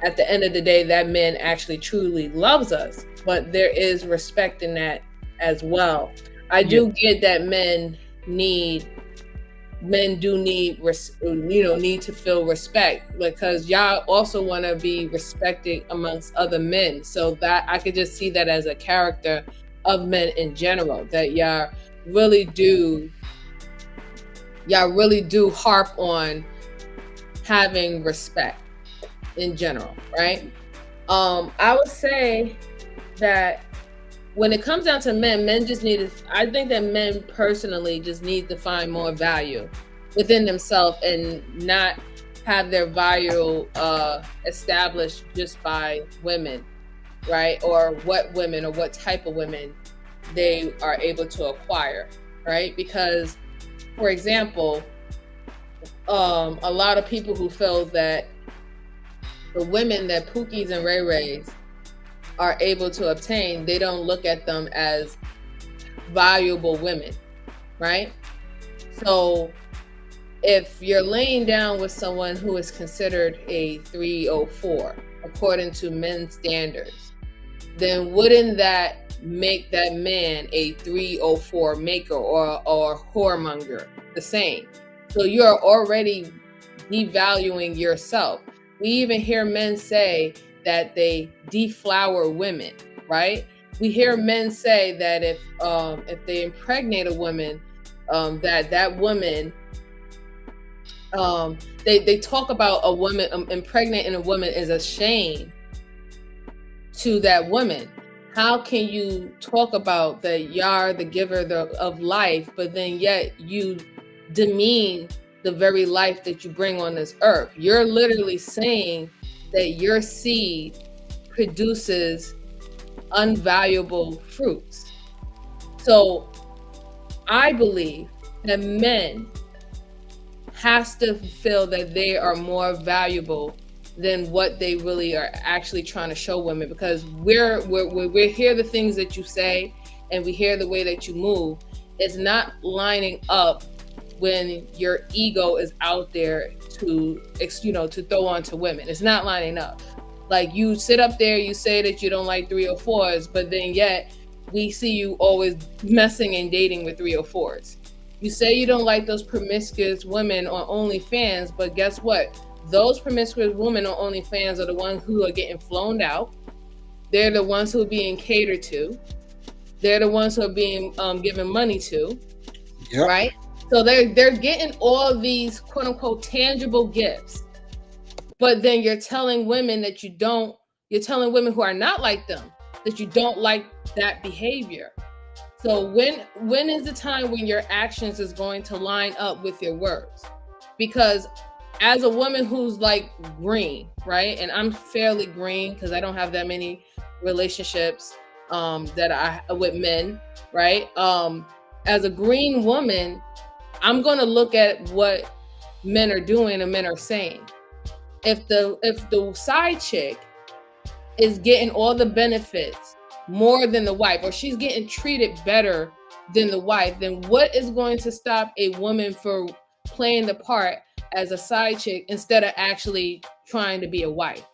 at the end of the day, that man actually truly loves us, but there is respect in that as well. I do get that men do need to feel respect, because y'all also want to be respected amongst other men. So that I could just see that as a character of men in general, that y'all really do harp on having respect in general, right? I would say that when it comes down to men just I think that men personally just need to find more value within themselves and not have their value established just by women, right? Or what women or what type of women they are able to acquire, right? Because, for example, a lot of people who feel that the women that Pookies and Ray Rays are able to obtain, they don't look at them as valuable women, right? So if you're laying down with someone who is considered a 304 according to men's standards, then wouldn't that make that man a 304 maker or whoremonger the same? So you're already devaluing yourself. We even hear men say that they deflower women, right? We hear men say that if they impregnate a woman, that woman, they talk about a woman impregnating a woman is a shame to that woman. How can you talk about that you're the giver of life, but then yet you demean the very life that you bring on this earth? You're literally saying that your seed produces unvaluable fruits. So I believe that men has to feel that they are more valuable than what they really are actually trying to show women, because we hear the things that you say and we hear the way that you move. It's not lining up when your ego is out there to throw onto women. It's not lining up. Like, you sit up there, you say that you don't like 304s, but then yet we see you always messing and dating with 304s. You say you don't like those promiscuous women on OnlyFans, but guess what? Those promiscuous women on OnlyFans are the ones who are getting flown out. They're the ones who are being catered to. They're the ones who are being given money to, right? So they're getting all these quote unquote tangible gifts. But then you're telling women that you're telling women who are not like them that you don't like that behavior. So when is the time when your actions is going to line up with your words? Because as a woman who's like green, right? And I'm fairly green because I don't have that many relationships with men, right? As a green woman, I'm going to look at what men are doing and men are saying. If the side chick is getting all the benefits more than the wife, or she's getting treated better than the wife, then what is going to stop a woman for playing the part as a side chick instead of actually trying to be a wife?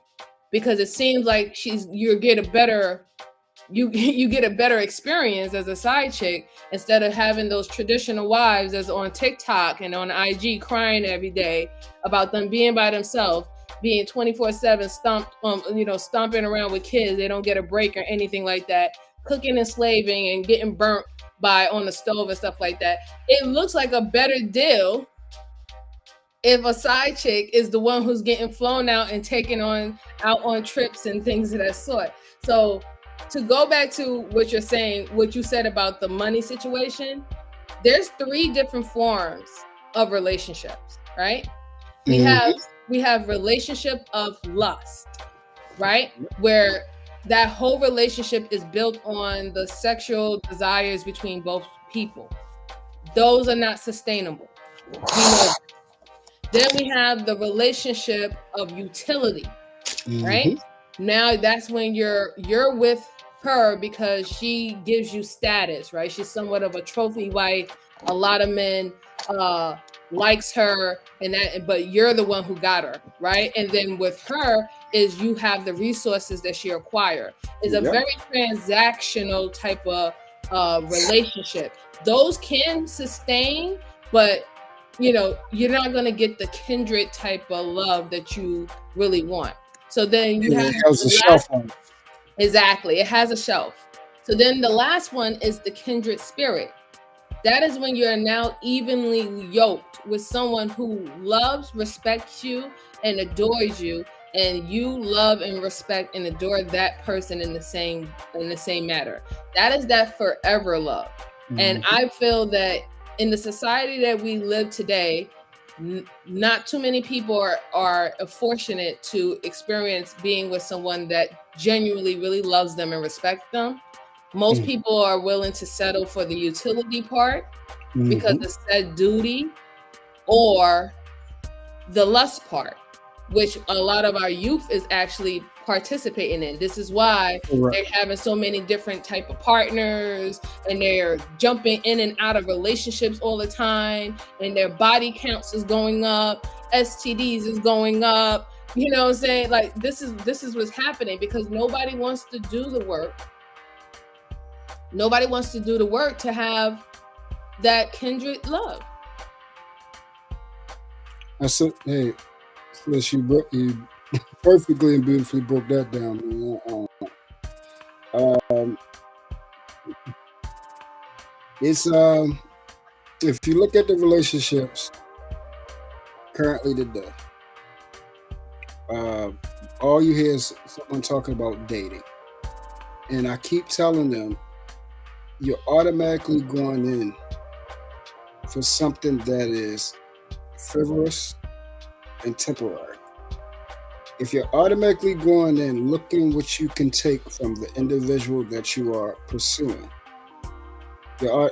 Because it seems like you get a better experience as a side chick instead of having those traditional wives that's on TikTok and on IG crying every day about them being by themselves, being 24/7 stomping around with kids. They don't get a break or anything like that, cooking and slaving and getting burnt on the stove and stuff like that. It looks like a better deal if a side chick is the one who's getting flown out and taken out on trips and things of that sort. So to go back to what you're saying, what you said about the money situation, there's 3 different forms of relationships, right? We have relationship of lust, right? Where that whole relationship is built on the sexual desires between both people. Those are not sustainable. Then we have the relationship of utility, right? Now that's when you're with her because she gives you status, right? She's somewhat of a trophy wife. A lot of men likes her, but you're the one who got her, right? And then with her is you have the resources that she acquired. It's a very transactional type of relationship. Those can sustain, but you're not going to get the kindred type of love that you really want. So then you have a shelf on it. Exactly. It has a shelf. So then the last one is the kindred spirit. That is when you're now evenly yoked with someone who loves, respects you, and adores you, and you love and respect and adore that person in the same matter. That is that forever love. And I feel that in the society that we live today, not too many people are fortunate to experience being with someone that genuinely really loves them and respects them. Most people are willing to settle for the utility part because it's said duty, or the lust part, which a lot of our youth is actually participating in. This is why Correct. they're having so many different type of partners, and they're jumping in and out of relationships all the time, and their body counts is going up, STDs is going up. You know what I'm saying? Like this is what's happening because nobody wants to do the work. Nobody wants to do the work to have that kindred love. I said, hey, since you perfectly and beautifully broke that down, man. Um, it's if you look at the relationships currently today, all you hear is someone talking about dating, and I keep telling them you're automatically going in for something that is frivolous and temporary. If you're automatically going in looking what you can take from the individual that you are pursuing, you're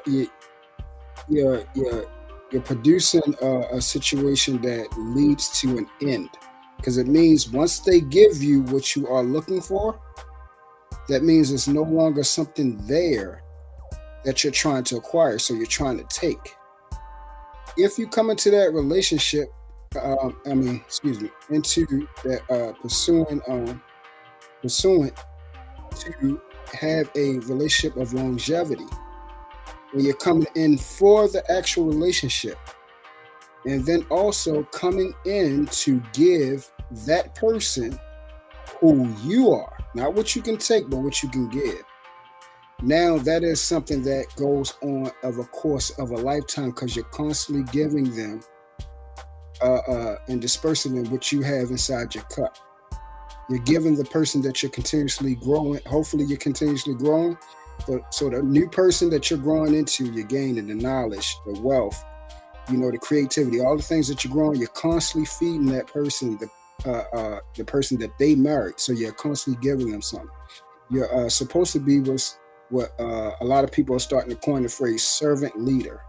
producing a situation that leads to an end, because it means once they give you what you are looking for, that means it's no longer something there that you're trying to acquire, so you're trying to take. If you come into that relationship, into that pursuant to have a relationship of longevity, when you're coming in for the actual relationship, and then also coming in to give that person who you are, not what you can take, but what you can give. Now that is something that goes on of a course of a lifetime, because you're constantly giving them and dispersing them what you have inside your cup. You're giving the person that you're continuously growing. Hopefully you're continuously growing. So the new person that you're growing into, you're gaining the knowledge, the wealth, the creativity, all the things that you're growing, you're constantly feeding that person, the person that they married. So you're constantly giving them something. You're supposed to be what a lot of people are starting to coin the phrase servant leader.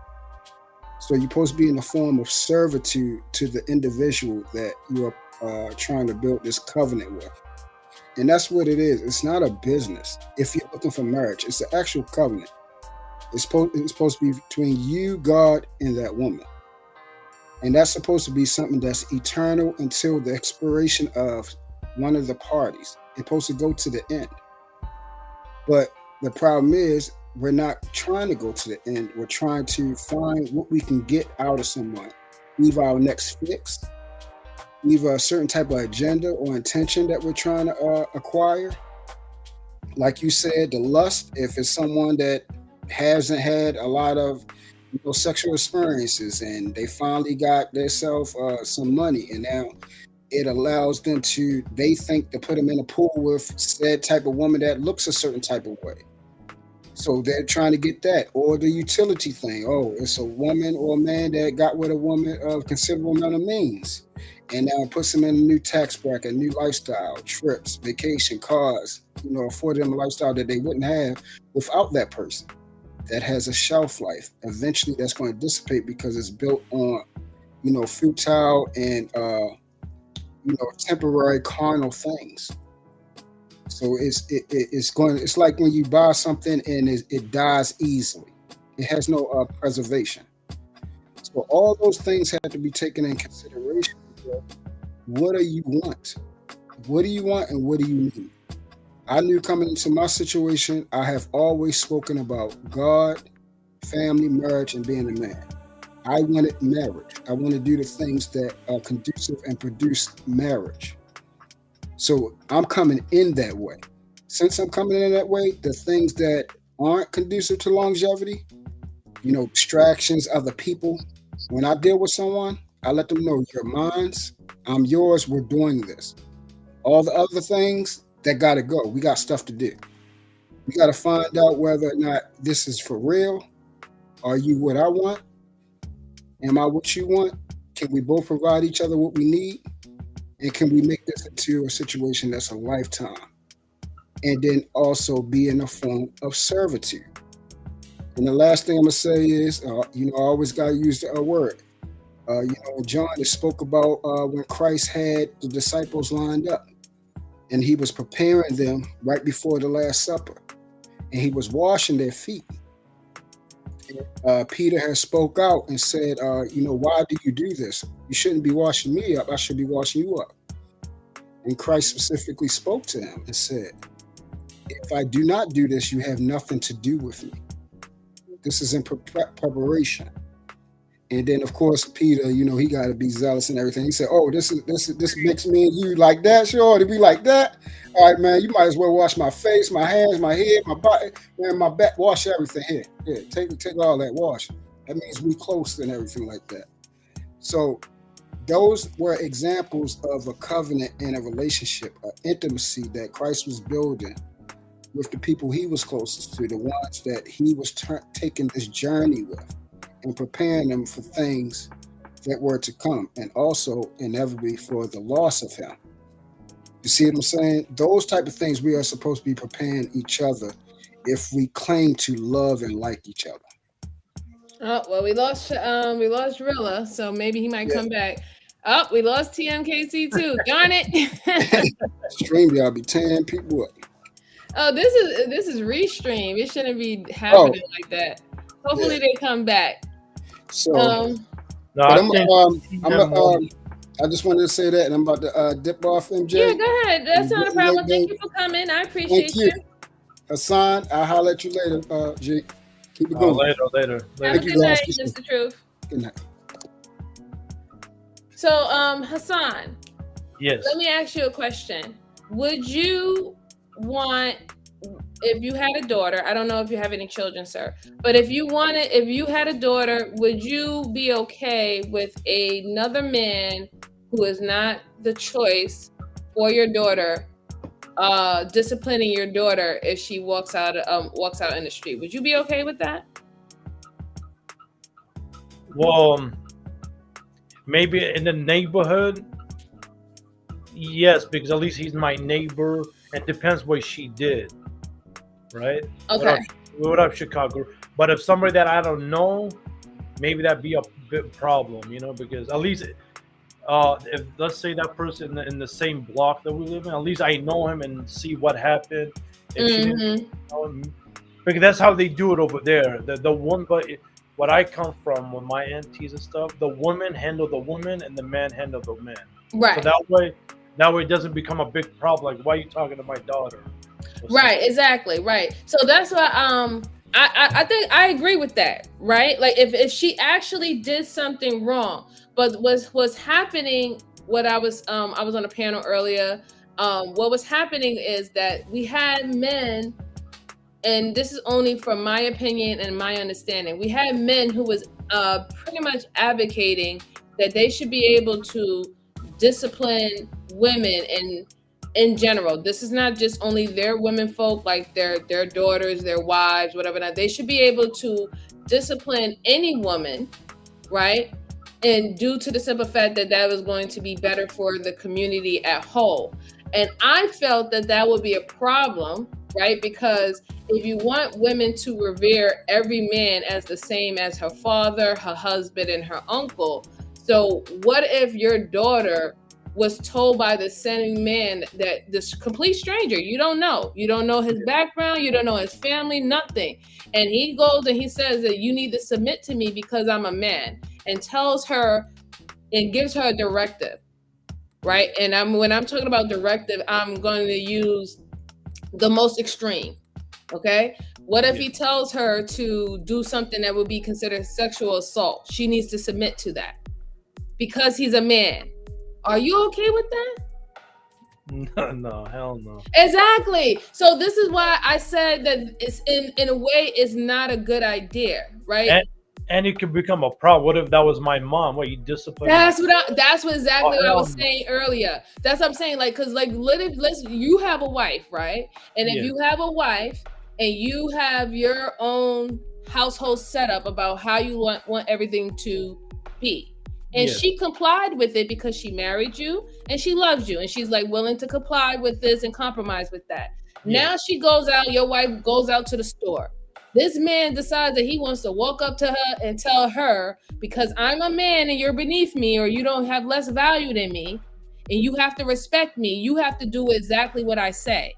So you're supposed to be in the form of servitude to the individual that you are trying to build this covenant with. And that's what it is. It's not a business. If you're looking for marriage, it's an actual covenant. It's supposed to be between you, God, and that woman. And that's supposed to be something that's eternal until the expiration of one of the parties. It's supposed to go to the end. But the problem is, we're not trying to go to the end. We're trying to find what we can get out of someone. Either our next fix, either a certain type of agenda or intention that we're trying to acquire. Like you said, the lust, if it's someone that hasn't had a lot of sexual experiences and they finally got themselves some money, and now it allows them they think to put them in a pool with said type of woman that looks a certain type of way. So they're trying to get that. Or the utility thing. Oh, it's a woman or a man that got with a woman of considerable amount of means, and now it puts them in a new tax bracket, new lifestyle, trips, vacation, cars, afford them a lifestyle that they wouldn't have without that person. That has a shelf life. Eventually that's going to dissipate because it's built on, futile and temporary carnal things. So it's like when you buy something and it dies easily. It has no preservation. So all those things have to be taken in consideration. What do you want? What do you want and what do you need? I knew coming into my situation, I have always spoken about God, family, marriage, and being a man. I wanted marriage. I want to do the things that are conducive and produce marriage. So I'm coming in that way. Since I'm coming in that way, the things that aren't conducive to longevity, distractions, other people, when I deal with someone, I let them know you're mine, I'm yours, we're doing this. All the other things, that got to go. We got stuff to do. We got to find out whether or not this is for real. Are you what I want? Am I what you want? Can we both provide each other what we need? And can we make this into a situation that's a lifetime? And then also be in a form of servitude. And the last thing I'm going to say is, I always got to use the word. John spoke about when Christ had the disciples lined up. and he was preparing them right before the Last Supper, and he was washing their feet. Peter has spoke out and said, why do you do this? You shouldn't be washing me up. I should be washing you up. And Christ specifically spoke to him and said, if I do not do this, you have nothing to do with me. This is in preparation. And then, of course, Peter, he got to be zealous and everything. He said, "Oh, this makes me and you like that. Sure, to be like that. All right, man. You might as well wash my face, my hands, my head, my body, man, my back. Wash everything here. Yeah, take all that wash. That means we close and everything like that." So those were examples of a covenant and a relationship, an intimacy that Christ was building with the people he was closest to, the ones that he was taking this journey with, and preparing them for things that were to come, and also inevitably for the loss of him. You see what I'm saying? Those type of things we are supposed to be preparing each other if we claim to love and like each other. Oh well, we lost Rilla, so maybe he might come back. Oh, we lost TMKC too. Darn it! StreamYard be tearing people up. Oh, this is restream. It shouldn't be happening like that. Hopefully they come back. So, No, I just wanted to say that, and I'm about to dip off, MJ. Yeah, go ahead. That's not a problem. Thank you for coming. I appreciate you. Hassan, I'll holler at you later, G. Keep it going. Later. Have a good night, Mr. Truth. Good night. So, Hassan. Yes. Let me ask you a question. Would you want, if you had a daughter, I don't know if you have any children, sir, but if you had a daughter, would you be okay with another man who is not the choice for your daughter, disciplining your daughter if she walks out in the street? Would you be okay with that? Well, maybe in the neighborhood, yes, because at least he's my neighbor. It depends what she did, right? Okay. What up, Chicago? But if somebody that I don't know, maybe that'd be a big problem, because at least, if let's say that person in the same block that we live in, at least I know him and see what happened. If she didn't know him, because that's how they do it over there. The one, but what I come from with my aunties and stuff, the women handle the women and the man handle the man. Right. So that way it doesn't become a big problem. Like, why are you talking to my daughter? Right, exactly, right. So that's why I think I agree with that, right? Like if she actually did something wrong, but what's happening, what I was on a panel earlier, what was happening is that we had men, and this is only from my opinion and my understanding, we had men who was pretty much advocating that they should be able to discipline women in general. This is not just only their women folk, like their daughters, their wives, whatever. Now they should be able to discipline any woman, right? And due to the simple fact that was going to be better for the community at whole. And I felt that would be a problem, right? Because if you want women to revere every man as the same as her father, her husband, and her uncle, so what if your daughter was told by the same man, that this complete stranger, you don't know his background, you don't know his family, nothing. And he goes and he says that you need to submit to me because I'm a man, and tells her and gives her a directive, right? And when I'm talking about directive, I'm going to use the most extreme, okay? What if he tells her to do something that would be considered sexual assault? She needs to submit to that because he's a man. Are you okay with that? No, hell no. Exactly. So this is why I said that it's in a way it's not a good idea, right? And it could become a problem. What if that was my mom? What, you discipline? That's exactly what I was saying earlier. That's what I'm saying. Like, cause like, you have a wife, right? And if you have a wife and you have your own household setup about how you want everything to be. And she complied with it because she married you and she loves you. And she's like willing to comply with this and compromise with that. Now she goes out, your wife goes out to the store. This man decides that he wants to walk up to her and tell her, because I'm a man and you're beneath me, or you don't have less value than me, and you have to respect me. You have to do exactly what I say.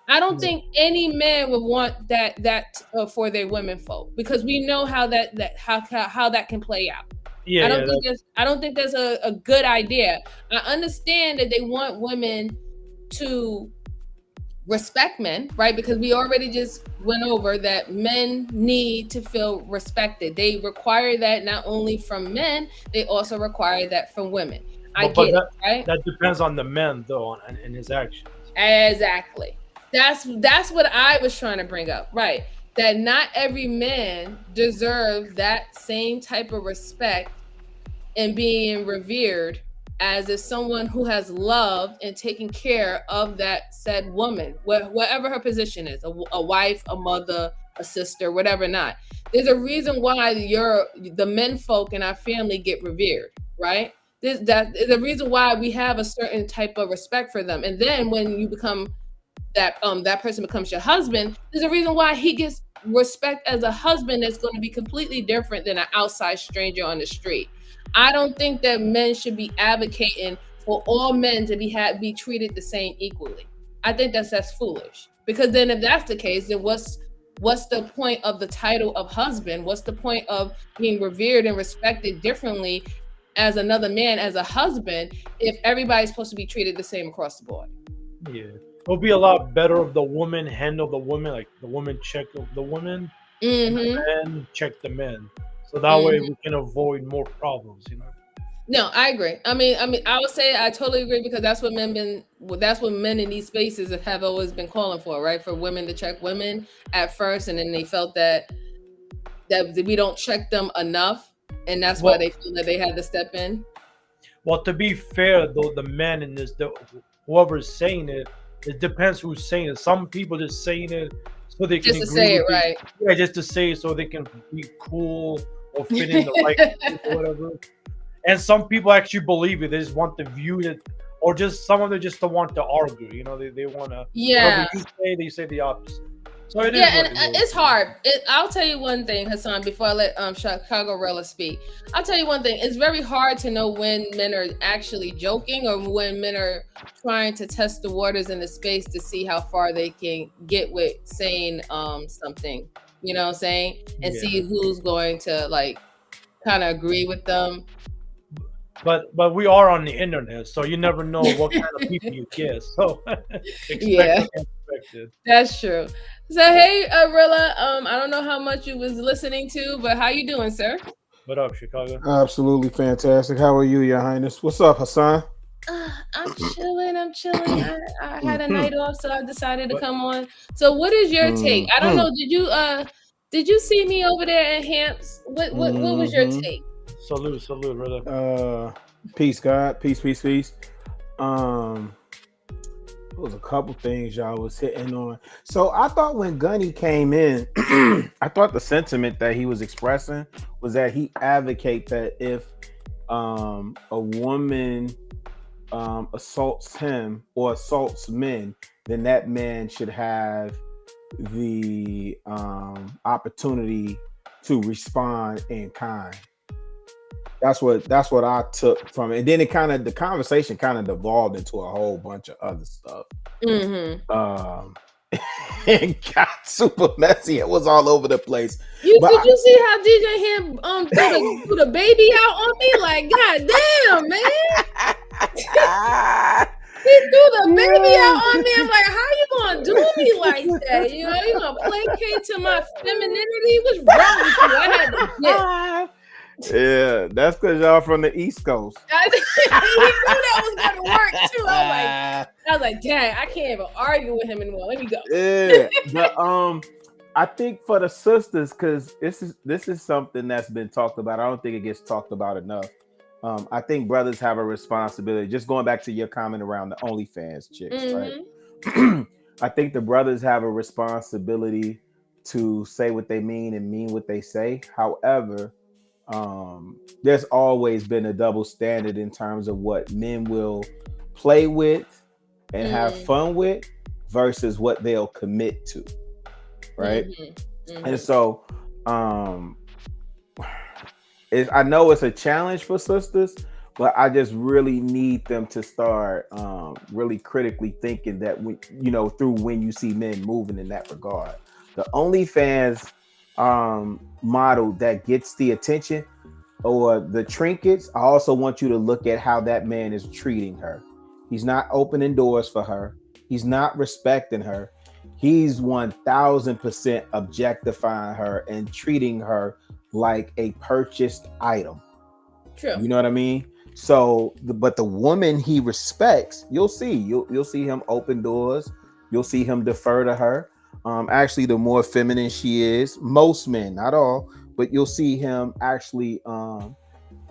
I don't think any man would want that for their women folk, because we know how how that can play out. Yeah, yeah. I don't think that's a good idea. I understand that they want women to respect men, right? Because we already just went over that men need to feel respected. They require that not only from men, they also require that from women. I But get it, right? that depends on the man though, and his actions. Exactly. That's what I was trying to bring up, right? That not every man deserves that same type of respect and being revered as if someone who has loved and taken care of that said woman, whatever her position is, a wife, a mother, a sister, whatever not. There's a reason why the men folk in our family get revered, right? That is the reason why we have a certain type of respect for them. And then when you become that person becomes your husband, there's a reason why he gets respect as a husband that's going to be completely different than an outside stranger on the street. I don't think that men should be advocating for all men to be treated the same equally. I think that's foolish. Because then if that's the case, then what's the point of the title of husband? What's the point of being revered and respected differently as another man, as a husband, if everybody's supposed to be treated the same across the board? Yeah. It'll be a lot better if the woman handle the woman, like the woman check the woman, and the men check the men. So that way we can avoid more problems, you know. No, I agree. I mean, I would say I totally agree, because that's what men in these spaces have always been calling for, right? For women to check women at first, and then they felt that we don't check them enough, and that's why they feel that they had to step in. Well, to be fair, though, the men in this, whoever's saying it depends who's saying it. Some people just saying it so they can just to say it, right? Yeah, just to say it so they can be cool or fit in the right or whatever. And some people actually believe it. They just want to view it, or just some of them just don't want to argue. You know, they want to. Yeah. They say the opposite. So it is. And it's hard. I'll tell you one thing, Hassan. Before I let Chicago Rella speak, I'll tell you one thing. It's very hard to know when men are actually joking or when men are trying to test the waters in the space to see how far they can get with saying something. You know what I'm saying? And see who's going to like kind of agree with them. But we are on the internet, so you never know what kind of people you get. So yeah, that's true. So hey, Rilla, I don't know how much you was listening to, but how you doing, sir? What up, Chicago? Absolutely fantastic. How are you, Your Highness? What's up, Hassan? I'm chilling. I had a night off, so I decided to come on. So what is your take? I don't know. Did you see me over there in Hamps? What was your take? Salute, brother. Peace, God. Peace. There was a couple things y'all was hitting on. So I thought when Gunny came in, I thought the sentiment that he was expressing was that he advocates that if a woman assaults him or assaults men, then that man should have the opportunity to respond in kind. That's what I took from it. And then the conversation kind of devolved into a whole bunch of other stuff. It got super messy. It was all over the place. Did you see how DJ Ham threw the baby out on me? Like, god damn, man. He threw the baby out on me. I'm like, how you gonna do me like that? You know, you gonna placate to my femininity? What's wrong with you? I had to get. Yeah, that's because y'all from the East Coast. He knew that was gonna work too. I was like, dang, I can't even argue with him anymore. Let me go. Yeah, but I think for the sisters, because this is something that's been talked about. I don't think it gets talked about enough. I think brothers have a responsibility. Just going back to your comment around the OnlyFans chicks, right? I think the brothers have a responsibility to say what they mean and mean what they say. However, there's always been a double standard in terms of what men will play with and have fun with versus what they'll commit to, right? And so I know it's a challenge for sisters, but I just really need them to start really critically thinking that through when you see men moving in that regard. The OnlyFans model that gets the attention or the trinkets, I also want you to look at how that man is treating her. He's not opening doors for her. He's not respecting her. He's 1000% objectifying her and treating her like a purchased item. True. You know what I mean? So, but the woman he respects, you'll see him open doors. You'll see him defer to her. Actually, the more feminine she is, most men, not all, but you'll see him actually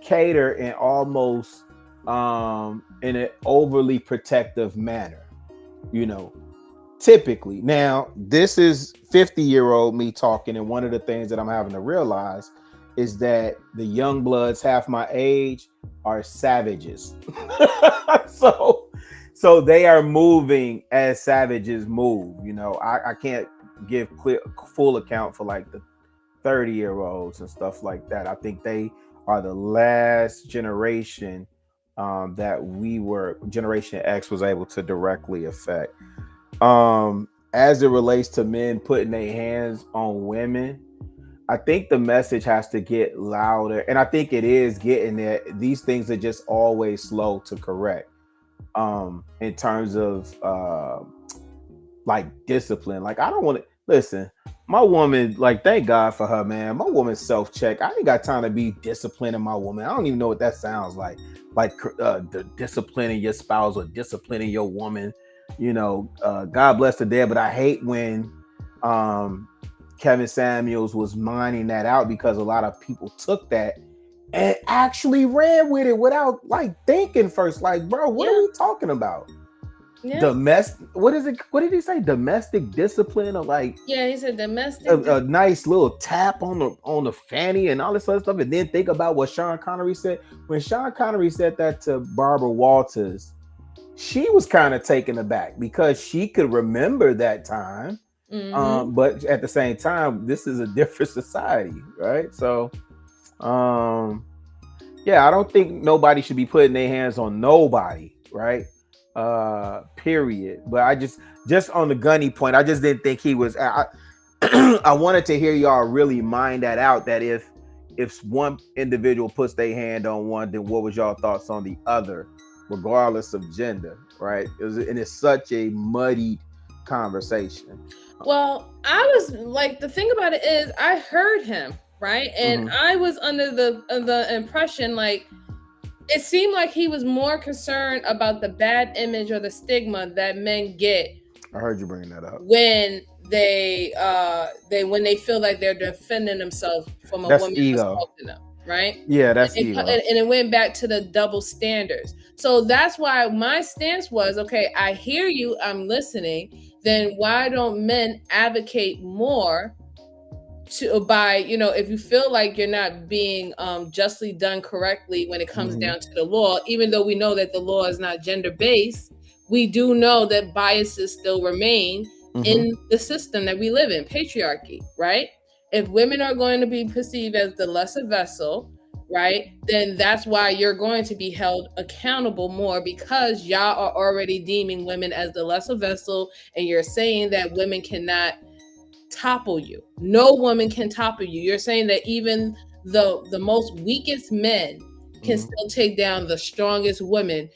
cater in almost in an overly protective manner. You know, typically. Now, this is 50-year-old me talking, and one of the things that I'm having to realize is that the young bloods half my age are savages. so they are moving as savages move. You know, I can't give full account for like the 30-year-olds and stuff like that. I think they are the last generation that Generation X was able to directly affect. As it relates to men putting their hands on women, I think the message has to get louder, and I think it is getting there. These things are just always slow to correct. In terms of like discipline, like I don't want to listen. My woman, like, thank God for her, man. My woman's self-check. I ain't got time to be disciplining my woman. I don't even know what that sounds like. Like the disciplining your spouse or disciplining your woman. You know, God bless the dead, but I hate when Kevin Samuels was mining that out because a lot of people took that and actually ran with it without like thinking first. Like, bro, what are we talking about? Yeah. Domestic, what is it? What did he say? Domestic discipline, or like, Yeah, he said domestic. a nice little tap on the fanny and all this other stuff, and then think about what Sean Connery said. When Sean Connery said that to Barbara Walters, she was kind of taken aback because she could remember that time. But at the same time, this is a different society, right? So, yeah, I don't think nobody should be putting their hands on nobody, right? Period. But I just on the Gunny point, I just didn't think he was. I wanted to hear y'all really mind that out. That if one individual puts their hand on one, then what was y'all thoughts on the other, regardless of gender, right? And it's such a muddied conversation. Well, I was like, the thing about it is, I heard him, right, and I was under the impression, like, it seemed like he was more concerned about the bad image or the stigma that men get. I heard you bringing that up. When they feel like they're defending themselves from a woman assaulting them, right? Yeah, that's ego. And it went back to the double standards. So that's why my stance was, okay, I hear you, I'm listening. Then why don't men advocate more if you feel like you're not being justly done correctly when it comes down to the law, even though we know that the law is not gender-based, we do know that biases still remain in the system that we live in, patriarchy, right? If women are going to be perceived as the lesser vessel, right, then that's why you're going to be held accountable more, because y'all are already deeming women as the lesser vessel, and you're saying that women cannot topple you. No woman can topple you. You're saying that even the most weakest men can still take down the strongest women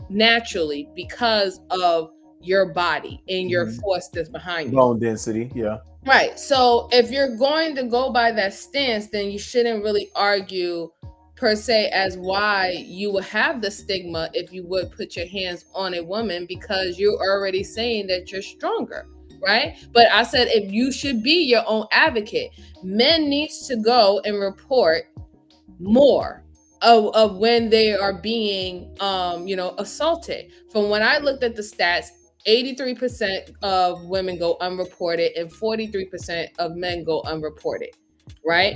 naturally because of your body and your force that's behind you. Bone density, yeah. Right. So if you're going to go by that stance, then you shouldn't really argue per se as why you would have the stigma if you would put your hands on a woman, because you're already saying that you're stronger. Right. But I said, if you should be your own advocate, men needs to go and report more of when they are being, assaulted. From when I looked at the stats, 83% of women go unreported and 43% of men go unreported. Right.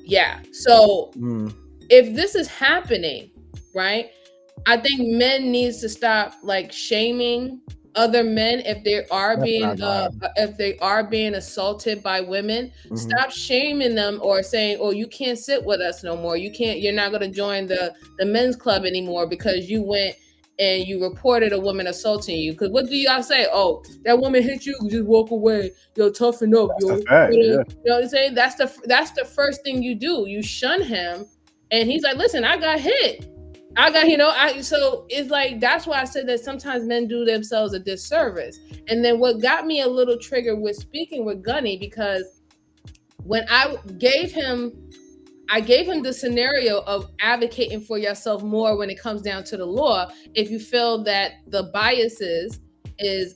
Yeah. So if this is happening, right, I think men needs to stop like shaming other men, if they are That's being not gonna happen. assaulted by women, Mhm. stop shaming them or saying, "Oh, you can't sit with us no more. You're not going to join the men's club anymore because you went and you reported a woman assaulting you." Because what do y'all say? "Oh, that woman hit you, just walk away. Yo, toughen up, That's a yo." fact. You Yeah. know what I'm saying? That's the first thing you do. You shun him, and he's like, "Listen, I got hit. So it's like, that's why I said that sometimes men do themselves a disservice. And then what got me a little triggered with speaking with Gunny, because when I gave him the scenario of advocating for yourself more when it comes down to the law. If you feel that the biases is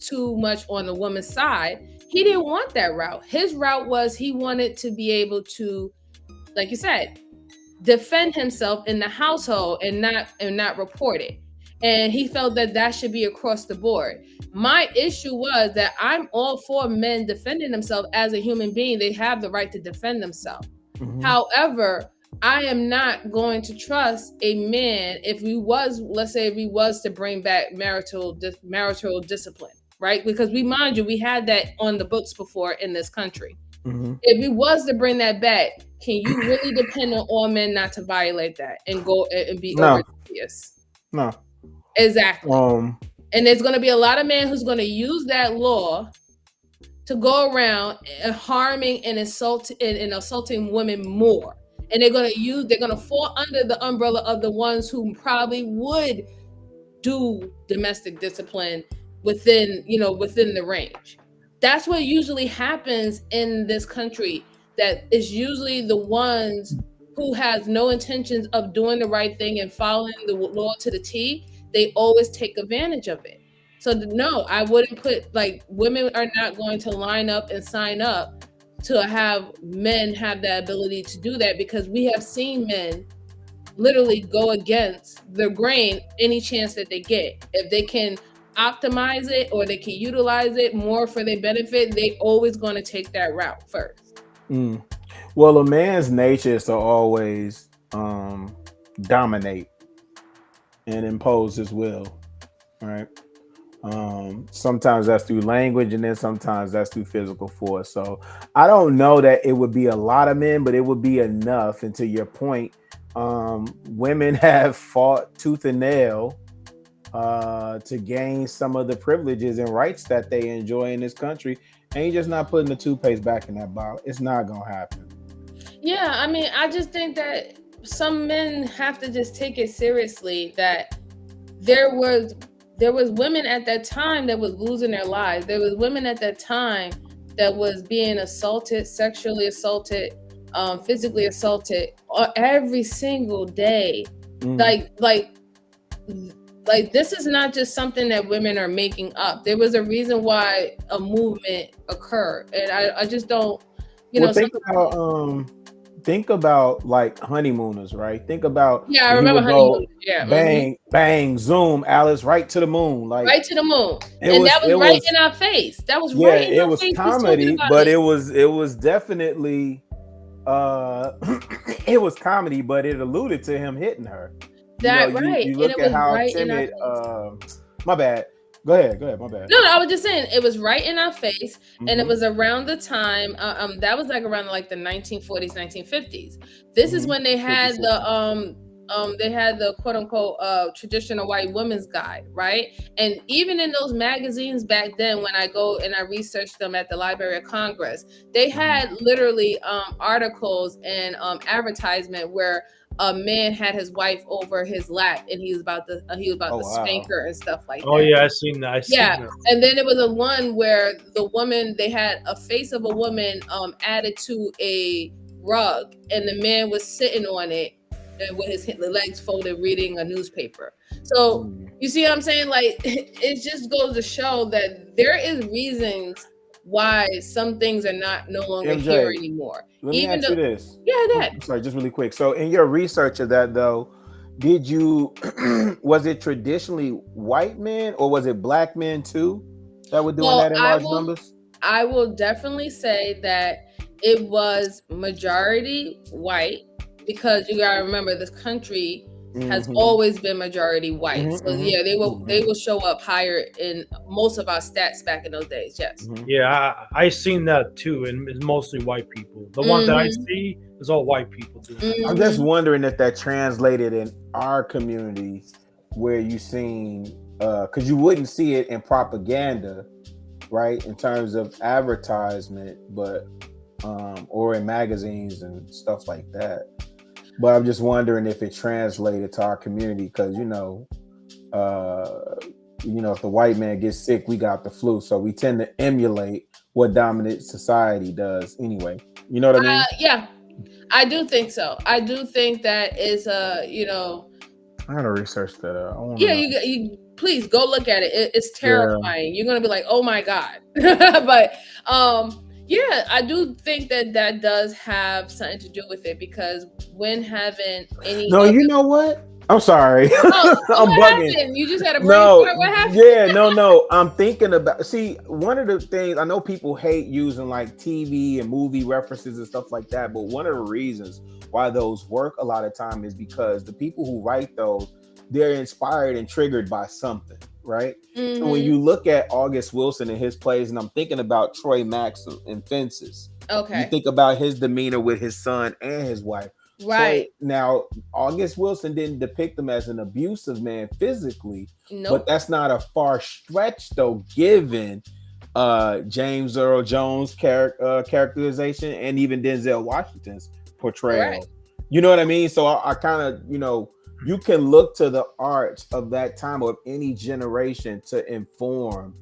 too much on the woman's side, he didn't want that route. His route was, he wanted to be able to, like you said, defend himself in the household and not report it. And he felt that that should be across the board. My issue was that I'm all for men defending themselves. As a human being, they have the right to defend themselves. Mhm. However, I am not going to trust a man let's say if we was to bring back marital discipline, right? Because mind you, we had that on the books before in this country. Mhm. If we was to bring that back, can you really depend on all men not to violate that and go and be No. oblivious? No. Exactly. Um. And there's going to be a lot of men who's going to use that law to go around harming and assaulting women more. And they're going to fall under the umbrella of the ones who probably would do domestic discipline within the range. That's what usually happens in this country. That is usually the ones who has no intentions of doing the right thing and following the law to the T. They always take advantage of it. So no, I wouldn't put, like, women are not going to line up and sign up to have men have the ability to do that, because we have seen men literally go against the grain any chance that they get. If they can optimize it or they can utilize it more for their benefit, they always going to take that route first. Well, a man's nature is to always dominate and impose his will, right? Sometimes that's through language, and then sometimes that's through physical force. So I don't know that it would be a lot of men, but it would be enough. And to your point, women have fought tooth and nail to gain some of the privileges and rights that they enjoy in this country. And you're just not putting the toothpaste back in that bottle. It's not gonna happen. Yeah, I mean, I just think that some men have to just take it seriously, that there was women at that time that was losing their lives. There was women at that time that was being assaulted, sexually assaulted, physically assaulted every single day. Like this is not just something that women are making up. There was a reason why a movement occurred, and I just don't, Well, think about like honeymooners, right? Think about yeah, I when he remember would go honeymoon. Yeah, bang, bang, zoom, Alice, right to the moon. Like right to the moon, it and that was, was it right was, in our face. That was yeah, right in it our was face. He's talking comedy, about but it. it was definitely it was comedy, but it alluded to him hitting her. That right, You and look it at was how right in our timid. face. My bad. Go ahead. My bad. No, I was just saying it was right in our face, and it Mm-hmm. was around the time. That was like around like the 1940s, 1950s. This is when they had 50, the quote unquote traditional white women's guide, right? And even in those magazines back then, when I go and I researched them at the Library of Congress, they had literally articles and advertisement where a man had his wife over his lap and he was about to spank her and stuff like Oh that. yeah, I seen that. Yeah, and then there was a one where the woman, they had a face of a woman added to a rug, and the man was sitting on it and with his legs folded, reading a newspaper. So you see what I'm saying? Like, it just goes to show that there is reasons why some things are no longer MJ, here anymore. let me ask you this. Yeah, I'm that. sorry, just really quick. So, in your research of that, though, did you was it traditionally white men or was it black men too that were doing that in large numbers? I will definitely say that it was majority white, because you gotta remember, this country has Mhm. always been majority white. Mhm, So mhm, yeah, they mhm, will show up higher in most of our stats back in those days. Yes. mhm. Yeah, I seen that too, and it's mostly white people. The ones that I Mm-hmm. see is all white people doing that. I'm just Mm-hmm. wondering if that translated in our community where you seen because you wouldn't see it in propaganda, right? In terms of advertisement, but or in magazines and stuff like that. But I'm just wondering if it translated to our community because if the white man gets sick, we got the flu, so we tend to emulate what dominant society does anyway. You know what I mean? Yeah, I do think so. I do think that is I gotta research that. I want to yeah, know. you please go look at it. It's Yeah. terrifying. You're gonna be like, oh my god. But yeah, I do think that that does have something to do with it because when having any No, other you know what? I'm sorry. oh, I'm what bugging. happened? You just had a brain No, fart. What happened? yeah, no. I'm thinking about. See, one of the things I know people hate using like TV and movie references and stuff like that, but one of the reasons why those work a lot of time is because the people who write those, they're inspired and triggered by something, right? So when Mm-hmm. you look at August Wilson and his plays, and I'm thinking about Troy Maxim in Fences, you Okay. think about his demeanor with his son and his wife. Troy, Right. now August Wilson didn't depict him as an abusive man physically, but Nope. that's not a far stretch though, given James Earl Jones' characterization and even Denzel Washington's Correct. portrayal. You know what I mean? So I kind of, you can look to the arts of that time or of any generation to inform.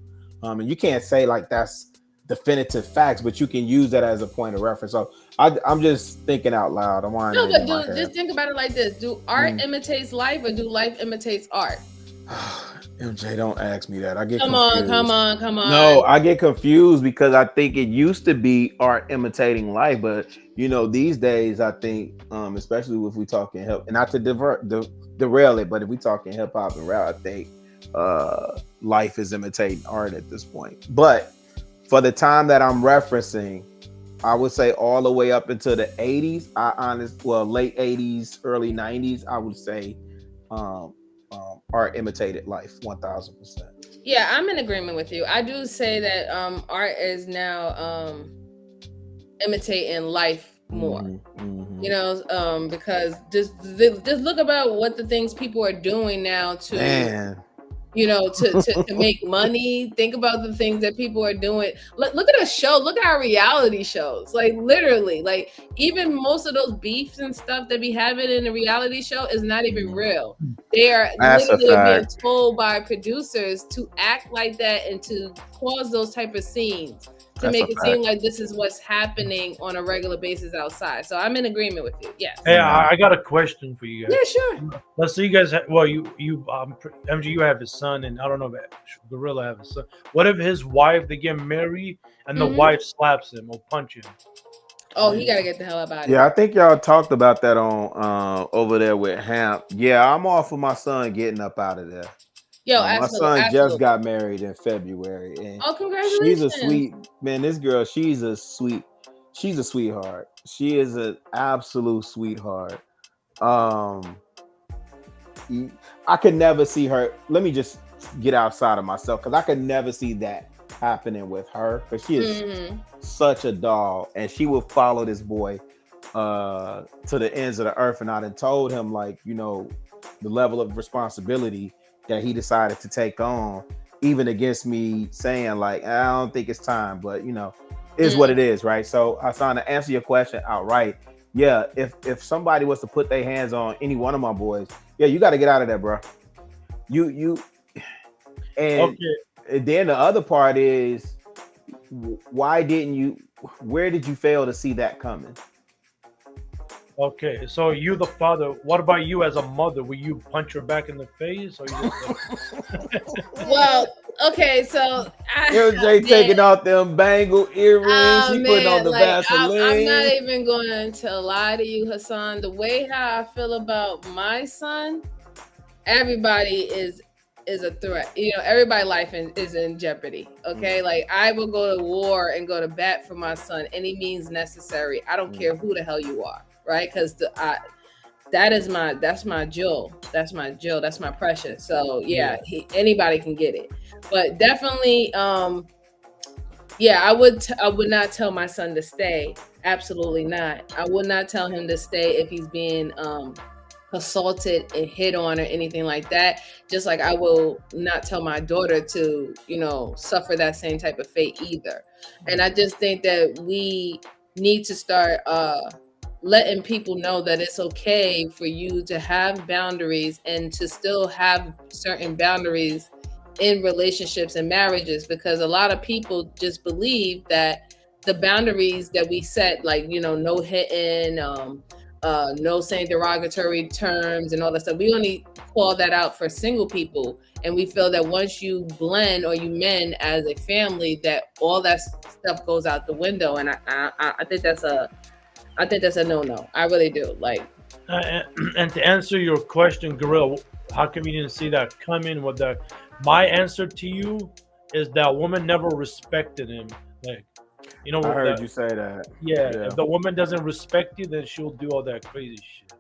And you can't say like that's definitive facts, but you can use that as a point of reference. So I'm just thinking out loud. I'm No, winding it but in my just head. think about it like this: do art imitates life, or do life imitates art? MJ, don't ask me that. I get Come on, come confused. on, come No, on. I get confused because I think it used to be art imitating life, but these days I think, especially if we talking hip, and not to derail it, but if we talking hip hop and rap, I think life is imitating art at this point. But for the time that I'm referencing, I would say all the way up into the 80s. Late 80s, early 90s. I would say um, art imitated life 1000%. Yeah, I'm in agreement with you. I do say that art is now imitating life more. Because just look about what the things people are doing now to Man, to make money. Think about the things that people are doing. Look at a show. Look at our reality shows. Like literally, like even most of those beefs and stuff that we having in the reality show is not even real. They are that's a literally being fact. told by producers to act like that and to cause those type of scenes to That's a make it seem fact. like this is what's happening on a regular basis outside. So I'm in agreement with you. Yes. Hey, I got a question for you guys. Yeah, sure. Let's say you guys. MG, you have his son, and I don't know if Gorilla have his son. What if his wife they get married and the wife slaps him or punch him? Oh, he gotta get the hell out of Yeah, here. I think y'all talked about that on over there with Hamp. Yeah, I'm all for my son getting up out of there. Yo, My absolutely, son just absolutely. got married in February, and Oh, she's a congratulations. sweet man. This girl, she's a sweetheart. She is an absolute sweetheart. Um, I could never see her. Let me just get outside of myself because I could never see that happening with her because she is such a doll, and she will follow this boy to the ends of the earth. And I done told him the level of responsibility that he decided to take on, even against me saying like I don't think it's time, but is what it is, right? So Hassan, to answer your question outright, yeah, if somebody was to put their hands on any one of my boys, yeah, you got to get out of there, bro. You and Okay. then the other part is why didn't you? Where did you fail to see that coming? Okay, so you the father. What about you as a mother? Will you punch her back in the face, or you just Well, okay, so LJ taking off them bangle earrings, she putting on man, the like I'm not Vaseline. even going to lie to you, Hassan. The way how I feel about my son, everybody is a threat. Everybody's life is in jeopardy. Okay, like I will go to war and go to bat for my son any means necessary. I don't care who the hell you are, right? Because that's my jewel. That's my jewel. That's my precious. So yeah, anybody can get it. But definitely, yeah, I would not tell my son to stay. Absolutely not. I would not tell him to stay if he's being assaulted and hit on or anything like that. Just like I will not tell my daughter to, suffer that same type of fate either. And I just think that we need to start letting people know that it's okay for you to have boundaries and to still have certain boundaries in relationships and marriages, because a lot of people just believe that the boundaries that we set, like, no hitting, no saying derogatory terms and all that stuff, we only call that out for single people. And we feel that once you blend or you mend as a family, that all that stuff goes out the window. And I think that's a no. I really do. Like, and to answer your question, Gorilla, how come you didn't see that coming? With that, my answer to you is that woman never respected him. Like, I heard you say that. Yeah, if the woman doesn't respect you, then she'll do all that crazy shit.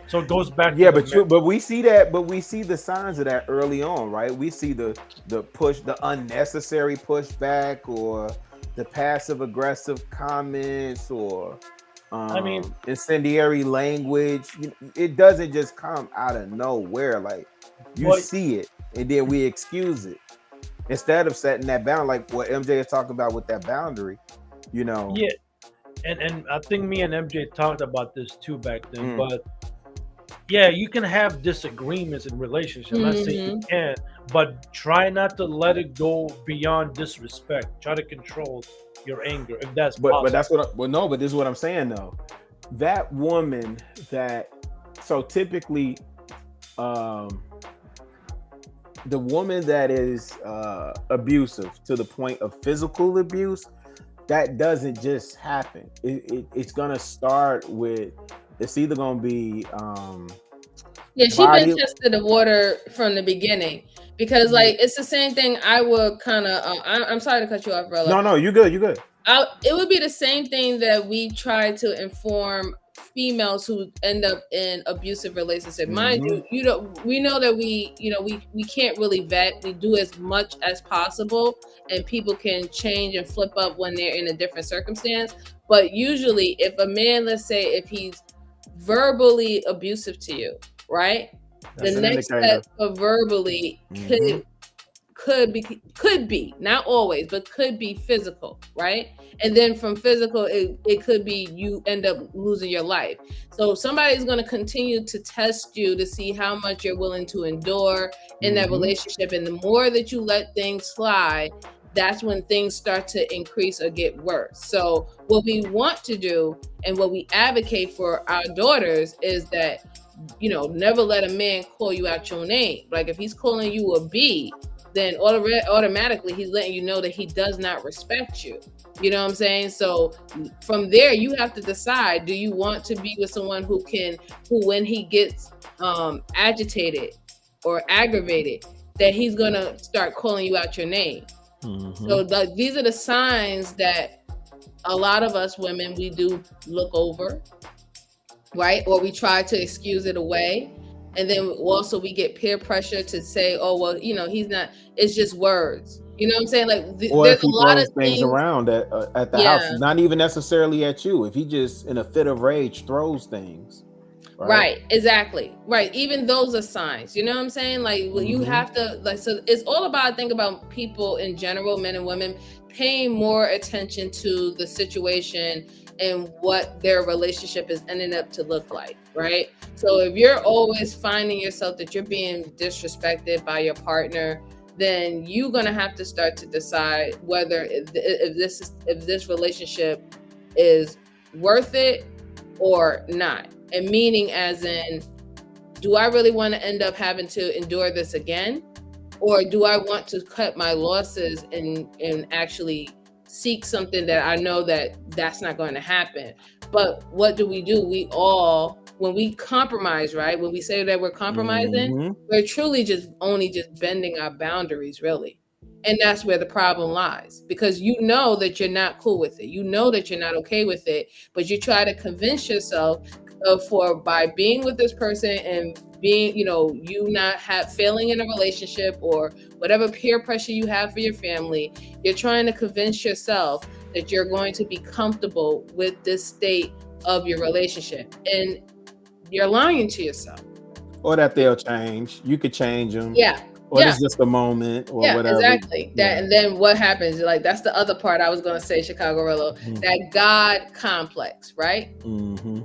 So it goes back. Yeah, but we see that. But we see the signs of that early on, right? We see the push, the unnecessary pushback, or the passive aggressive comments, or incendiary language. It doesn't just come out of nowhere. Like, you see it, and then we excuse it instead of setting that bound, like what MJ is talking about with that boundary. Yeah, and I think me and MJ talked about this too back then. But yeah, you can have disagreements in relationships. I'm not saying you can't, but try not to let it go beyond disrespect. Try to control your anger if that's possible. But that's what. But this is what I'm saying though. That woman so typically, the woman that is abusive to the point of physical abuse, that doesn't just happen. It's gonna start with. It's either gonna be. She been tested the water from the beginning, because like it's the same thing. I would kind of. I'm sorry to cut you off, brother. No, you good. You good. It would be the same thing that we try to inform females who end up in abusive relationships. Mind you, we know that we can't really vet. We do as much as possible, and people can change and flip up when they're in a different circumstance. But usually, if a man, let's say, if he's verbally abusive to you, right? That's the next step of verbally could be not always, but could be physical, right? And then from physical, it could be you end up losing your life. So somebody's going to continue to test you to see how much you're willing to endure in that relationship. And the more that you let things slide, that's when things start to increase or get worse. So what we want to do and what we advocate for our daughters is that, never let a man call you out your name. Like if he's calling you a B, then automatically he's letting you know that he does not respect you. You know what I'm saying? So from there, you have to decide, do you want to be with someone who when he gets agitated or aggravated, that he's going to start calling you out your name? So these are the signs that a lot of us women, we do look over, right? Or we try to excuse it away. And then also we get peer pressure to say, oh, well, he's not, it's just words. You know what I'm saying? Like there's a lot of things around at the house, not even necessarily at you. If he just in a fit of rage throws things. Right, exactly. Right. Even those are signs. You know what I'm saying? Like you have to so it's all about, I think, about people in general, men and women, paying more attention to the situation and what their relationship is ending up to look like, right? So if you're always finding yourself that you're being disrespected by your partner, then you're gonna have to start to decide whether if this relationship is worth it or not. And meaning as in, do I really want to end up having to endure this again? Or do I want to cut my losses and actually seek something that I know that's not going to happen? But what do? We all, when we compromise, right? When we say that we're compromising, we're truly just bending our boundaries, really. And that's where the problem lies, because you know that you're not cool with it. You know that you're not okay with it, but you try to convince yourself for by being with this person and being, you know, you not failing in a relationship or whatever peer pressure you have for your family, you're trying to convince yourself that you're going to be comfortable with this state of your relationship, and you're lying to yourself. Or that they'll change. You could change them. Yeah. Or Yeah. it's just a moment or Yeah, whatever. exactly. Yeah. That, and then what happens? Like, that's the other part I was going to say, Chicago Rillo, that God complex, right?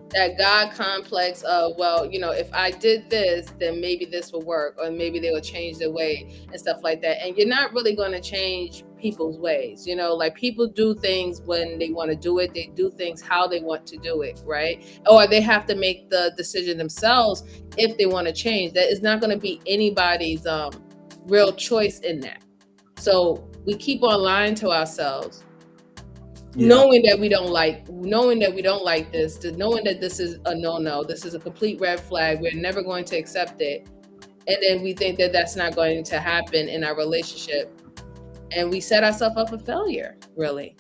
That God complex of, well, you know, if I did this, then maybe this will work, or maybe they will change their way and stuff like that. And you're not really going to change people's ways. You know, like, people do things when they want to do it. They do things how they want to do it, right? Or they have to make the decision themselves if they want to change. That is not going to be anybody's real choice in that. So we keep on lying to ourselves, knowing that we don't like this, knowing that this is a no, this is a complete red flag, we're never going to accept it, and then we think that that's not going to happen in our relationship, and we set ourselves up for failure, really.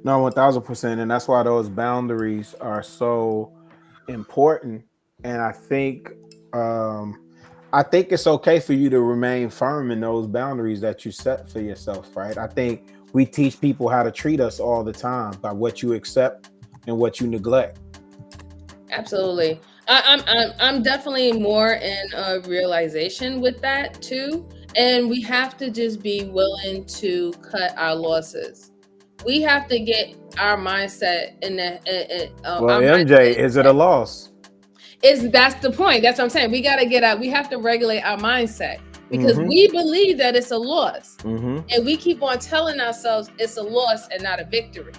No, 1000%, and that's why those boundaries are so important. And I think it's okay for you to remain firm in those boundaries that you set for yourself, right? I think we teach people how to treat us all the time by what you accept and what you neglect. Absolutely. I'm definitely more in a realization with that too. And we have to just be willing to cut our losses. We have to get our mindset in the well, MJ, is it a loss? That's the point. That's what I'm saying. We got to get out. We have to regulate our mindset, because we believe that it's a loss, and we keep on telling ourselves it's a loss and not a victory.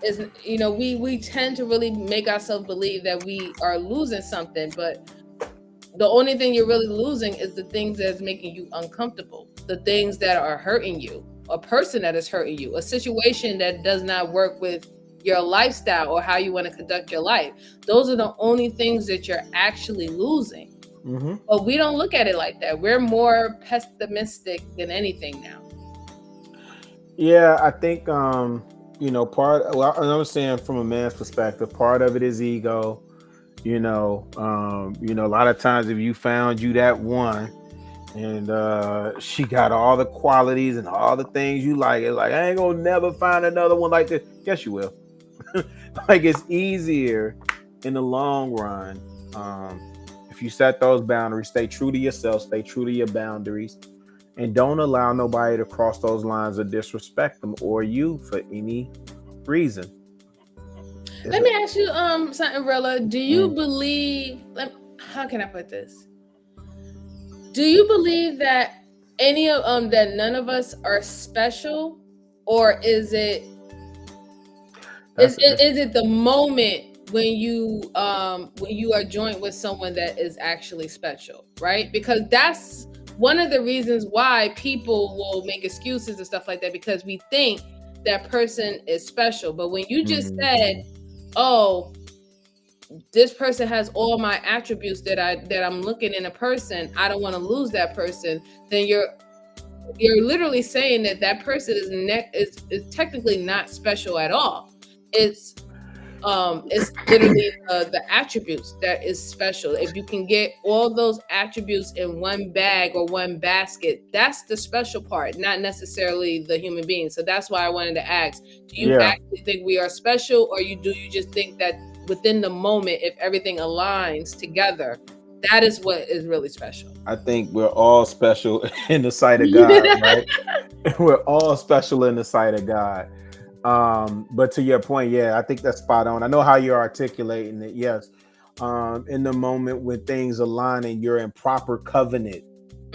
Is, you know, we tend to really make ourselves believe that we are losing something, but the only thing you're really losing is the things that's making you uncomfortable, the things that are hurting you, a person that is hurting you, a situation that does not work with your lifestyle or how you want to conduct your life. Those are the only things that you're actually losing. But we don't look at it like that. We're more pessimistic than anything now. Yeah, I think you know, I understand from a man's perspective, part of it is ego. You know, a lot of times if you found you that one and she got all the qualities and all the things you like, it's like, I ain't gonna never find another one like this. Yes, you will. Like, it's easier in the long run if you set those boundaries, stay true to yourself, stay true to your boundaries, and don't allow nobody to cross those lines or disrespect them or you for any reason. Let me ask you something, Rilla. Do you believe, how can I put this? Do you believe that any of that none of us are special, or is it is it the moment when you are joined with someone that is actually special, right? Because that's one of the reasons why people will make excuses and stuff like that, because we think that person is special. But when you just said, oh, this person has all my attributes that I'm looking in a person, I don't want to lose that person, then you're literally saying that person is technically not special at all. It's literally the attributes that is special. If you can get all those attributes in one bag or one basket, that's the special part, not necessarily the human being. So that's why I wanted to ask, do you actually think we are special, or do you just think that within the moment, if everything aligns together, that is what is really special? I think we're all special in the sight of God, right? We're all special in the sight of God. But to your point, I think that's spot on. I know how you're articulating it. Yes. In the moment when things align and you're in proper covenant,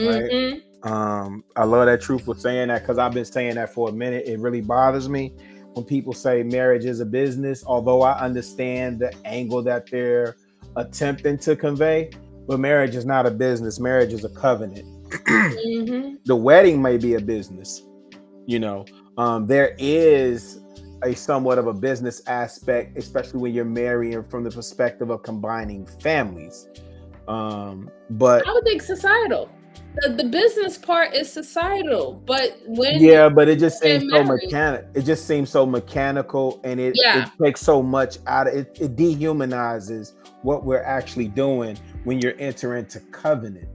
right? I love that Truth for saying that, because I've been saying that for a minute. It really bothers me when people say marriage is a business, although I understand the angle that they're attempting to convey. But marriage is not a business. Marriage is a covenant. The wedding may be a business. You know, there is a somewhat of a business aspect, especially when you're marrying from the perspective of combining families. But I would think societal. the business part is societal, but when Yeah, but it you just get seems so married, mechanic. It just seems so mechanical, and it yeah. takes so much out of it. It dehumanizes what we're actually doing when you're entering to covenant.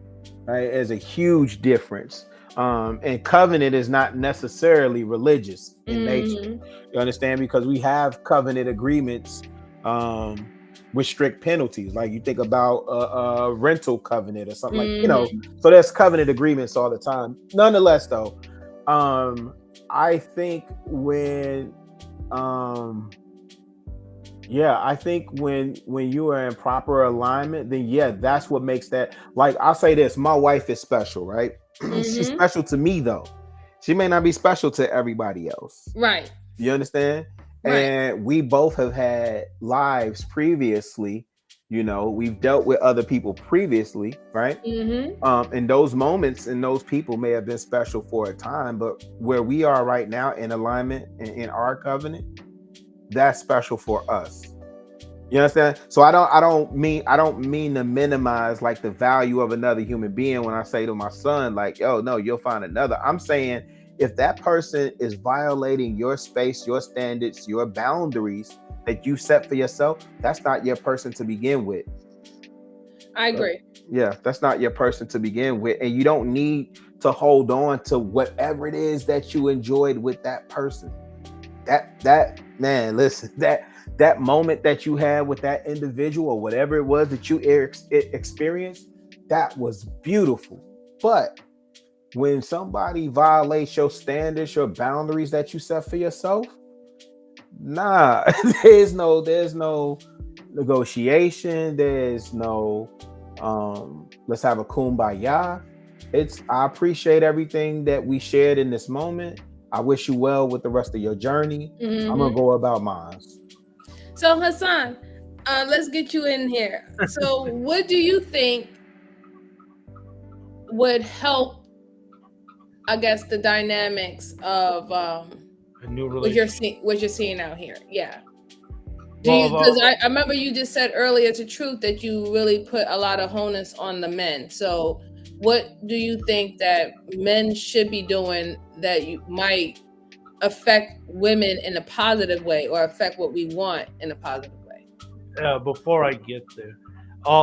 Right, there's a huge difference. And covenant is not necessarily religious in nature. Mm-hmm. You understand? Because we have covenant agreements with strict penalties. Like you think about a rental covenant or something like, you know. Mm-hmm. So there's covenant agreements all the time. Nonetheless, though, I think um, I think when you are in proper alignment, then yeah, that's what makes that. Like I'll say this, my wife is special, right? She's Mm-hmm. special to me though. She may not be special to everybody else. Right. You understand? Right. And we both have had lives previously. You know, we've dealt with other people previously, right? Mm-hmm. And those moments and those people may have been special for a time, but where we are right now in alignment in our covenant, that's special for us. You understand? So I don't mean to minimize like the value of another human being when I say to my son, like, yo, no, you'll find another. I'm saying if that person is violating your space, your standards, your boundaries that you set for yourself, that's not your person to begin with. I agree. Yeah, that's not your person to begin with. And you don't need to hold on to whatever it is that you enjoyed with that person. That man, listen, that moment that you had with that individual or whatever it was that you experienced, that was beautiful. But when somebody violates your standards, your boundaries that you set for yourself, nah, there's no negotiation, there's no let's have a kumbaya. It's I appreciate everything that we shared in this moment. I wish you well with the rest of your journey. I'm gonna Mm-hmm. go about mine. So Hassan, let's get you in here. So, what do you think would help? I guess the dynamics of A new what you're relationship. seeing, what you're seeing out here. Yeah. Do you? Well, Because I remember you just said earlier to Truth that you really put a lot of onus on the men. So, what do you think that men should be doing that you might affect women in a positive way or affect what we want in a positive way? before I get there,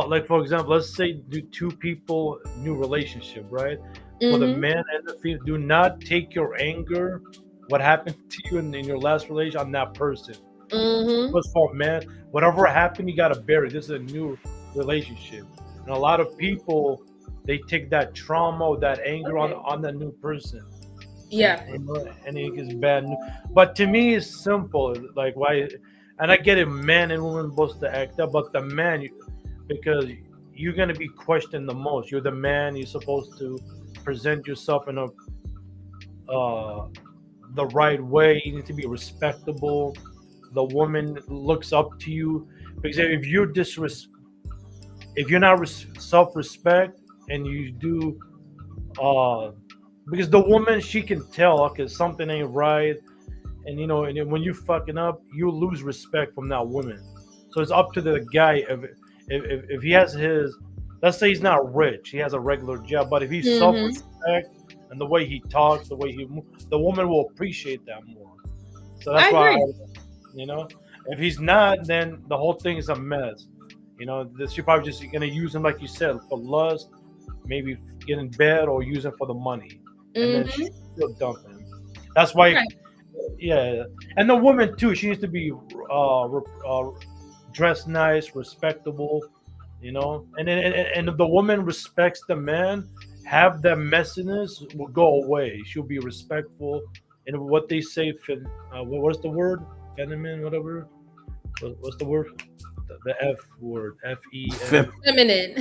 like for example, let's say do two people new relationship, right? For the Mm-hmm. man and the female, do not take your anger, what happened to you in your last relation, on that person. Mm-hmm. First of all, man, whatever happened, you gotta bear it. This is a new relationship, and a lot of people they take that trauma or that anger Okay. on that new person, and Yeah. and it gets bad. But to me, it's simple. Like why, and I get it, man and woman both to act up, but the man, because you're gonna be questioned the most. You're the man. You're supposed to present yourself in a uh, the right way. You need to be respectable. The woman looks up to you because if you're not self-respect and you do uh because the woman she can tell okay something ain't right, and and then when you fucking up you lose respect from that woman. So it's up to the guy if he has his, let's say he's not rich, he has a regular job, but if he's Mm-hmm. self-respect and the way he talks, the way he the woman will appreciate that more. So I that's why agree. you know if he's not, then the whole thing is a mess. This you're probably just gonna use him like you said for lust, maybe get in bed or use him for the money, and then Mm-hmm. she'll dump him. That's why, Right. yeah. And the woman too, she needs to be dressed nice, respectable, and if the woman respects the man, have that messiness will go away. She'll be respectful, and what they say, what's the word? Feminine, whatever. What's the word? The F word, FEM. Feminine.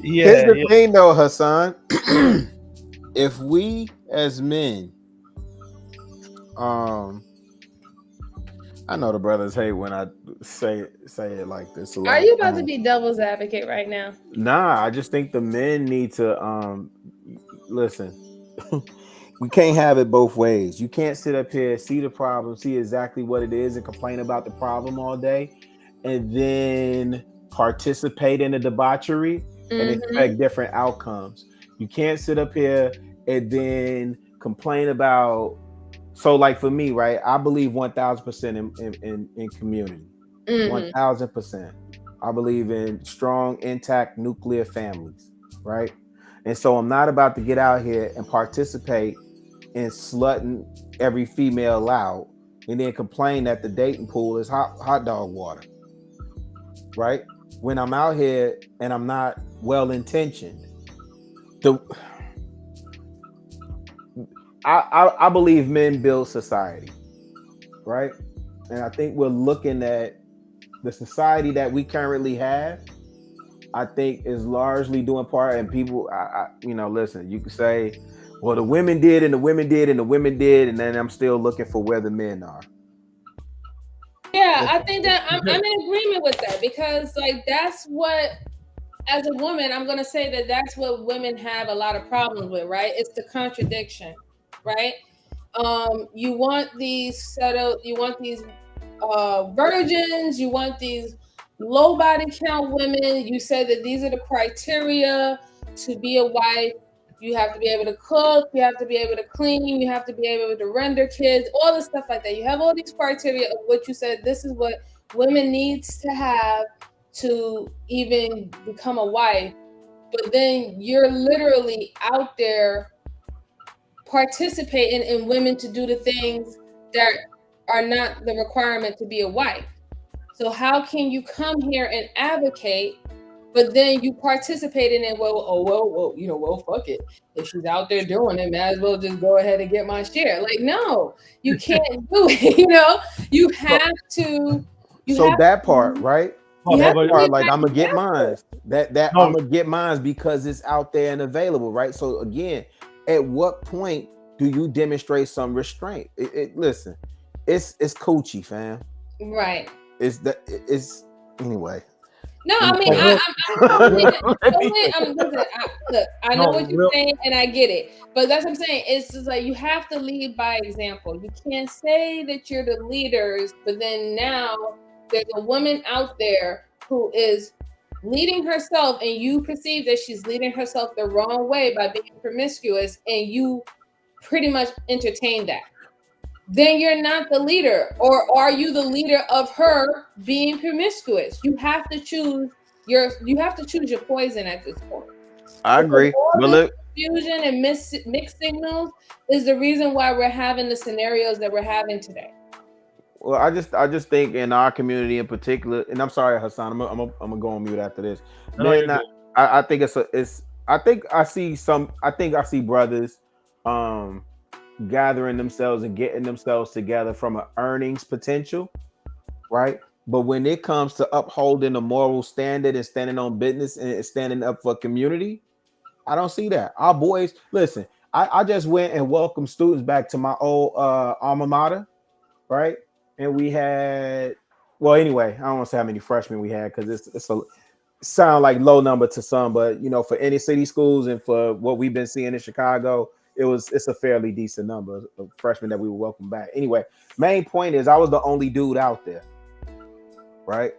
Yeah, Here's yeah, the yeah. thing, though, Hassan. If we as men, um, I know the brothers hate when I say it like this a Are lot you of about to times. be devil's advocate right now? Nah, I just think the men need to listen. We can't have it both ways. You can't sit up here, see the problem, see exactly what it is, and complain about the problem all day, and then participate in the debauchery and Mm-hmm. expect different outcomes. You can't sit up here and then complain about. So, like for me, right? I believe 1,000% in community. Mm-hmm. 1,000%. I believe in strong, intact nuclear families, right? And so I'm not about to get out here and participate in slutting every female out and then complain that the dating pool is hot dog water, right? When I'm out here and I'm not well intentioned. The I believe men build society, right? And I think we're looking at the society that we currently have. I think is largely doing part, and people, listen. You can say, "Well, the women did, and the women did, and the women did," and then I'm still looking for where the men are. Yeah, I think that I'm in agreement with that, because like that's what, as a woman, I'm gonna say that that's what women have a lot of problems with, right? It's the contradiction, right? You want these settled, you want these virgins, you want these low body count women. You say that these are the criteria to be a wife. You have to be able to cook, you have to be able to clean, you have to be able to render kids, all the stuff like that. You have all these criteria of what you said this is what women needs to have to even become a wife. But then you're literally out there participating in women to do the things that are not the requirement to be a wife. So how can you come here and advocate, but then you participate in it? Well, fuck it. If she's out there doing it, might as well just go ahead and get my share. Like, no, you can't do it. You So, have to. You so have that part, to. right? You have That to part, lead like by I'm gonna get example. mines. That I'm no, gonna get mines because it's out there and available, right? So again, at what point do you demonstrate some restraint? Listen, it's coochie, fam. Right. It's anyway. No, Let me I mean, but think. real, I'm totally, Let me think. listen, look, I know no, what you're real. saying and I get it, but that's what I'm saying. It's just like you have to lead by example. You can't say that you're the leaders, but then now there's a woman out there who is leading herself, and you perceive that she's leading herself the wrong way by being promiscuous, and you pretty much entertain that. Then you're not the leader. Or are you the leader of her being promiscuous? You have to choose your poison at this point. I Because agree, all but this look. confusion and mixed signals is the reason why we're having the scenarios that we're having today. Well, I just think in our community in particular, and I'm sorry, Hassan, I'm gonna go on mute after this. No, you're Man, good. I think it's I think I see brothers um gathering themselves and getting themselves together from an earnings potential, right? But when it comes to upholding a moral standard and standing on business and standing up for community, I don't see that. Our boys, listen, I just went and welcomed students back to my old alma mater, right? And we had, well, anyway, I don't want to say how many freshmen we had because it's a sound like low number to some, but for inner city schools and for what we've been seeing in Chicago, it's a fairly decent number of freshmen that we will welcome back. Anyway, main point is I was the only dude out there, right?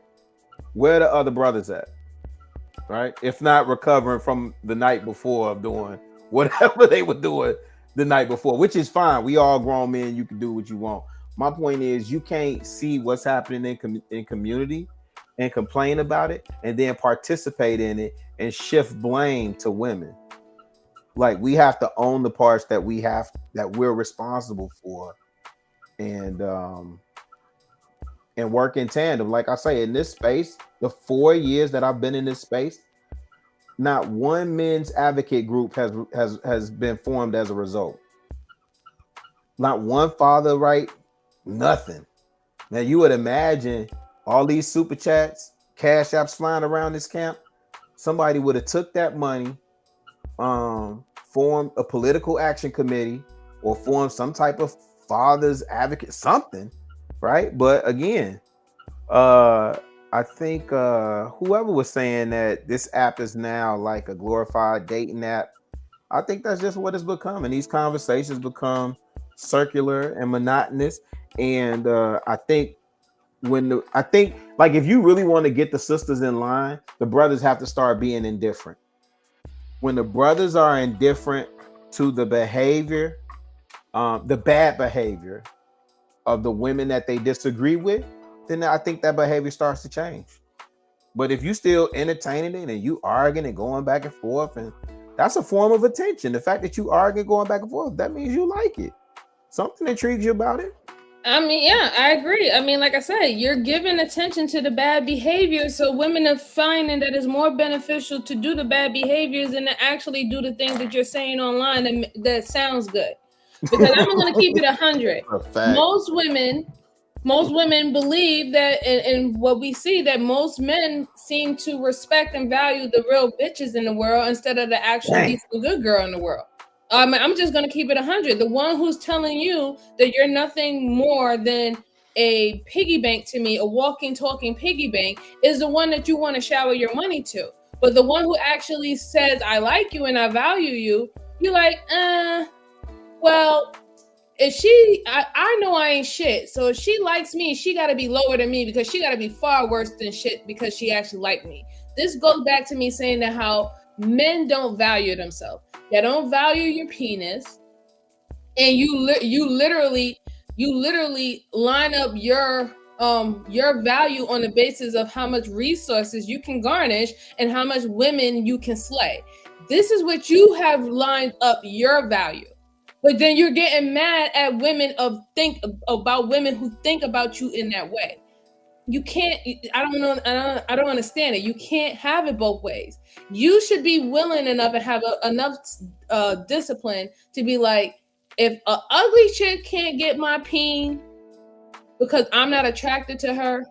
Where are the other brothers at? Right? If not recovering from the night before of doing whatever they were doing the night before, which is fine. We all grown men. You can do what you want. My point is, you can't see what's happening in community and complain about it, and then participate in it and shift blame to women. Like we have to own the parts that we're responsible for, and work in tandem. Like I say, in this space, the 4 years that I've been in this space, not one men's advocate group has been formed as a result. Not one father, right? Nothing. Now you would imagine all these super chats, cash apps flying around this camp. Somebody would have took that money, formed a political action committee, or formed some type of father's advocate, something, right? But again, uh I think whoever was saying that this app is now like a glorified dating app, I think that's just what it's become. And these conversations become circular and monotonous. And I think I think like if you really want to get the sisters in line, the brothers have to start being indifferent. When the brothers are indifferent to the behavior, the bad behavior of the women that they disagree with, then I think that behavior starts to change. But if you still entertaining it and you arguing and going back and forth, and that's a form of attention. The fact that you argue going back and forth, that means you like it. Something intrigues you about it. I mean, yeah, I agree. I mean, like I said, you're giving attention to the bad behavior, so women are finding that it's more beneficial to do the bad behaviors than to actually do the things that you're saying online that sounds good. Because I'm going to keep it 100. Most women believe that, and what we see, that most men seem to respect and value the real bitches in the world instead of the actual decent good girl in the world. I'm just going to keep it 100. The one who's telling you that you're nothing more than a piggy bank to me, a walking, talking piggy bank, is the one that you want to shower your money to. But the one who actually says, I like you and I value you, you're like, well, if I know I ain't shit. So if she likes me, she got to be lower than me because she got to be far worse than shit because she actually liked me. This goes back to me saying that how men don't value themselves. They don't value your penis, and you literally line up your value on the basis of how much resources you can garnish and how much women you can slay. This is what you have lined up your value. But then you're getting mad at women about women who think about you in that way. You can't. I don't know. I don't understand it. You can't have it both ways. You should be willing enough and have enough discipline to be like, if an ugly chick can't get my peen because I'm not attracted to her,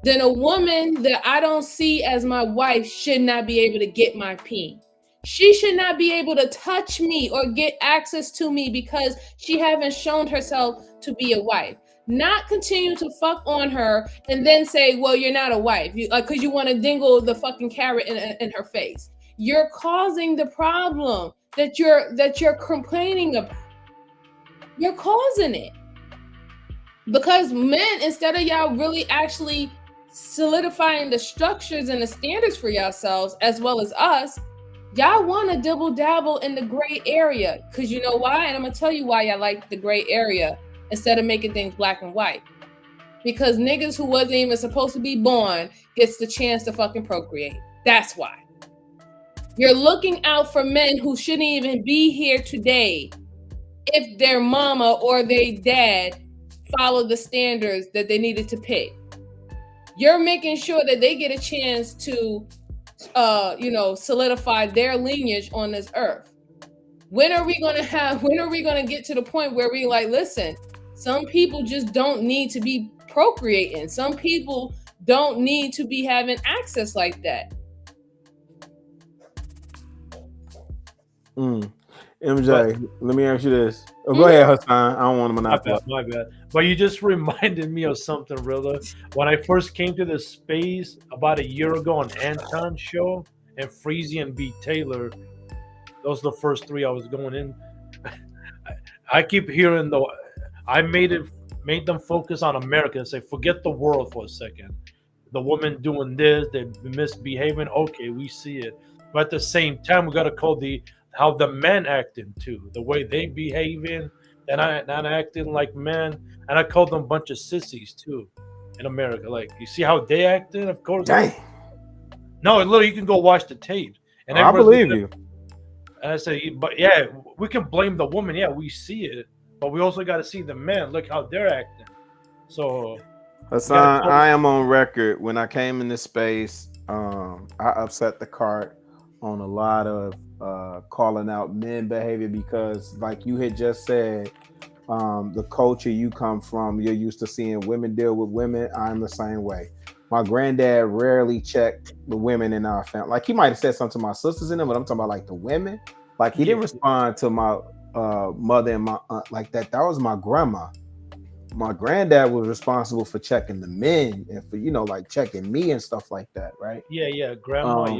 then a woman that I don't see as my wife should not be able to get my peen. She should not be able to touch me or get access to me because she haven't shown herself to be a wife. Not continue to fuck on her and then say, well, you're not a wife, because you want to dingle the fucking carrot in her face. You're causing the problem that you're complaining about. You're causing it. Because men, instead of y'all really actually solidifying the structures and the standards for yourselves as well as us, y'all want to dibble dabble in the gray area. Because you know why? And I'm going to tell you why y'all like the gray area instead of making things black and white. Because niggas who wasn't even supposed to be born gets the chance to fucking procreate. That's why. You're looking out for men who shouldn't even be here today if their mama or their dad followed the standards that they needed to pick. You're making sure that they get a chance to solidify their lineage on this earth. When are we gonna get to the point where we like, listen, some people just don't need to be procreating. Some people don't need to be having access like that. MJ, let me ask you this. Oh, go ahead, Hassan. I don't want to monopolize. My bad. But you just reminded me of something, brother. When I first came to this space about a year ago on Anton's show and Freezy and B. Taylor, those are the first three I was going in. I keep hearing though, I made them focus on America and say, forget the world for a second. The woman doing this, they're misbehaving. Okay, we see it. But at the same time, we got to call how the men acting too, the way they behaving, and not acting like men. And I call them a bunch of sissies too in America. Like, you see how they acting? Of course. Dang. No, literally, you can go watch the tape. And I believe you. And I say, but yeah, we can blame the woman. Yeah, we see it, but we also got to see the men. Look how they're acting. So, Hassan, I am on record. When I came in this space, I upset the cart on a lot of calling out men behavior because, like you had just said, the culture you come from, you're used to seeing women deal with women. I'm the same way. My granddad rarely checked the women in our family. Like, he might have said something to my sisters in them, but I'm talking about like the women. Like, he didn't respond to my mother and my aunt like that. That was my grandma. My granddad was responsible for checking the men and for, like checking me and stuff like that, right? Yeah, grandma,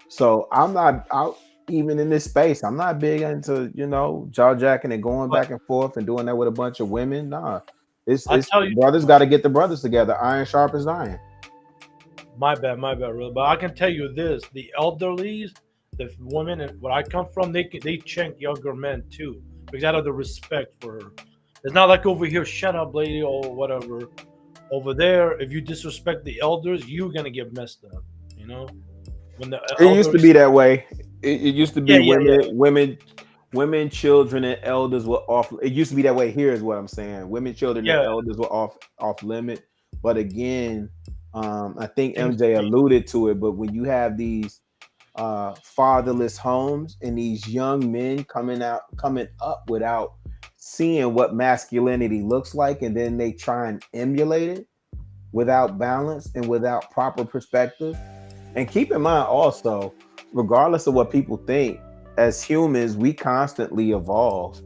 So I'm not out even in this space. I'm not big into, jaw jacking and going back and forth and doing that with a bunch of women. Nah. It's I tell you, brothers got to get the brothers together. Iron sharpens iron. my bad, really. But I can tell you this: the elderlies, the women, and where I come from, they check younger men too because out of the respect for her. It's not like over here, shut up, lady, or whatever. Over there, if you disrespect the elders, you're gonna get messed up. You know, when the It used to elders, be that way. It used to yeah, be yeah, yeah, women, children, and elders were off. It used to be that way. Here is what I'm saying: women, children, and yeah. elders were off limit. But again, I think Things MJ change. alluded to it. But when you have these fatherless homes and these young men coming up without seeing what masculinity looks like, and then they try and emulate it without balance and without proper perspective. And keep in mind also, regardless of what people think, as humans, we constantly evolve,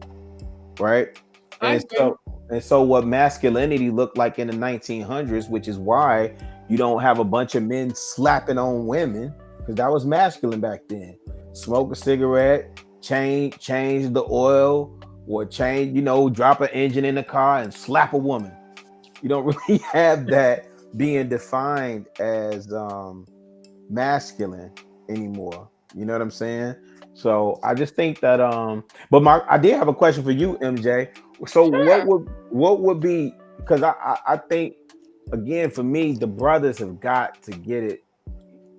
right? I And agree. so what masculinity looked like in the 1900s, which is why you don't have a bunch of men slapping on women, because that was masculine back then. Smoke a cigarette, change the oil, or drop an engine in the car and slap a woman. You don't really have that being defined as masculine anymore. You know what I'm saying? So I just think that but Mark, I did have a question for you, MJ. So Sure. what would be, because I think, again, for me, the brothers have got to get it.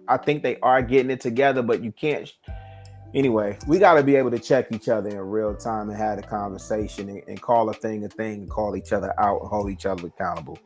I think they are getting it together, but you can't. Anyway, we got to be able to check each other in real time and have a conversation and call a thing and call each other out and hold each other accountable.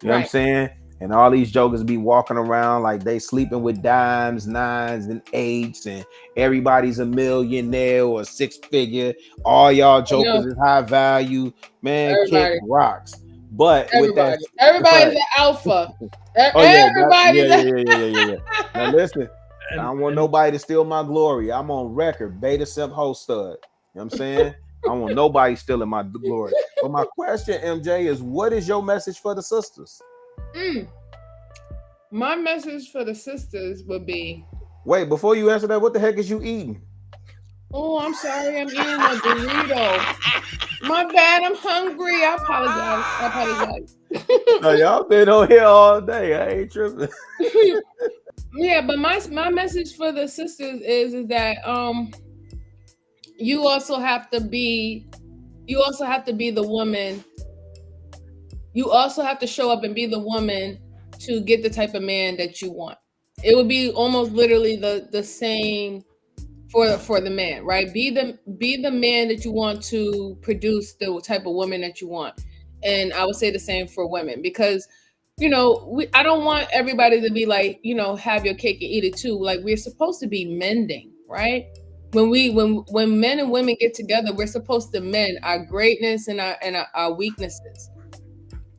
You know what I'm Right. saying? And all these jokers be walking around like they sleeping with dimes, nines, and eights, and everybody's a millionaire or a six figure. All y'all I know. jokers is high value. Man, kick Everybody. rocks. But with that, Everybody's right? an alpha. Oh yeah, yeah, Everybody's yeah, a yeah, yeah, yeah, yeah. Now listen, I And don't want nobody to steal my glory. I'm on record, beta simp host stud. You know what I'm saying? I don't want nobody stealing my glory. But my question, MJ, is what is your message for the sisters? Mm. My message for the sisters would be, Wait, before you answer that, what the heck is you eating? oh, I'm sorry, I'm eating a burrito. My bad, I'm hungry. I apologize. I apologize. No, y'all been on here all day. I ain't tripping. Yeah, but my message for the sisters is that you also have to be the woman. You also have to show up and be the woman to get the type of man that you want. It would be almost literally the same for the man, right? Be the man that you want to produce the type of woman that you want. And I would say the same for women, because I don't want everybody to be like, have your cake and eat it too. Like, we're supposed to be mending, right? When men and women get together, we're supposed to mend our greatness and our weaknesses.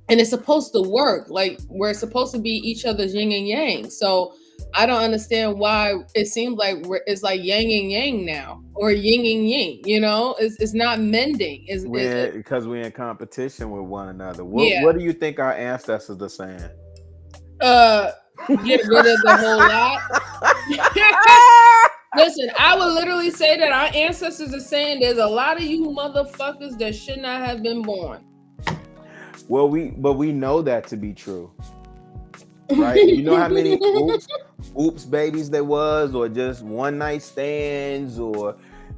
And it's supposed to work. Like, we're supposed to be each other's yin and yang. So I don't understand why it seems like it's like yang and yang now, or yin and yin. It's not mending. Because we're in competition with one another. Yeah. What do you think our ancestors are saying? Get rid of the whole lot. Listen, I would literally say that our ancestors are saying there's a lot of you motherfuckers that should not have been born. Well, we know that to be true, right? You know how many oops babies there was, or just one night stands, or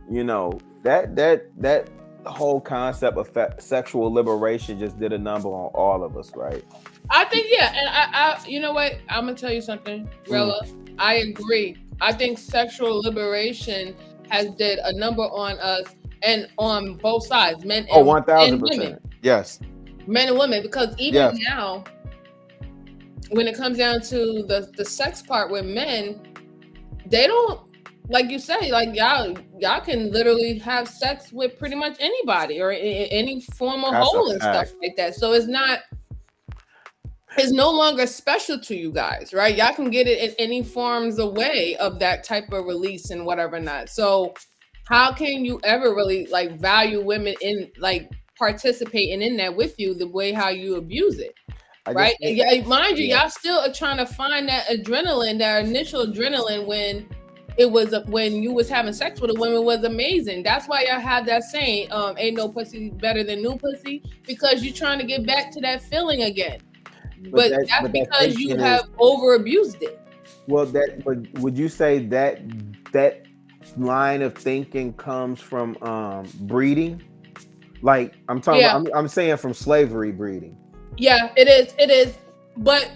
that whole concept of sexual liberation just did a number on all of us, right? I think, yeah, and I you know what? I'm gonna tell you something, Rella. I agree. I think sexual liberation has did a number on us, and on both sides, men and 1000%. women. Yes. Men and women, because even now, when it comes down to the sex part with men, they don't, like you say, like y'all can literally have sex with pretty much anybody, or any form of hole and stuff like that. So it's no longer special to you guys, right? Y'all can get it in any forms of way of that type of release and whatever not. So how can you ever really like value women in like participating in that with you the way how you abuse it? Right? Mind you, y'all still are trying to find that adrenaline, that initial adrenaline when it was when you was having sex with a woman was amazing. That's why y'all have that saying, ain't no pussy better than new pussy, because you're trying to get back to that feeling again. But that's that because you thinking have is over abused it. well. That but would you say that that line of thinking comes from breeding? Like I'm talking. Yeah. I'm saying from slavery breeding. Yeah, it is. It is. But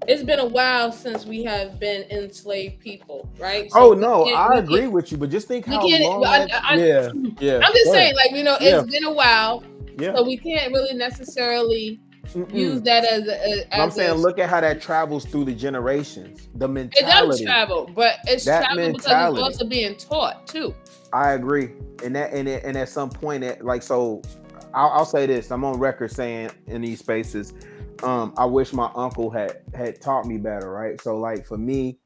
it's been a while since we have been enslaved people, right? Oh So no, I we agree can't, with you, but just think we how can't, long that. Yeah, yeah. I'm just Go ahead. saying, like, Yeah, it's been a while, yeah. so we can't really necessarily use Mm-mm. that But I'm as a. saying, look at how that travels through the generations. The It does mentality, travel, but it's that traveling because it's mentality. also being taught too. I agree, and at some point, like so, I'll say this. I'm on record saying in these spaces, I wish my uncle had taught me better. Right. So like for me,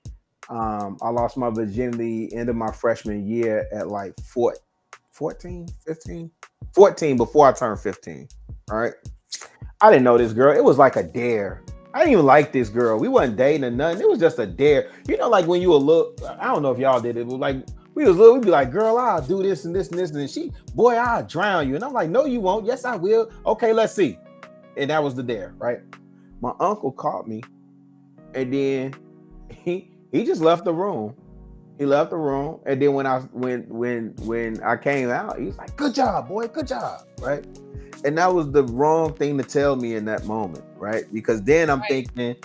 I lost my virginity end of my freshman year at like 14, 15, 14 before I turned 15. All right. I didn't know this girl. It was like a dare. I didn't even like this girl. We wasn't dating or nothing. It was just a dare. You know, like when you were little, I don't know if y'all did it, but like we was little, we'd be like, girl, I'll do this and this and this. And she, boy, I'll drown you. And I'm like, no, you won't. Yes, I will. Okay, let's see. And that was the dare, right? My uncle caught me, and then he just left the room. He left the room. And then when I came out, he was like, good job, boy, good job. Right. And that was the wrong thing to tell me in that moment, right? Because then I'm Right. thinking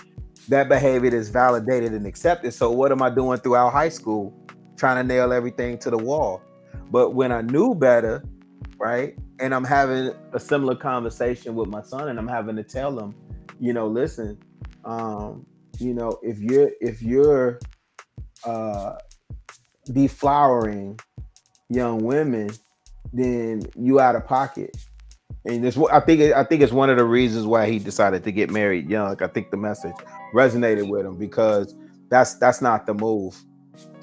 that behavior is validated and accepted. So what am I doing throughout high school? Trying to nail everything to the wall. But when I knew better, right? And I'm having a similar conversation with my son, and I'm having to tell him, listen, if you're deflowering young women, then you out of pocket. And this, I think it's one of the reasons why he decided to get married young. I think the message resonated with him because that's not the move.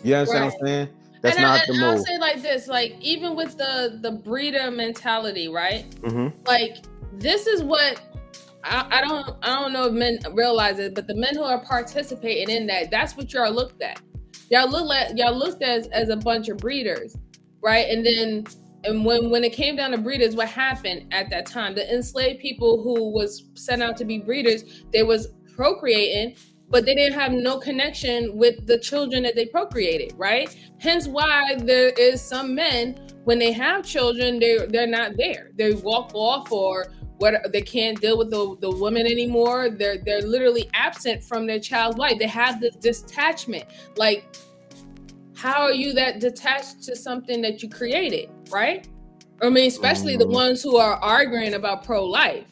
You understand Right. what I'm saying? That's And not the I'll move. say like this, like even with the breeder mentality, right? Mm-hmm. Like this is what I don't know if men realize it, but the men who are participating in that's what y'all looked at. Y'all looked as a bunch of breeders, right? And when it came down to breeders, what happened at that time? The enslaved people who was sent out to be breeders, they was procreating, but they didn't have no connection with the children that they procreated, right? Hence why there is some men, when they have children, they're not there. They walk off, or what, they can't deal with the woman anymore. They're literally absent from their child's life. They have this detachment. Like, how are you that detached to something that you created, right? I mean, especially the ones who are arguing about pro-life.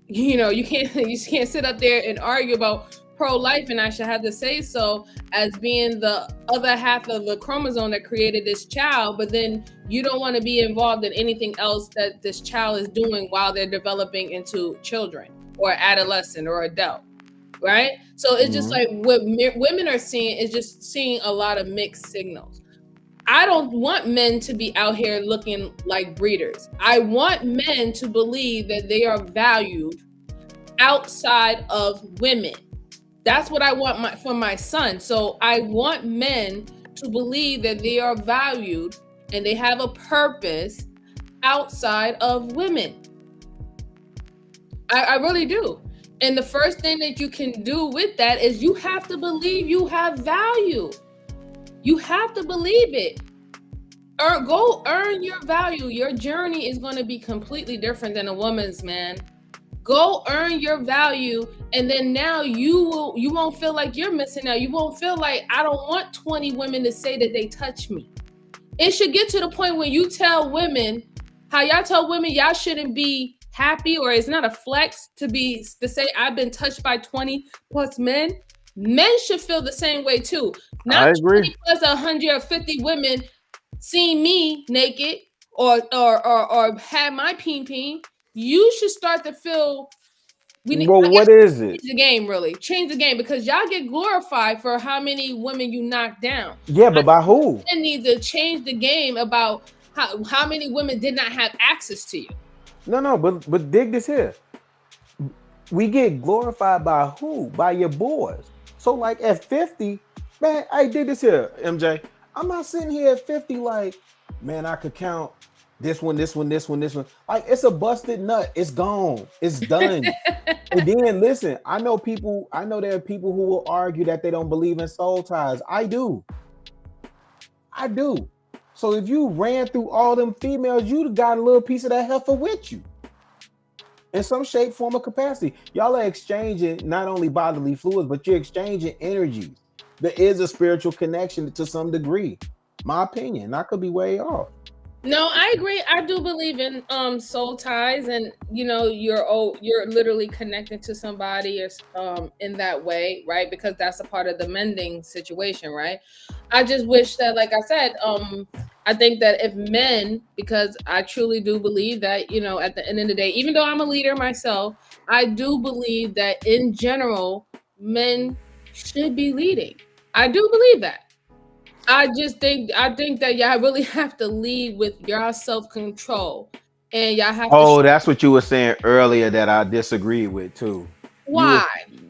You can't sit up there and argue about pro-life, and I should have to say so as being the other half of the chromosome that created this child, but then you don't want to be involved in anything else that this child is doing while they're developing into children or adolescent or adult, right? So it's just like what women are seeing is just seeing a lot of mixed signals. I don't want men to be out here looking like breeders. I want men to believe that they are valued outside of women. That's what I want for my son. So I want men to believe that they are valued and they have a purpose outside of women. I really do. And the first thing that you can do with that is you have to believe you have value. You have to believe it. Go earn your value. Your journey is going to be completely different than a woman's, man. Go earn your value, and then now you won't feel like you're missing out. You won't feel like, I don't want 20 women to say that they touch me. It should get to the point where you tell women, how y'all tell women y'all shouldn't be happy, or it's not a flex to say I've been touched by 20 plus men. Men should feel the same way too. Not 20 plus 150 women seeing me naked or have my peen. You should start to feel. What is it? Change the game, really. Change the game, because y'all get glorified for how many women you knock down. Yeah, but by who? Men need to change the game about how many women did not have access to you. No, but dig this here. We get glorified by who? By your boys. So like at 50, Man, I did this here, MJ. I'm not sitting here at 50 like, man, I could count this one, this one, this one, this one. Like, it's a busted nut. It's gone. It's done. And then listen, I know there are people who will argue that they don't believe in soul ties. I do. I do. So if you ran through all them females, you'd got a little piece of that heifer with you in some shape, form, or capacity. Y'all are exchanging not only bodily fluids, but you're exchanging energies. There is a spiritual connection to some degree. My opinion. I could be way off. No, I agree. I do believe in soul ties, and you're literally connected to somebody or in that way, right? Because that's a part of the mending situation, right? I just wish that, like I said, I think that if men, because I truly do believe that, at the end of the day, even though I'm a leader myself, I do believe that in general, men should be leading. I do believe that. I think that y'all really have to lead with your self-control, and y'all have to Oh, that's what you were saying earlier that I disagreed with too. You why.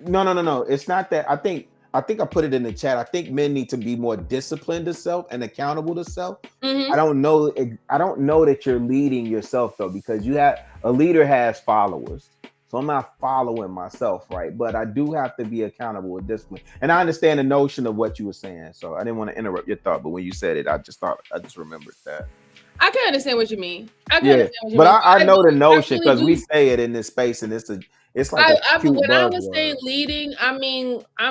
was no. It's not that. I think I put it in the chat. I think men need to be more disciplined to self and accountable to self. Hmm. I don't know that you're leading yourself though, because a leader has followers. So I'm not following myself, right? But I do have to be accountable with discipline. And I understand the notion of what you were saying. So I didn't want to interrupt your thought, but when you said it, I just remembered that. I can understand what you mean. I can Yeah, understand what you but mean. I know the I notion really because we do. say it in this space, and it's like a cute When I was saying buzzword. leading, I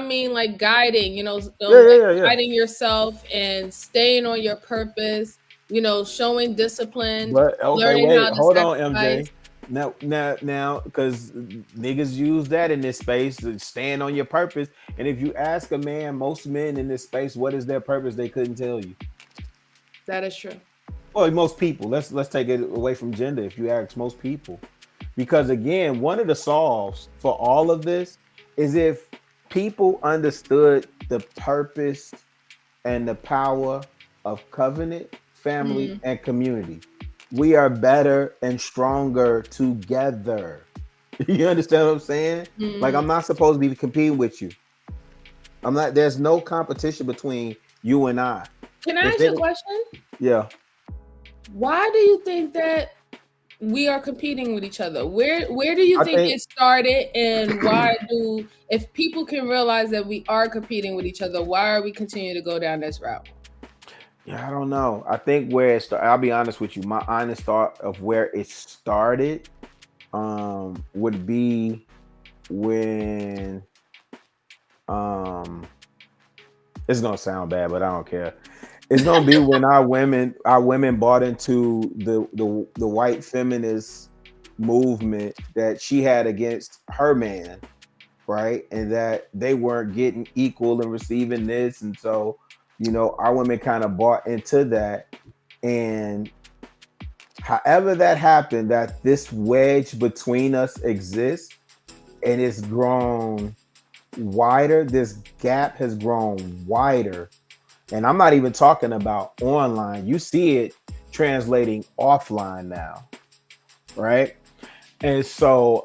mean like guiding. Yeah, yeah, Like yeah, yeah. guiding yourself and staying on your purpose. Showing discipline, But okay, learning wait, how to hold on, MJ. sacrifice. Now, because niggas use that in this space to stand on your purpose. And if you ask a man, most men in this space, what is their purpose? They couldn't tell you. That is true. Well, most people. Let's take it away from gender. If you ask most people, because again, one of the solves for all of this is if people understood the purpose and the power of covenant, family, Mhm. and community. We are better and stronger together. You understand what I'm saying? Like, Mhm. I'm not supposed to be competing with you. I'm not. There's no competition between you and I. Can I If ask you it, a question? yeah, Why do you think that we are competing with each other? Where do you I think think. it started, and why if people can realize that we are competing with each other, why are we continuing to go down this route? Yeah, I don't know. I think where it started. I'll be honest with you. My honest thought of where it started, would be when, um, it's gonna sound bad, but I don't care. It's gonna be when our women bought into the white feminist movement that she had against her man, right? And that they weren't getting equal and receiving this, and so our women kind of bought into that. And however that happened, that this wedge between us exists, and it's grown wider. This gap has grown wider, and I'm not even talking about online. You see it translating offline now, right? And so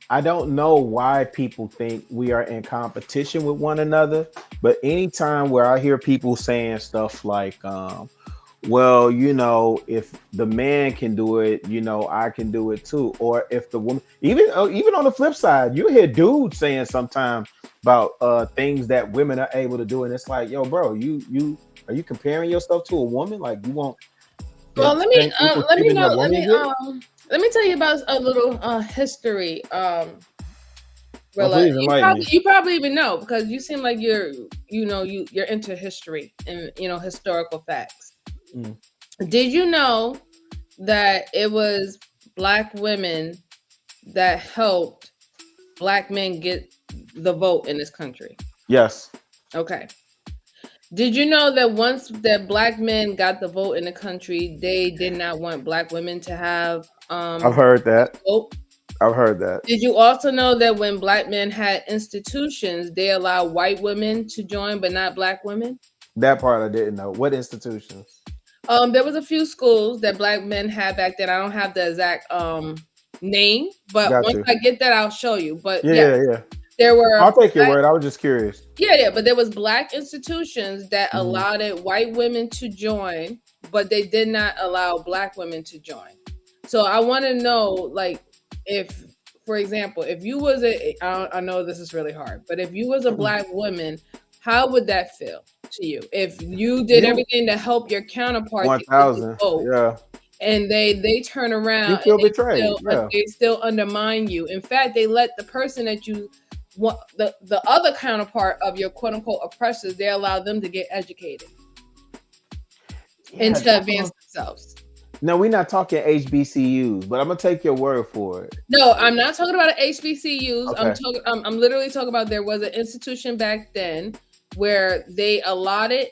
I don't know why people think we are in competition with one another, but anytime where I hear people saying stuff like, well, if the man can do it, I can do it too. Or if the woman, even on the flip side, you hear dudes saying sometimes about things that women are able to do, and it's like, yo, bro, you are you comparing yourself to a woman? Like, you want Well, that same equal treatment that women get? let me tell you about a little history. Oh, Rilla, please enlighten me. you probably even know because you seem like you're into history and historical facts. Mm. Did you know that it was Black women that helped Black men get the vote in this country? Yes, Okay. Did you know that once that Black men got the vote in the country, they did not want Black women to have I've heard that. vote? I've heard that. Did you also know that when Black men had institutions, they allowed white women to join, but not Black women? That part I didn't know. What institutions? There was a few schools that Black men had back then. I don't have the exact name, but Got once you. I get that, I'll show you. But Yeah, yeah, yeah, yeah. There were I'll take your word. I was just curious. yeah, but there was black institutions that Mhm. allowed white women to join, but they did not allow black women to join. So I want to know, like, if, for example, if you was I know this is really hard, but if you was a black woman, how would that feel to you? If you did everything to help your counterpart to get the 1,000. vote, Yeah. and they turn You around feel and betrayed. Yeah. they still undermine you. In fact, they let the person that you want, the other counterpart of your quote unquote oppressors, they allow them to get educated and to advance themselves. No, we're not talking HBCUs, but I'm gonna take your word for it. No, I'm not talking about HBCUs. Okay. I'm literally talking about, there was an institution back then where they allotted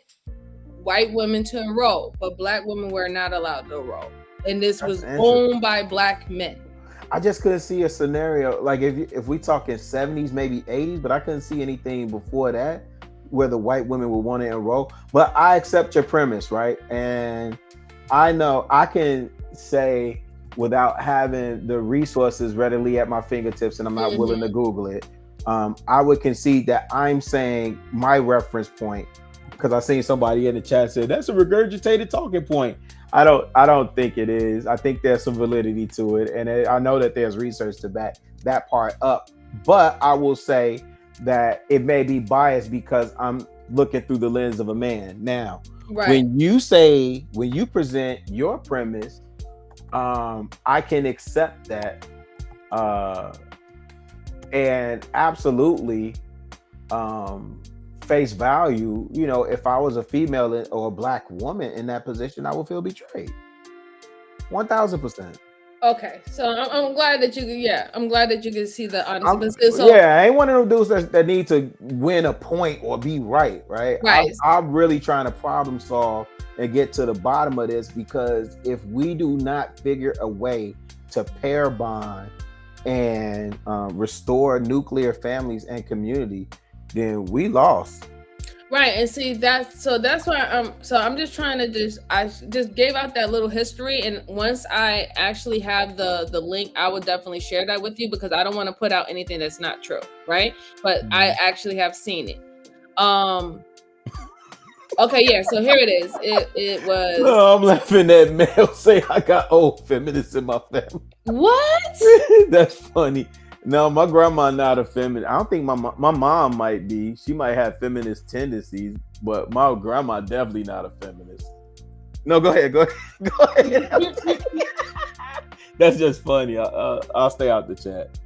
white women to enroll, but black women were not allowed to enroll, and this was owned by black men. I just couldn't see a scenario like if we talking 70s, maybe 80s, but I couldn't see anything before that where the white women would want to enroll. But I accept your premise, right? And I know I can say without having the resources readily at my fingertips, and I'm not willing to Google it. I would concede that I'm saying my reference point, because I seen somebody in the chat say that's a regurgitated talking point. I don't think it is. I think there's some validity to it, and I know that there's research to back that part up. But I will say that it may be biased because I'm looking through the lens of a man. Now, when you present your premise, I can accept that, and absolutely, face value, if I was a female or a black woman in that position, I would feel betrayed. 1,000%. Okay, so I'm glad that I'm glad that you can see the honesty. I ain't one of them dudes that need to win a point or be right. I'm really trying to problem solve and get to the bottom of this, because if we do not figure a way to pair bond and restore nuclear families and community, then we lost. Right, and see that's why I'm just trying to I just gave out that little history, and once I actually have the link, I will definitely share that with you, because I don't want to put out anything that's not true, right? But I actually have seen it. Okay, yeah, so here it is. It was. No, I'm laughing at Mel say I got old feminists in my family. What? That's funny. No, my grandma not a feminist. I don't think my mom might be. She might have feminist tendencies, but my grandma definitely not a feminist. No, go ahead. That's just funny. I'll stay out the chat.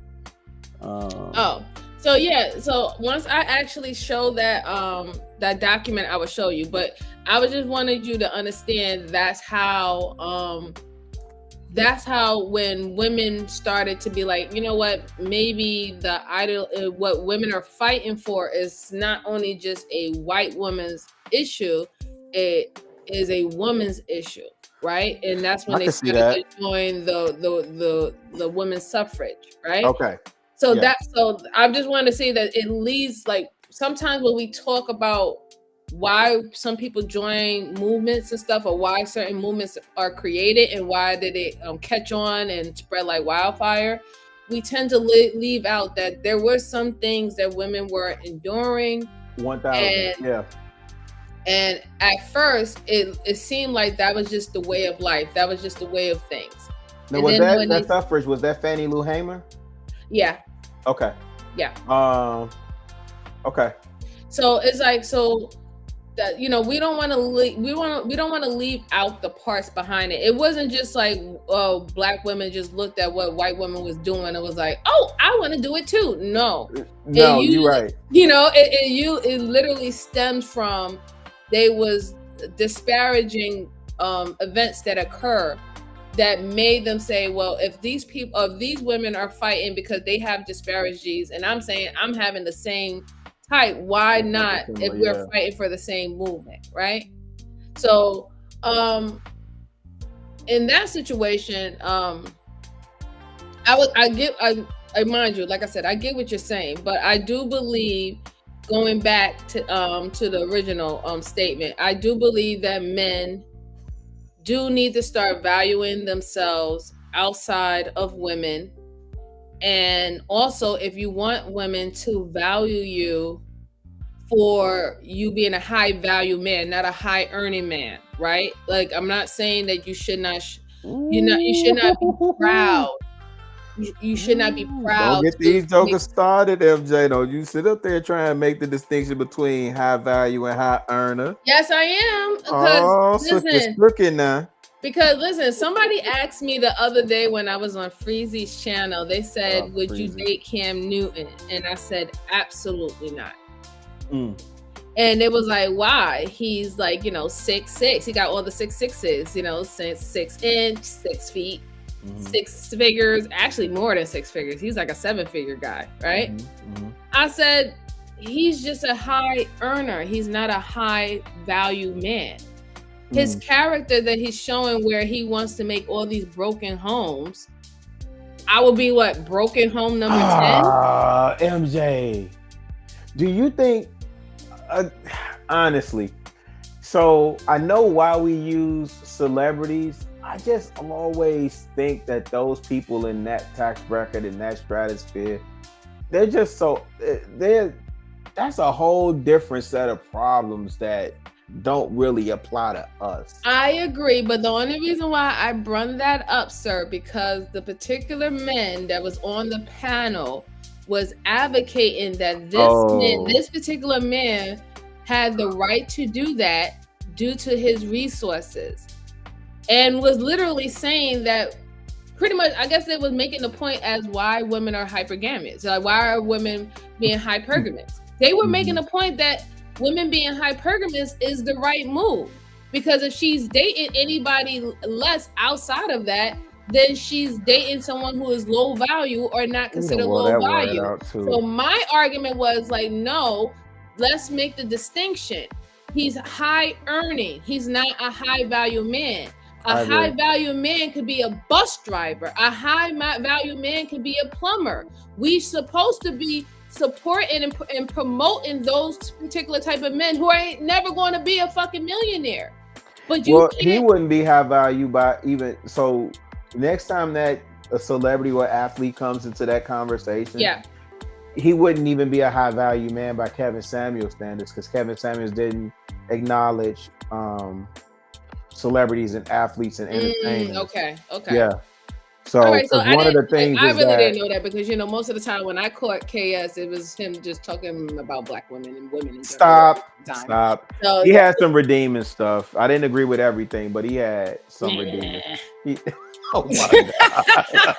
So once I actually show that that document, I will show you. But I was just wanted you to understand that's how when women started to be like, you know what, maybe the ideal, what women are fighting for is not only just a white woman's issue, it is a woman's issue, right? And that's when they started to join the women's suffrage, right? Okay. So I just wanted to say that it leads, like, sometimes when we talk about why some people join movements and stuff, or why certain movements are created and why did it catch on and spread like wildfire, we tend to leave out that there were some things that women were enduring. 1,000. And at first it seemed like that was just the way of life, that was just the way of things. Now, was that suffrage, was that Fannie Lou Hamer? Yeah. Okay. Yeah. Okay. So it's like, that, we don't want to leave out the parts behind it. It wasn't just like, black women just looked at what white women was doing and was like, oh, I want to do it too. No, you're right. It literally stemmed from, they was disparaging events that occur that made them say, well, if these women are fighting because they have disparities, and I'm saying I'm having the same type, why not if we're fighting for the same movement, right? So in that situation, I mind you, like I said, I get what you're saying, but I do believe, going back to the original statement, I do believe that men do need to start valuing themselves outside of women, And also, if you want women to value you for you being a high value man, not a high earning man, right? Like, I'm not saying that you should not, you should not be proud. You should not be Don't proud get to these make. jokers started, MJ. Don't you sit up there trying to make the distinction between high value and high earner. Yes, I am. Because Oh, so it's listen, looking now. because listen, somebody asked me the other day when I was on Freezy's channel, they said, would you Freezy. date Cam Newton? And I said, absolutely not. Mm. And it was like, why? He's like, 6'6". He got all the 6'6s, 6 inch, 6 feet, 6 figures, actually more than 6 figures. He's like a 7-figure guy, right? I said, he's just a high earner. He's not a high value man. His character that he's showing where he wants to make all these broken homes, I will be what? Broken home number 10? MJ, do you think, honestly, so I know why we use celebrities. I just always think that those people in that tax bracket, in that stratosphere, they're just so, that's a whole different set of problems that don't really apply to us. I agree, but the only reason why I brought that up, sir, because the particular man that was on the panel was advocating that this particular man had the right to do that due to his resources, and was literally saying that pretty much, I guess they was making the point as why women are hypergamous. Like, why are women being hypergamous? They were making the point that women being hypergamous is the right move, because if she's dating anybody less outside of that, then she's dating someone who is low value or not considered low value. So my argument was like, no, let's make the distinction. He's high earning. He's not a high value man. A high value man could be a bus driver. A high value man could be a plumber. We supposed to be supporting and promoting those particular type of men who ain't never going to be a fucking millionaire. But he wouldn't be high value by even so. Next time that a celebrity or athlete comes into that conversation, he wouldn't even be a high value man by Kevin Samuels standards, because Kevin Samuels didn't acknowledge celebrities and athletes and entertainers. Okay. Yeah. So, right, so one of the things I really didn't know that, because most of the time when I caught KS, it was him just talking about black women and women. In Stop. So, he had some redeeming stuff. I didn't agree with everything, but he had some redeeming. Oh my God.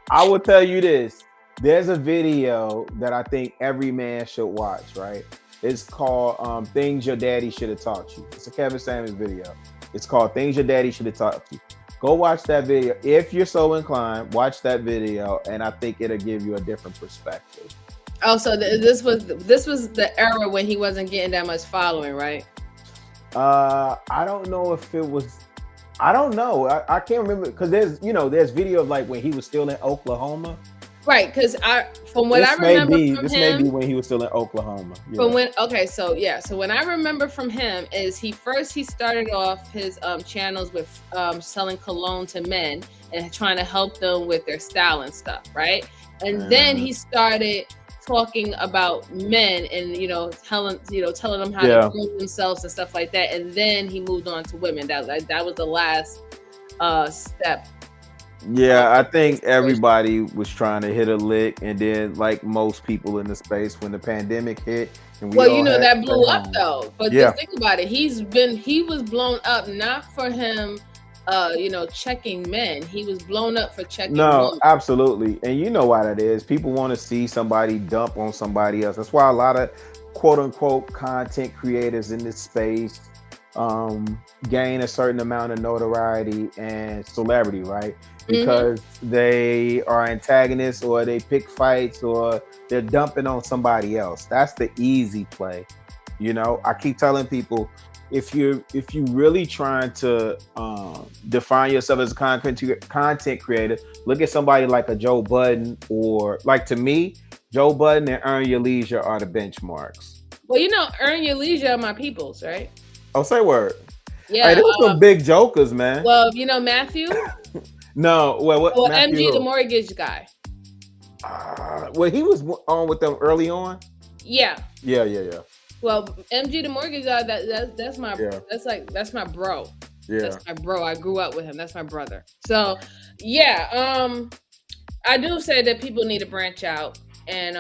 I will tell you this. There's a video that I think every man should watch, right? It's called Things Your Daddy Should Have Taught You. It's a Kevin Samuels video. It's called Things Your Daddy Should Have Taught You. Go watch that video. If you're so inclined, watch that video, and I think it'll give you a different perspective. Oh, so this was the era when he wasn't getting that much following, right? I don't know if it was. I don't know. I can't remember, because there's video of like when he was still in Oklahoma. Right, because from what I remember from this him, may be when he was still in Oklahoma. So when I remember from him is he started off his channels with selling cologne to men and trying to help them with their style and stuff, right? And then he started talking about men and telling them how to groom themselves and stuff like that. And then he moved on to women. That was the last step. Yeah, I think everybody was trying to hit a lick, and then like most people in the space, when the pandemic hit, and that blew up though. But just think about it. He was blown up not for him checking men. He was blown up for checking women. Absolutely. And you know why that is. People want to see somebody dump on somebody else. That's why a lot of quote unquote content creators in this space gain a certain amount of notoriety and celebrity, right? Because they are antagonists, or they pick fights, or they're dumping on somebody else. That's the easy play. I keep telling people, if you really trying to define yourself as a content creator, look at somebody like a Joe Budden, or like, to me, Joe Budden and Earn Your Leisure are the benchmarks. Well, Earn Your Leisure are my peoples, right? Oh, say word. Yeah, hey, there were some big jokers, man. Well, Matthew. No, well, what Well, Matthew? MG, the Who? mortgage guy. Well, he was on with them early on. Yeah. Yeah. Well, MG, the mortgage guy. That's my. Yeah. That's my bro. Yeah. That's my bro. I grew up with him. That's my brother. So, yeah. I do say that people need to branch out and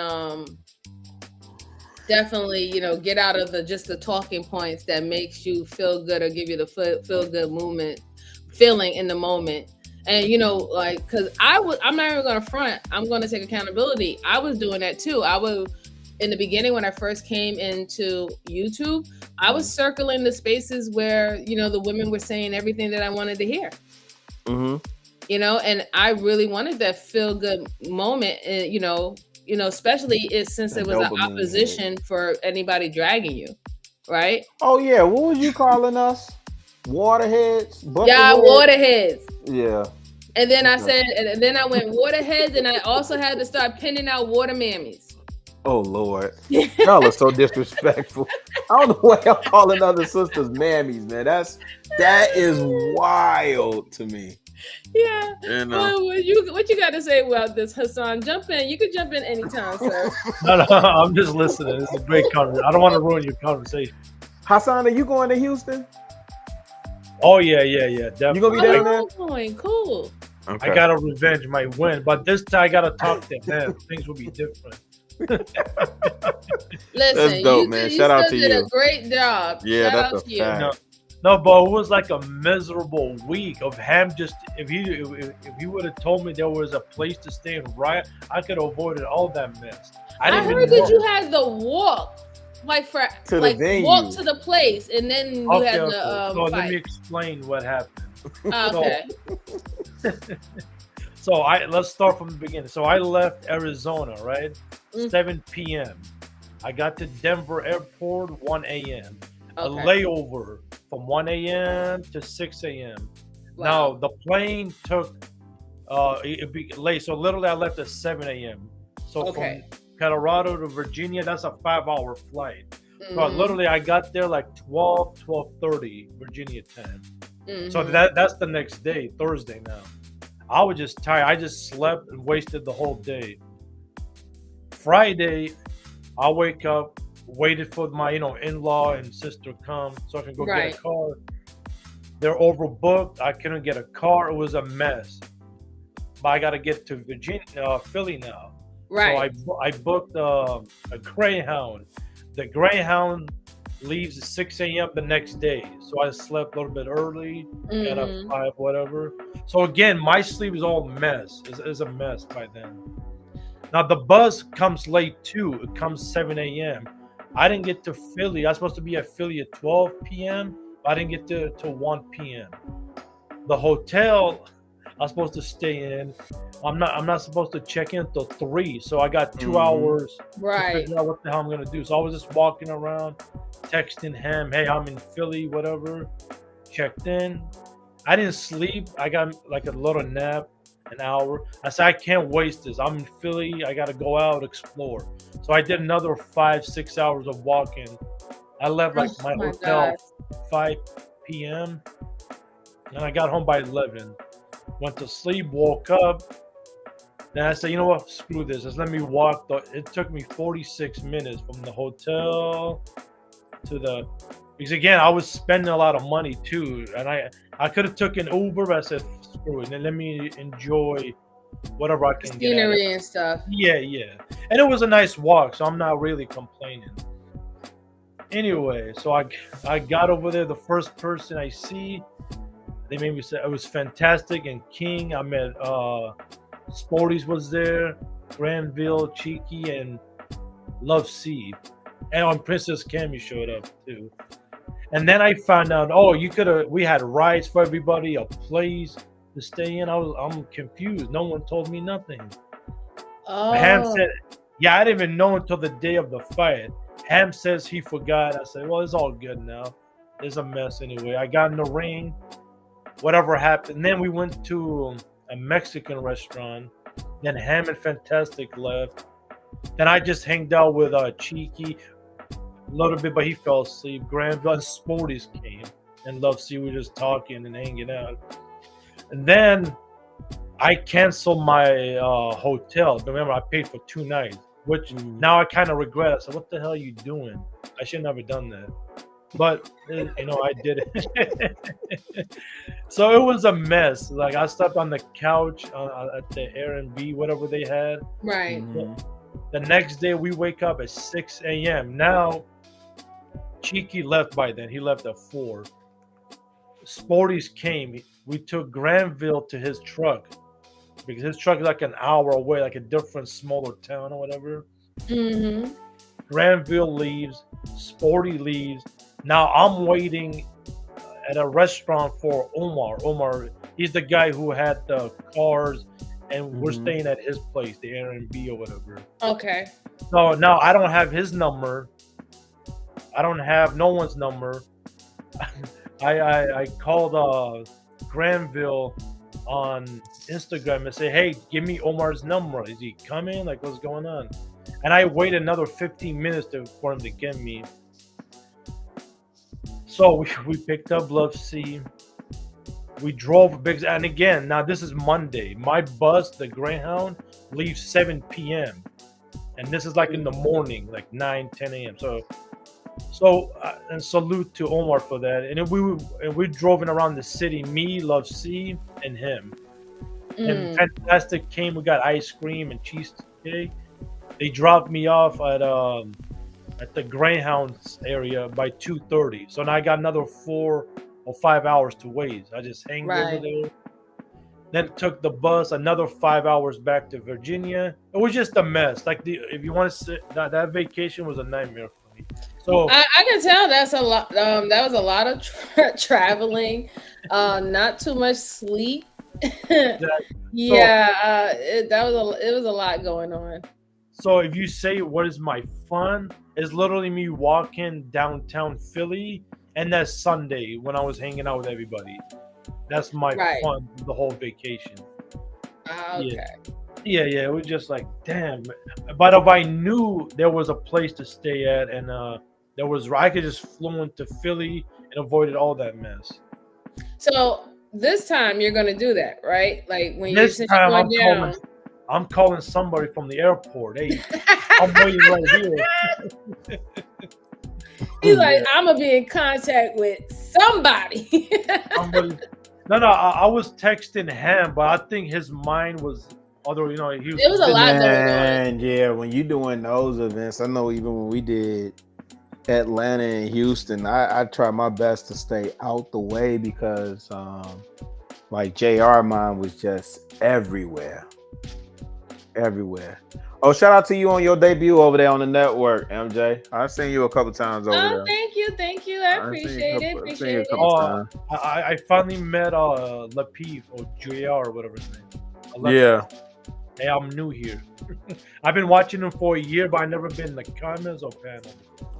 definitely, get out of the talking points that makes you feel good or give you the feel good feeling in the moment. And because I'm not even gonna front. I'm gonna take accountability. I was doing that too. I was in the beginning when I first came into YouTube. I was circling the spaces where the women were saying everything that I wanted to hear. Mm-hmm. And I really wanted that feel good moment. Especially since there was an opposition for anybody dragging you, right? Oh yeah, what was you calling us? Waterheads? Yeah, waterheads. Yeah. And then I said, and then I went waterheads, and I also had to start pinning out water mammies. Oh Lord, y'all are so disrespectful. I don't know why y'all calling other sisters mammies, man. That is wild to me. Yeah. Well, what you got to say about this, Hassan? Jump in. You can jump in anytime, sir. No, I'm just listening. It's a great conversation. I don't want to ruin your conversation. Hassan, are you going to Houston? Oh yeah, definitely. You gonna be down there? Going cool. Okay. I gotta revenge my win, but this time I gotta talk to him. Things will be different. Listen, that's dope, man. Shout out to you. You did a great job. Yeah, Shout that's a fact. No, but it was like a miserable week of him. Just if he would have told me there was a place to stay and riot, I could have avoided all that mess. I heard that you had the walk, walk to the place, and then you had the So fight. let me explain what happened. Okay. So let's start from the beginning. So I left Arizona, right? 7 p.m. I got to Denver Airport 1 a.m. A layover from 1 a.m. to 6 a.m. Wow. Now the plane took it'd be late. So literally I left at 7 a.m. So from Colorado to Virginia, that's a 5-hour flight. So literally I got there like 12:30 Virginia time. So that's the next day, Thursday now. I was just tired. I just slept and wasted the whole day. Friday, I wake up, waited for my in-law and sister come so I can go get a car. They're overbooked. I couldn't get a car. It was a mess. But I got to get to Philly now. Right. So I booked a Greyhound. The Greyhound leaves at 6 a.m. the next day. So I slept a little bit early, got up 5, whatever. So again, my sleep is all mess. It's a mess by then. Now the bus comes late too. It comes 7 a.m. I didn't get to Philly. I was supposed to be at Philly at 12 p.m. But I didn't get to 1 p.m. The hotel I was supposed to stay in, I'm not supposed to check in until 3. So I got 2 hours to figure out what the hell I'm gonna do. So I was just walking around, texting him, hey, I'm in Philly, whatever. Checked in. I didn't sleep. I got like a little nap, an hour. I said, I can't waste this. I'm in Philly. I got to go out, explore. So I did another 5-6 hours of walking. I left like my hotel 5 p.m. and I got home by 11. Went to sleep, woke up. Then I said, you know what? Screw this. Just let me walk. It took me 46 minutes from the hotel to because again, I was spending a lot of money too. And I could have taken Uber, but I said, screw it. And let me enjoy whatever I can get. Scenery and stuff. Yeah. And it was a nice walk, so I'm not really complaining. Anyway, so I got over there. The first person I see, they made me say it was fantastic. And King, I met Sporties was there, Granville, Cheeky, and Love Seed. And on Princess Cammy showed up too. And then I found out, we had rides for everybody, a place to stay in. I'm confused. No one told me nothing. Ham said, I didn't even know until the day of the fight. Ham says he forgot. I said, well, it's all good now. It's a mess anyway. I got in the ring. Whatever happened. And then we went to a Mexican restaurant. Then Ham and Fantastic left. Then I just hanged out with Cheeky a little bit, but he fell asleep. Granville and Sporties came. And Love See, we were just talking and hanging out. And then I canceled my hotel. Remember, I paid for 2 nights, which now I kind of regret. I said, "What the hell are you doing? I should never done that." But I did it. So it was a mess. Like I slept on the couch at the Airbnb, whatever they had. Right. The next day we wake up at 6 a.m. Now Cheeky left by then. He left at 4. Sporties came. We took Granville to his truck because his truck is like an hour away, like a different smaller town or whatever. Mm-hmm. Granville leaves. Sporty leaves. Now I'm waiting at a restaurant for Omar. Omar, he's the guy who had the cars, and we're staying at his place, the Airbnb or whatever. Okay. So now I don't have his number. I don't have no one's number. I called Granville on Instagram and say, "Hey, give me Omar's number. Is he coming? Like, what's going on?" And I waited another 15 minutes for him to get me. So we picked up Love C. We drove big, and again, now this is Monday. My bus, the Greyhound, leaves 7 p.m. and this is like in the morning, like 9, 10 a.m. So and salute to Omar for that. And we drove in around the city. Me, Love C, and him. And Fantastic came. We got ice cream and cheesecake. They dropped me off at the Greyhounds area by 2:30. So now I got another 4 or 5 hours to wait. I just hanged over there. Then took the bus another 5 hours back to Virginia. It was just a mess. Like if you want to say that vacation was a nightmare for me. So I can tell that's a lot. That was a lot of traveling. Not too much sleep. Yeah, it was a lot going on. So if you say what is my fun, it's literally me walking downtown Philly, and that's Sunday when I was hanging out with everybody. That's my fun, the whole vacation. Okay. Yeah. It was just like, damn. But if I knew there was a place to stay at, and I could just flew into Philly and avoided all that mess. So this time you're gonna do that, right? Like when this time I'm calling somebody from the airport. Hey, I'm waiting right here. He's like, I'm gonna be in contact with somebody. No, I was texting him, but I think his mind was, although he was. It was a lot going on. And yeah, when you doing those events, I know even when we did Atlanta and Houston, I try my best to stay out the way because, like JR, mine was just everywhere. Oh, shout out to you on your debut over there on the network, MJ. I've seen you a couple times over there. Thank you. I appreciate it. I finally met Lapeef or JR or whatever his name. Yeah. Hey, I'm new here. I've been watching him for a year, but I've never been in the comments or panel.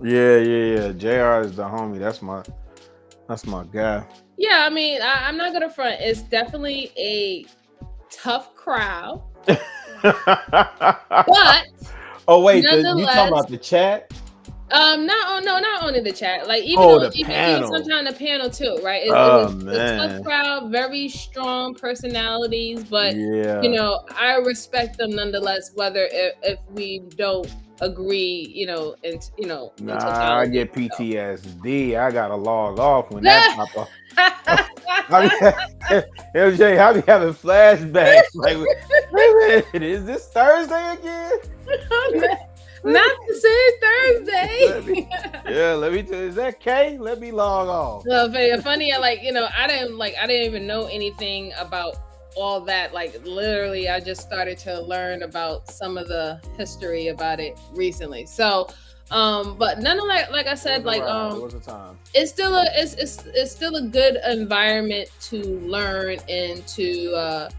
Yeah. JR is the homie. That's my guy. Yeah, I mean, I'm not gonna front. It's definitely a tough crowd. But oh wait, you talking about the chat? Not only the chat. Like even panel. Sometimes the panel too, right? It's a tough crowd, very strong personalities, but I respect them nonetheless, whether if we don't agree, I get PTSD. I gotta log off when that pop up. MJ, I be having flashbacks. Like, wait a minute, is this Thursday again? Not to say Thursday. Let me tell you, is that K? Let me log off. No, funny, I didn't even know anything about all that. Like literally, I just started to learn about some of the history about it recently. So, but nonetheless, like I said, it's still a good environment to learn and to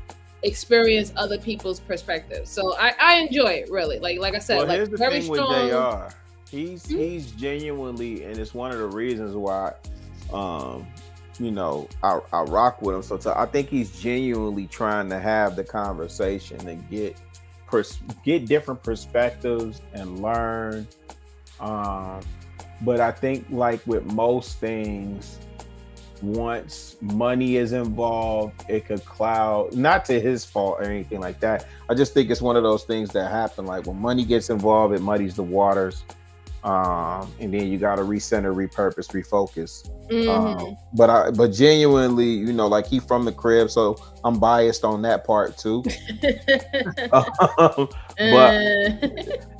experience other people's perspectives. So I enjoy it really. Like I said, here's the very thing strong. With JR. He's genuinely, and it's one of the reasons why I rock with him. So I think he's genuinely trying to have the conversation and get different perspectives and learn. But I think like with most things, once money is involved, it could cloud, not to his fault or anything like that. I just think it's one of those things that happen. Like when money gets involved, it muddies the waters. And then you got to recenter, repurpose, refocus. But genuinely, you know, like he from the crib, so I'm biased on that part too. But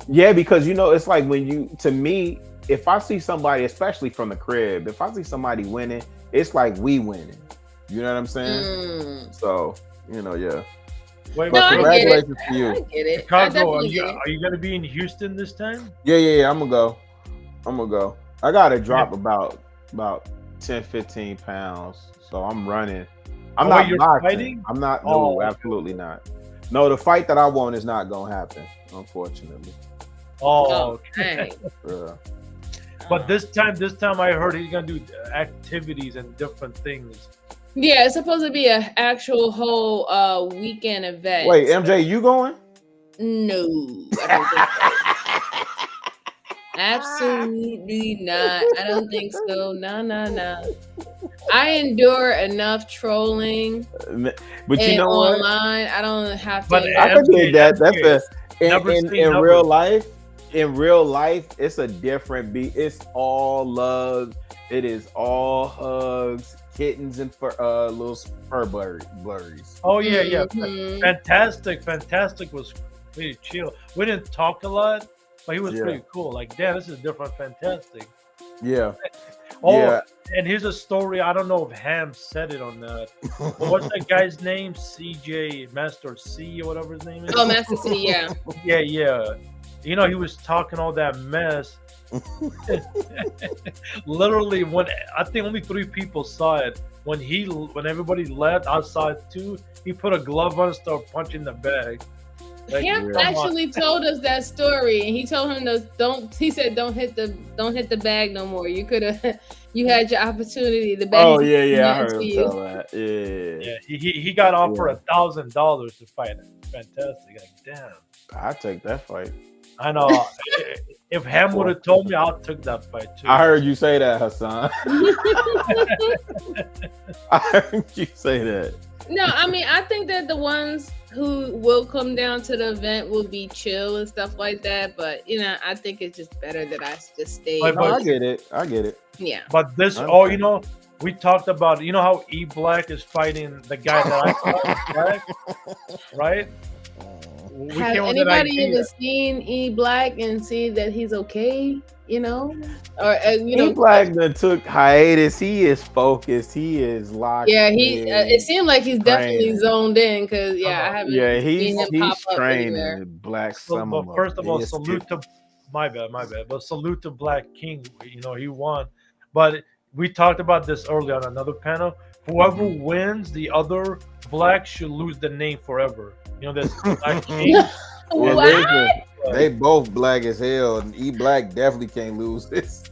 yeah, because you know, it's like when you, to me, if I see somebody, especially from the crib, if I see somebody winning, it's like we winning. You know what I'm saying? So, you know, yeah. Wait, No, congratulations to you. I get it. Chicago, are you going to be in Houston this time? Yeah. I'm gonna go. I gotta drop about 10, 15 pounds. So I'm running. I'm not boxing. I'm not. No, absolutely not. No, the fight that I want is not gonna happen, unfortunately. Oh, okay. But this time I heard he's gonna do activities and different things. Yeah, it's supposed to be an actual whole weekend event. Wait, MJ, you going? No, I don't think so. Absolutely not. I don't think so. No. I endure enough trolling, but you know what? Online, I don't have to. But I can dig that. That's in real life. In real life, it's a different beat. It's all love. It is all hugs, kittens, and little fur blurries. Oh yeah. Fantastic was pretty chill. We didn't talk a lot, but he was pretty cool. Like, damn, this is different. Fantastic. Yeah. And here's a story. I don't know if Ham said it on that. But what's that guy's name? CJ Master C or whatever his name is. Oh, Master C. Yeah. Yeah. You know, he was talking all that mess. Literally, when I think only 3 people saw it. When everybody left, I saw it too. He put a glove on and started punching the bag. Like, Ham actually told us that story, and he told him He said, "Don't hit the bag no more. You could have. You had your opportunity. The bag." Oh yeah. I heard him tell that. Yeah. He got offered $1,000 to fight it. Fantastic. Like, damn. I take that fight. I know. If Ham would have told me, I took that fight too. I heard you say that, Hassan. I heard you say that. No, I mean, I think that the ones who will come down to the event will be chill and stuff like that. But, you know, I think it's just better that I just stay. I get it. Yeah. But you know, we talked about, you know how E Black is fighting the guy that I fought, Black, right? Has anybody even seen E Black and see that he's okay? You know, or E Black that took hiatus. He is focused. He is locked. Yeah, it seemed like he's definitely zoned in because I haven't. Yeah, seen him he's pop up training anywhere. Black But Summer. first of all, salute to my bad. But salute to Black King. You know, he won. But we talked about this earlier on another panel. Whoever wins, the other Black should lose the name forever. You know, there's Black King. They both black as hell, and E Black definitely can't lose this.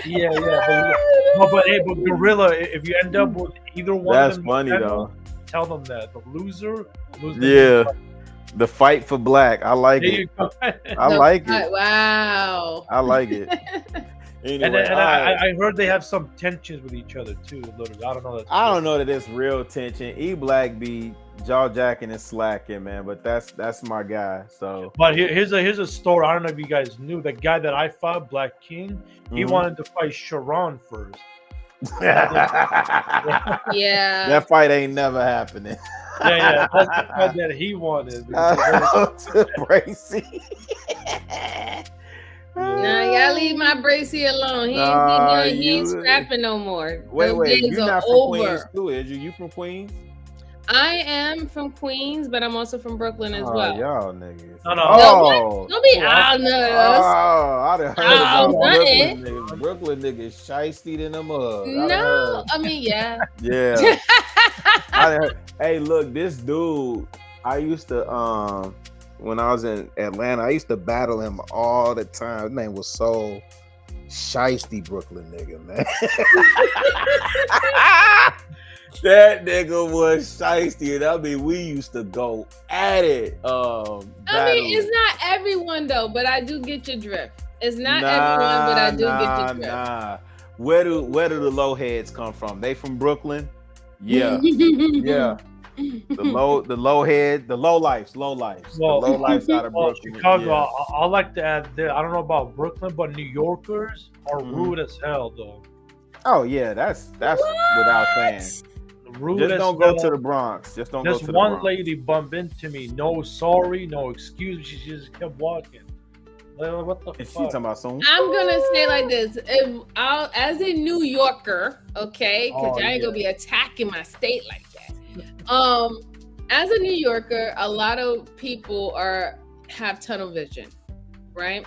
Yeah. But Gorilla, if you end up with either one, that's funny though. Tell them that the loser. The fight for Black. I like it. I like it. Wow. I like it. Anyway, and I heard they have some tensions with each other too. Literally, I don't know. I don't know that it's real tension. E Black be jaw jacking and slacking, man. But that's my guy. So, but here's a story. I don't know if you guys knew. The guy that I fought, Black King, he wanted to fight Sharon first. Yeah. That fight ain't never happening. Yeah. That's the fight that he wanted. Bracy. Nah, y'all leave my Bracy alone. He ain't scrapping no more. Wait. You're not from Queens too, is you? You from Queens? I am from Queens, but I'm also from Brooklyn as well. Y'all niggas. No. Don't be all nuts. I done heard about Brooklyn niggas. Brooklyn niggas shiesty than a mug. No, I mean, yeah. Yeah. Hey, look, this dude, I used to when I was in Atlanta, I used to battle him all the time. His name was so shiesty Brooklyn nigga, man. That nigga was shiesty, and I mean, we used to go at it. I mean, it's not everyone though, but I do get your drift. It's not everyone, but I do get your drift. where do the low heads come from? They from Brooklyn? Yeah, yeah. The low head, the low lives, Well, the low lives out of Brooklyn. Chicago. Yeah. I like to add there. I don't know about Brooklyn, but New Yorkers are rude as hell, though. Oh yeah, that's without saying. Rude Just as don't go hell. to the Bronx. Just don't go This to the one Bronx. lady bumped into me. No sorry, no excuse. She just kept walking. Like, what the Is she fuck? talking about someone? I'm gonna say like this: as a New Yorker, okay, because I ain't gonna be attacking my state like that. As a New Yorker, a lot of people have tunnel vision, right?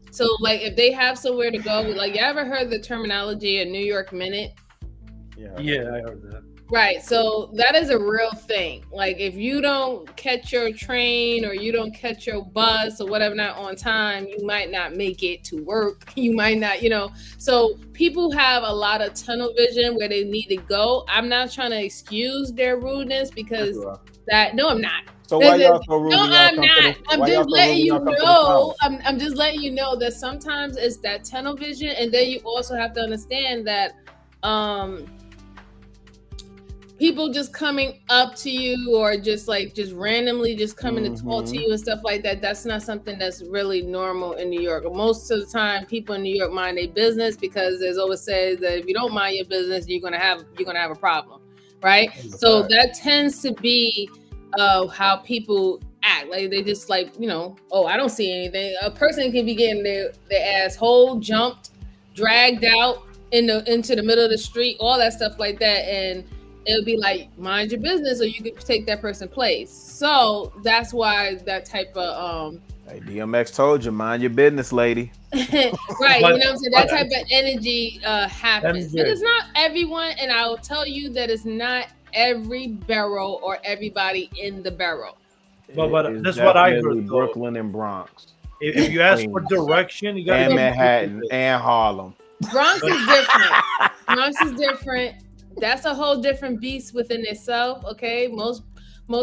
So like if they have somewhere to go, like you ever heard the terminology a New York minute? Yeah, I heard that. Right. So that is a real thing. Like if you don't catch your train or you don't catch your bus or whatever not on time, you might not make it to work. You might not, So people have a lot of tunnel vision where they need to go. I'm not trying to excuse their rudeness because no, I'm not. So why y'all so rude? No, I'm not. I'm just letting you know. I'm just letting you know that sometimes it's that tunnel vision, and then you also have to understand that people just coming up to you or just randomly just coming to talk to you and stuff like that, that's not something that's really normal in New York. Most of the time people in New York mind their business because there's always said that if you don't mind your business, you're gonna have a problem, right? So that tends to be how people act. Like they just I don't see anything. A person can be getting their asshole jumped, dragged out into the middle of the street, all that stuff like that, and it'll be like, mind your business, or you could take that person's place. So that's why that type of Hey, DMX told you, mind your business, lady. right, you know what I'm saying? That type of energy happens. But it's not everyone, and I'll tell you that it's not every borough or everybody in the borough. But that's what I heard. Brooklyn and Bronx. If you ask for direction, you got and Manhattan and Harlem. Bronx is different. Bronx is different. That's a whole different beast within itself. Okay, most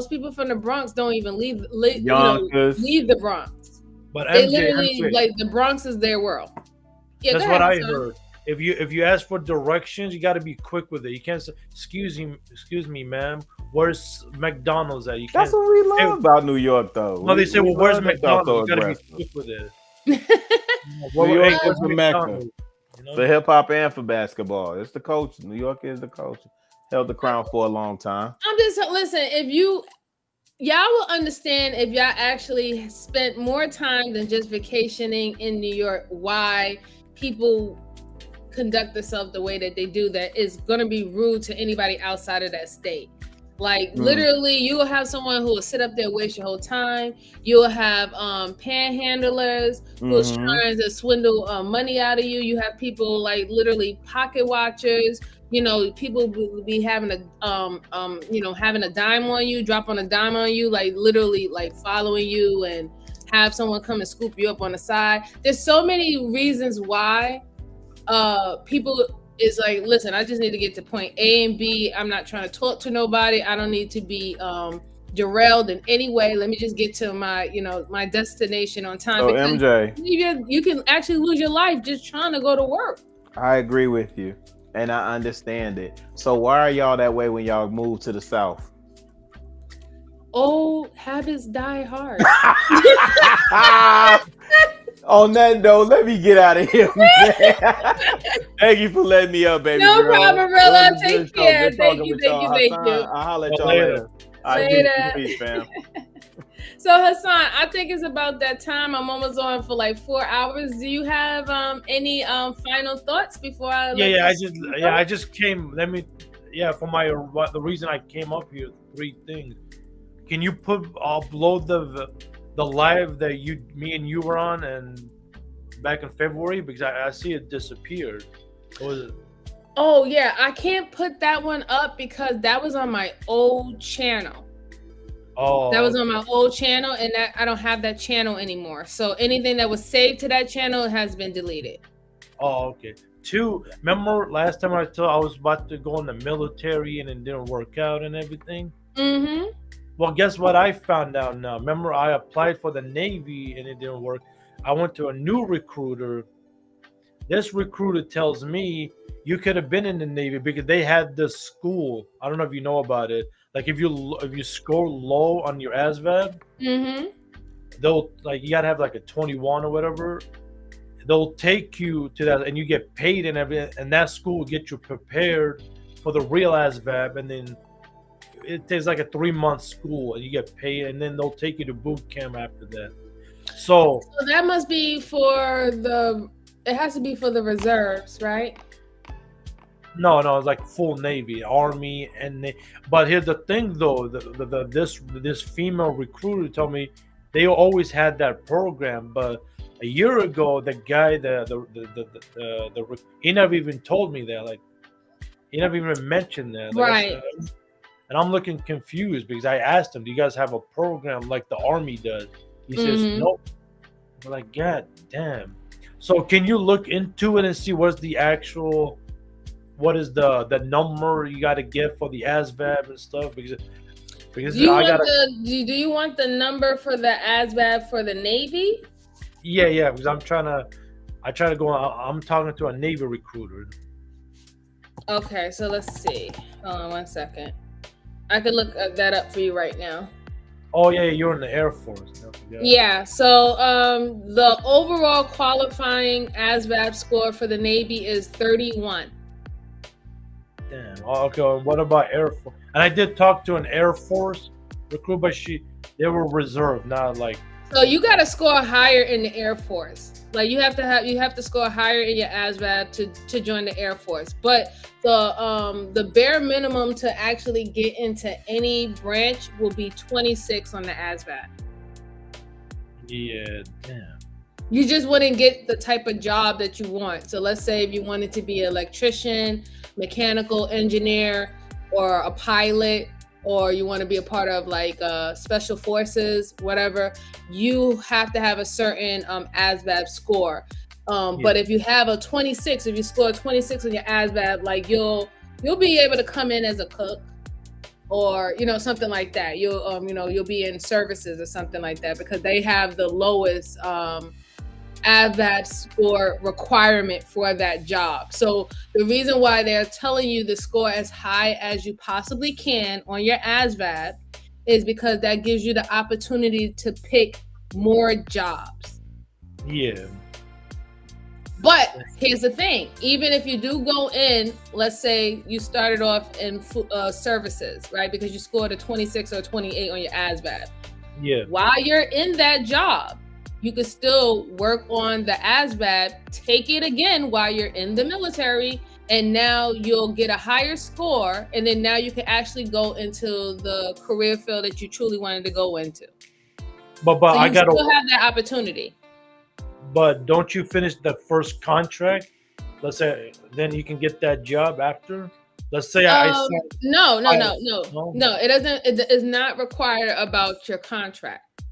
people from the Bronx don't even leave the Bronx. But they literally like the Bronx is their world. Yeah, that's what I heard. If you ask for directions, you got to be quick with it. You can't say, "Excuse me, ma'am. Where's McDonald's at?" That's what we love about New York, though. No, they say, "Well, where's McDonald's?" You got to be quick with it. New York is the Mecca. For hip hop and for basketball, it's the culture. New York is the culture. Held the crown for a long time. I'm just listen. If y'all will understand if y'all actually spent more time than just vacationing in New York, why people conduct themselves the way that they do, that is going to be rude to anybody outside of that state. Like literally, you will have someone who will sit up there, waste your whole time. You will have panhandlers who's trying to swindle money out of you. You have people like literally pocket watchers. People will be having having a dime on you, dropping a dime on you, like literally like following you, and have someone come and scoop you up on the side. There's so many reasons why people is like, listen, I just need to get to point A and B. I'm not trying to talk to nobody. I don't need to be derailed in any way. Let me just get to my destination on time. So MJ, you can actually lose your life just trying to go to work. I agree with you, and I understand it. So why are y'all that way when y'all move to the South? Old habits die hard. On that note, let me get out of here. Thank you for letting me up, baby. No girl. problem, Rilla. Take care. Thank you. I'll holler at y'all later. Peace, fam. So Hassan, I think it's about that time. I'm almost on for like 4 hours. Do you have any final thoughts before I? I just came. For the reason I came up here. 3 things. Can you upload the live that me and you were on and back in February, because I see it disappeared. What was it? Oh yeah, I can't put that one up because that was on my old channel. Oh, that was on my old channel, and I don't have that channel anymore. So anything that was saved to that channel has been deleted. Oh, okay. 2, remember last time I was about to go in the military and it didn't work out and everything? Mm-hmm. Well, guess what I found out now? Remember, I applied for the Navy and it didn't work. I went to a new recruiter. This recruiter tells me you could have been in the Navy because they had this school. I don't know if you know about it. Like if you score low on your ASVAB, Mm-hmm. they'll like you gotta have like a 21 or whatever. They'll take you to that, and you get paid and everything. And that school will get you prepared for the real ASVAB, and then it takes like a 3 month school, and you get paid, and then they'll take you to boot camp after that. So So that must be for the. It has to be for the reserves, right? no, it's like full Navy, Army, and but here's the thing though, this female recruiter told me they always had that program, but a year ago the guy he never even told me that, like he never even mentioned that, like Right. and I'm looking confused because I asked him, "Do you guys have a program like the Army does?" He says, Mhm. "Nope." I'm like, God damn. So can you look into it and see what is the number you got to get for the ASVAB and stuff? Because Do you I want gotta, the do you want the number for the ASVAB for the Navy? yeah, because I try to go. I'm talking to a Navy recruiter. Okay, so let's see. Hold on 1 second. I could look that up for you right now. Oh yeah, you're in the Air Force. Yeah, so the overall qualifying ASVAB score for the Navy is 31. Damn. Oh, okay. What about Air Force? And I did talk to an Air Force recruit, but they were reserved, not like. So you got to score higher in the Air Force. Like you have to score higher in your ASVAB to join the Air Force. But the bare minimum to actually get into any branch will be 26 on the ASVAB. Yeah, damn. You just wouldn't get the type of job that you want. So let's say if you wanted to be an electrician, mechanical engineer, or a pilot, or you want to be a part of like special forces, whatever, you have to have a certain ASVAB score. But if you have a 26, if you score 26 on your ASVAB, like you'll be able to come in as a cook, or something like that. You'll be in services or something like that, because they have the lowest ASVAB score requirement for that job. So the reason why they're telling you to score as high as you possibly can on your ASVAB is because that gives you the opportunity to pick more jobs. Yeah. But here's the thing, even if you do go in, let's say you started off in services, right? Because you scored a 26 or 28 on your ASVAB. Yeah. While you're in that job, you can still work on the ASVAB, take it again while you're in the military, and now you'll get a higher score, and then now you can actually go into the career field that you truly wanted to go into. But so I gotta still have that opportunity. But don't you finish the first contract? Let's say then you can get that job after. Let's say No. It doesn't. It is not required about your contract,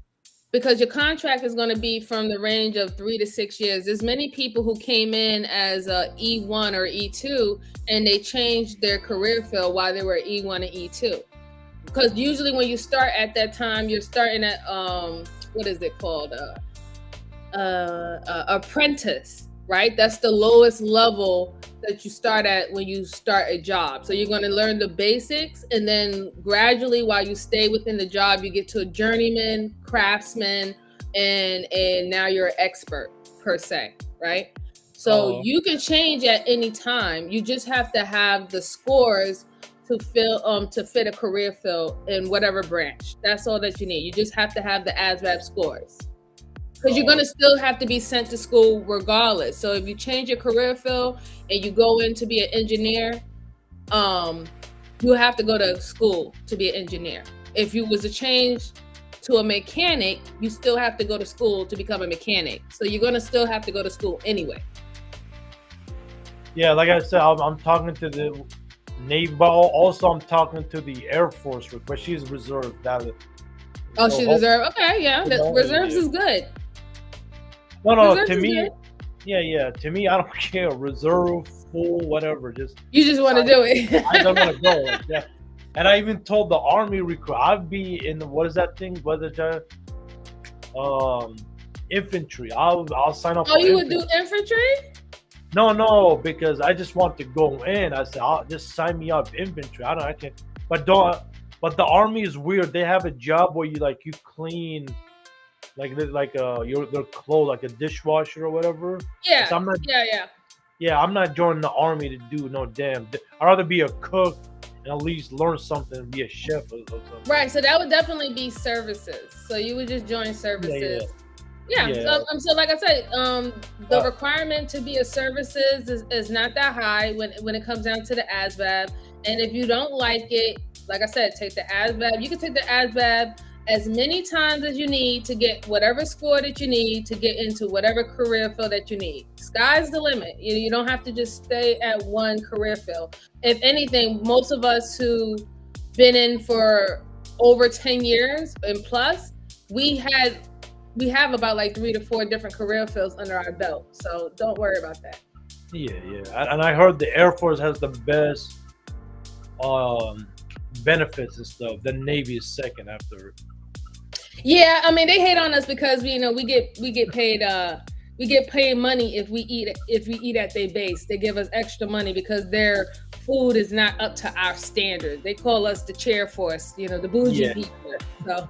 because your contract is going to be from the range of 3 to 6 years. There's many people who came in as a E1 or E2, and they changed their career field while they were E1 and E2. Because usually when you start at that time, you're starting at what is it called? Apprentice, right? That's the lowest level that you start at when you start a job. So you're going to learn the basics, and then gradually, while you stay within the job, you get to a journeyman, craftsman, and now you're an expert per se, right? So you can change at any time. You just have to have the scores to fit a career field in whatever branch. That's all that you need. You just have to have the ASVAB scores. Because you're going to still have to be sent to school regardless. So if you change your career field and you go in to be an engineer, you have to go to school to be an engineer. If you was to change to a mechanic, you still have to go to school to become a mechanic. So you're going to still have to go to school anyway. Yeah, like I said, I'm talking to the Navy, but also I'm talking to the Air Force, but she's reserved. She's reserved? Okay, yeah. Reserves is good. No, to me, to me, I don't care. Reserve, full, whatever. You just want to do it. I don't want to go. Yeah. And I even told the Army recruit, I'd be in what is that thing? What is that? Infantry. I'll sign up. Oh, you would do infantry? No, because I just want to go in. I said, just sign me up infantry. I can, but don't. But the army is weird. They have a job where you clean their clothes like a dishwasher or whatever. So Yeah, I'm not. yeah. Yeah, I'm not joining the army to do no damn. I'd rather be a cook and at least learn something and be a chef or something. Right. So that would definitely be services. So you would just join services. Yeah. So like I said, the requirement to be a services is not that high when it comes down to the ASVAB. And if you don't like it, like I said, take the ASVAB. You can take the ASVAB as many times as you need to get whatever score that you need to get into whatever career field that you need. Sky's the limit. You don't have to just stay at one career field. If anything, most of us who been in for over 10 years and plus, we have about like 3 to 4 different career fields under our belt. So don't worry about that. Yeah. And I heard the Air Force has the best benefits and stuff. The Navy is second after. Yeah, I mean they hate on us because we get paid money if we eat at their base. They give us extra money because their food is not up to our standards. They call us the chair force, the bougie people. So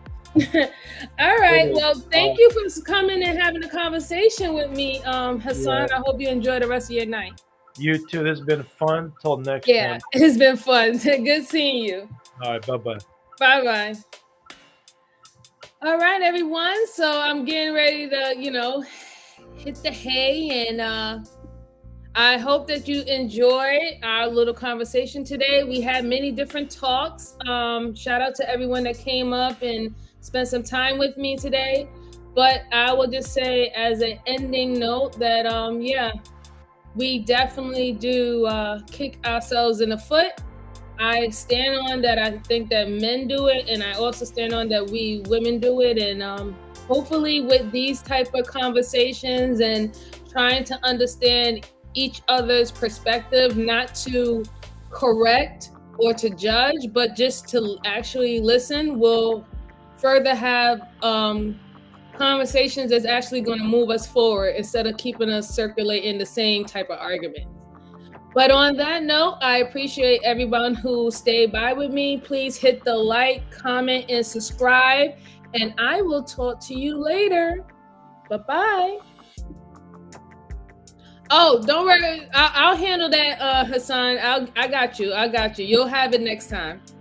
all right. Well, thank you for coming and having a conversation with me, Hassan. I hope you enjoy the rest of your night. You too. This has been fun. Till next time. Yeah, it's been fun. Good seeing you. All right. Bye-bye. Bye-bye. All right, everyone. So I'm getting ready to, hit the hay, and I hope that you enjoyed our little conversation today. We had many different talks. Shout out to everyone that came up and spent some time with me today. But I will just say as an ending note that, we definitely do kick ourselves in the foot. I stand on that. I think that men do it, and I also stand on that we women do it. And hopefully with these type of conversations and trying to understand each other's perspective, not to correct or to judge, but just to actually listen, will further have conversations that's actually going to move us forward instead of keeping us circulating the same type of argument. But on that note, I appreciate everyone who stayed by with me. Please hit the like, comment, and subscribe. And I will talk to you later. Bye-bye. Oh, don't worry. I'll handle that, Hassan. I got you. You'll have it next time.